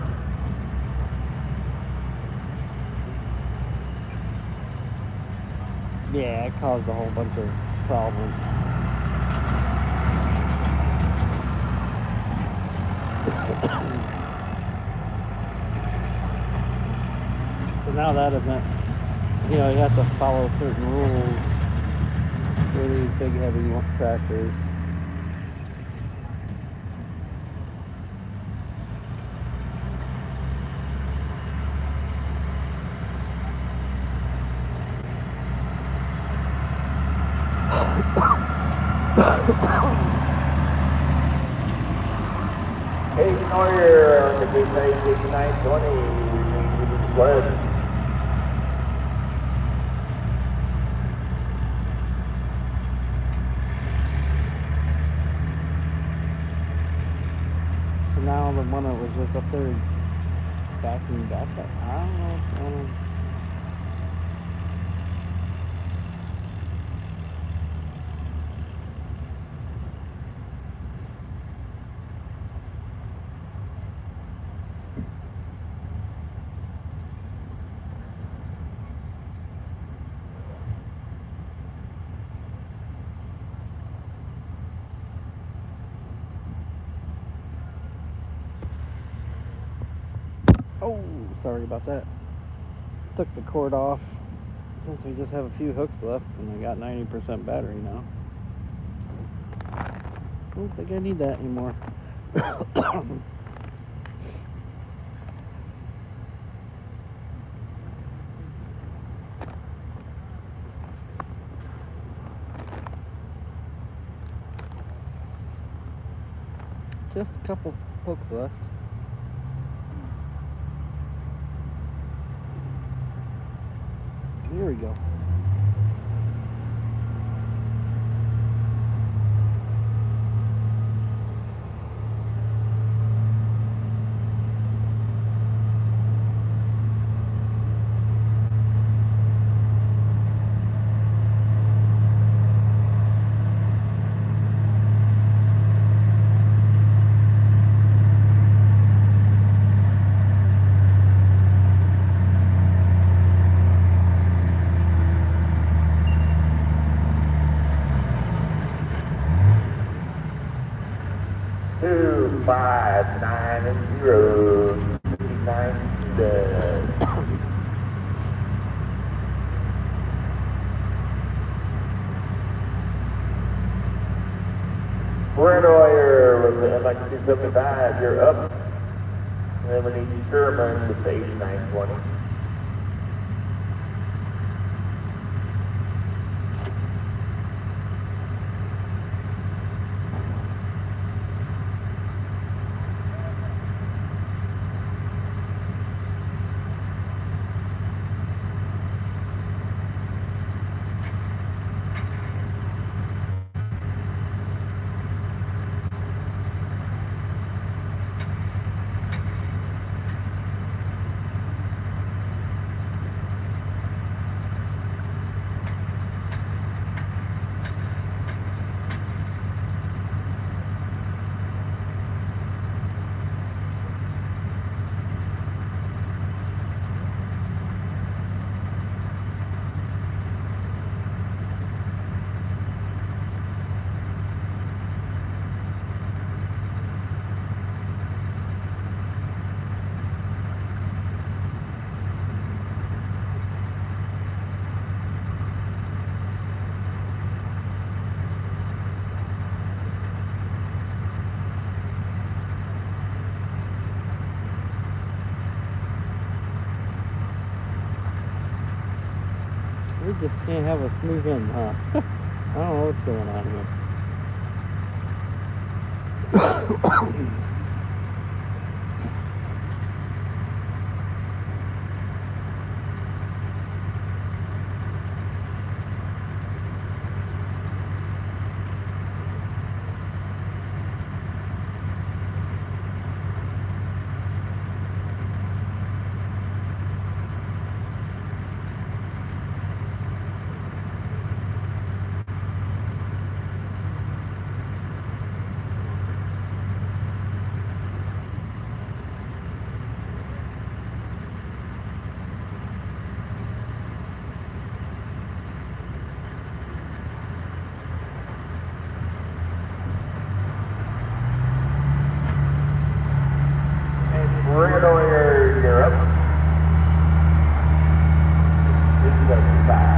Yeah, it caused a whole bunch of problems. So now that event, you know, you have to follow certain rules for these big heavy tractors. Kate Neuer on the big 920, with the sled. So now the one that was just up there backing back up. I don't know what's going on. Oh, sorry about that. Took the cord off since we just have a few hooks left and I got 90% battery now. Don't think I need that anymore. Just a couple hooks left. Here we go. Two, 5, 9, and 0, 59 dead. Brent Oyer with the MX275, you're up. And then we need Sherman with the 8920. We just can't have a smooth end, huh? I don't know what's going on here. Red Oyer, you're up. 275.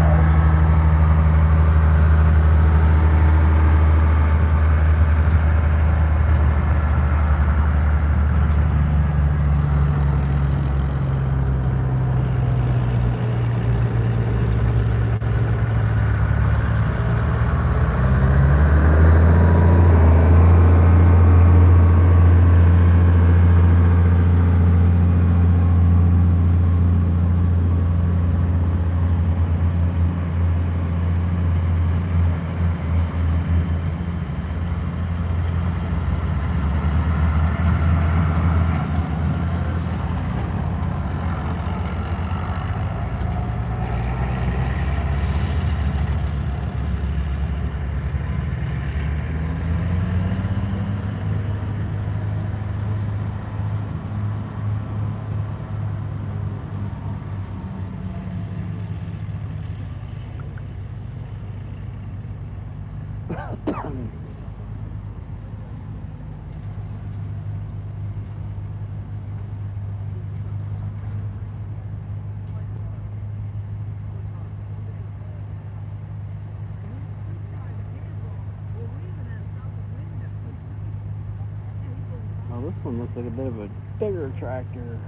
Well, this one looks like a bit of a bigger tractor.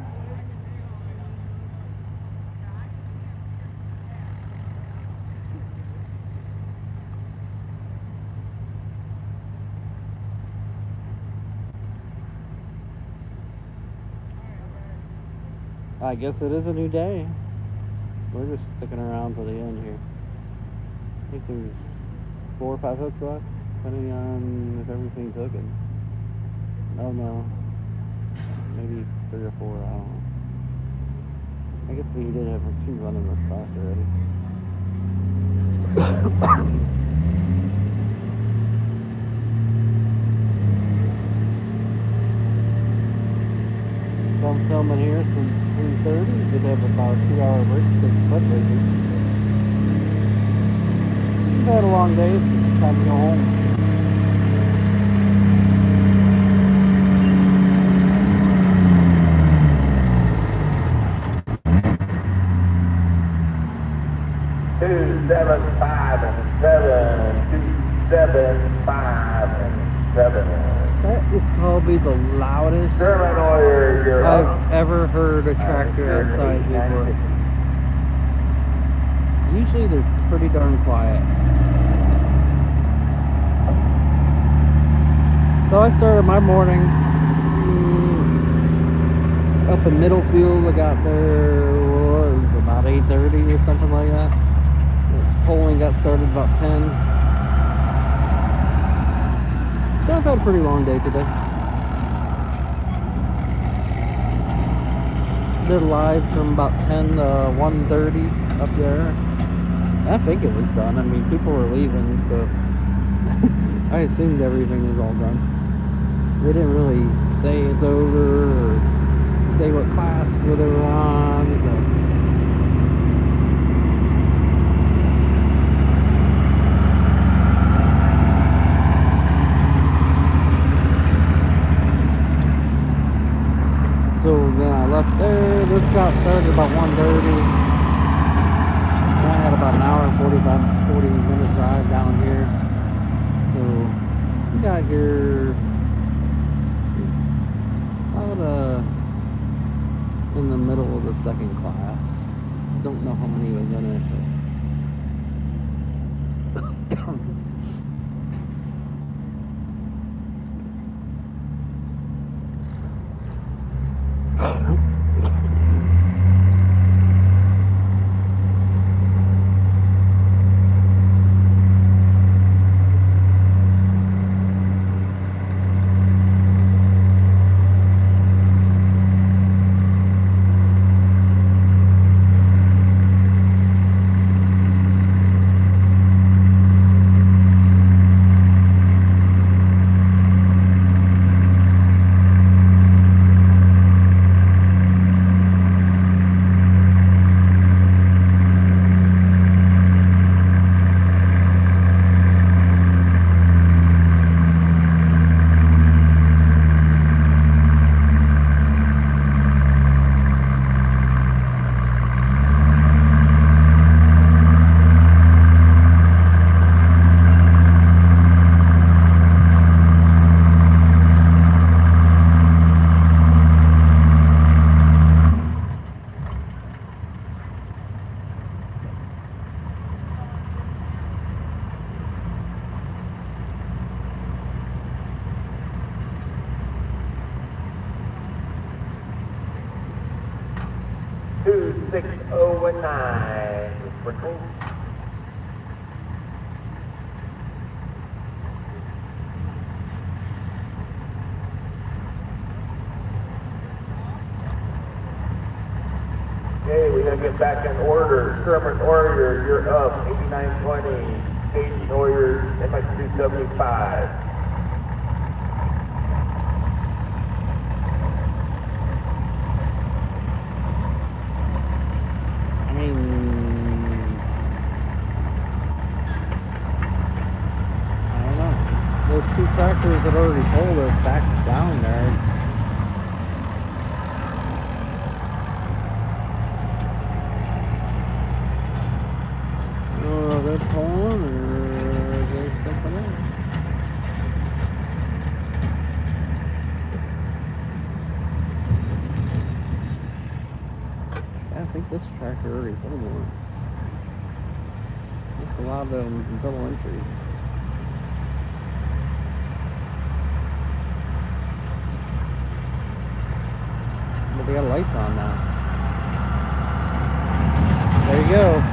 I guess it is a new day. We're just sticking around till the end here. I think there's 4 or 5 hooks left, depending on if everything's hooking. Oh no, maybe 3 or 4, I don't know. I guess we did have 2 running this fast already. So I'm filming here since 3:30. Did have about a 2-hour break to take foot racing. We've had a long day, so it's time to go home. Two, 7, 5, and 7. 2, 7, 5, and 7. That is probably the loudest Red Oyer, you're up. I've ever heard a tractor that size before. Usually they're pretty darn quiet. So I started my morning up in Middlefield. I got there was about 8:30 or something like that. The polling got started about 10. So I've had a pretty long day today. Did live from about 10 to 1:30 up there. I think it was done. I mean, people were leaving, so I assumed everything was all done. They didn't really say it's over or say what class where they were on. So then I left there. This got started about 1:30. And I had about an hour and 40 minute drive down here. So we got here about in the middle of the second class. Don't know how many was in it, but 26019, Sprinkle. Okay, we're gonna get back in order. Sherman Warrior, you're up. 8920. Cajun Warrior, MX275. I don't know. Those two tractors that already pulled us back down there. Oh, they're pulling, or is there something else? I think this tractor already pulled one. Just allowed them double entry. But they got lights on now. There you go.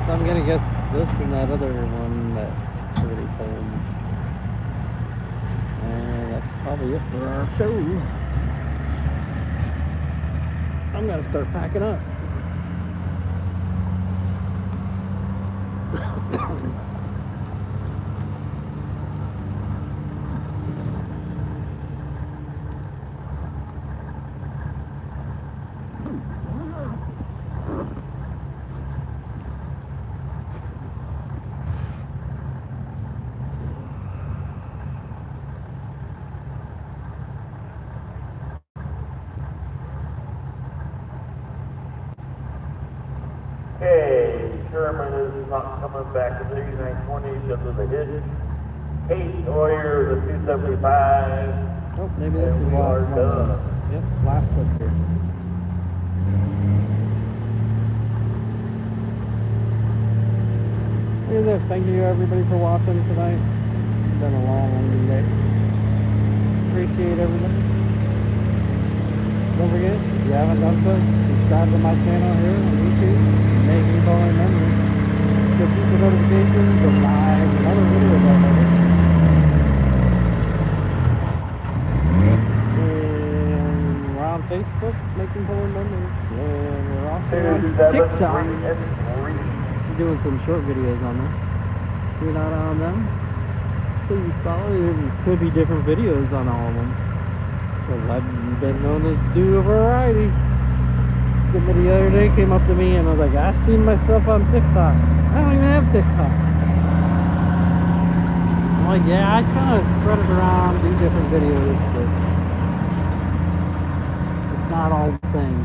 So I'm gonna guess this and that other one that already pulled. And that's probably it for our show. I'm gonna start packing up. Okay, Sherman is not coming back to 3920 because of the hit. Cajun Warrior, the 275. Oh, maybe this is And the we last are one. done. Yep, last clip here. Hey there, thank you everybody for watching tonight. It's been a long day. Appreciate everybody. Don't forget, if you haven't done so, subscribe to my channel here on YouTube. Make me call my memory. Get the notifications of live and other videos I make. And we're on Facebook, making Polar Memories. And we're also on 273 TikTok, and 3. doing some short videos on there. If you're not on them, please follow. There could be different videos on all of them. Because I've been known to do a variety. Somebody the other day came up to me and was like, I've seen myself on TikTok. I don't even have TikTok. I'm like, yeah, I kind of spread it around, do different videos, but it's not all the same.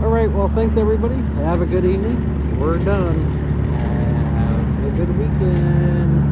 Alright, well, thanks everybody. Have a good evening. We're done. Have a good weekend.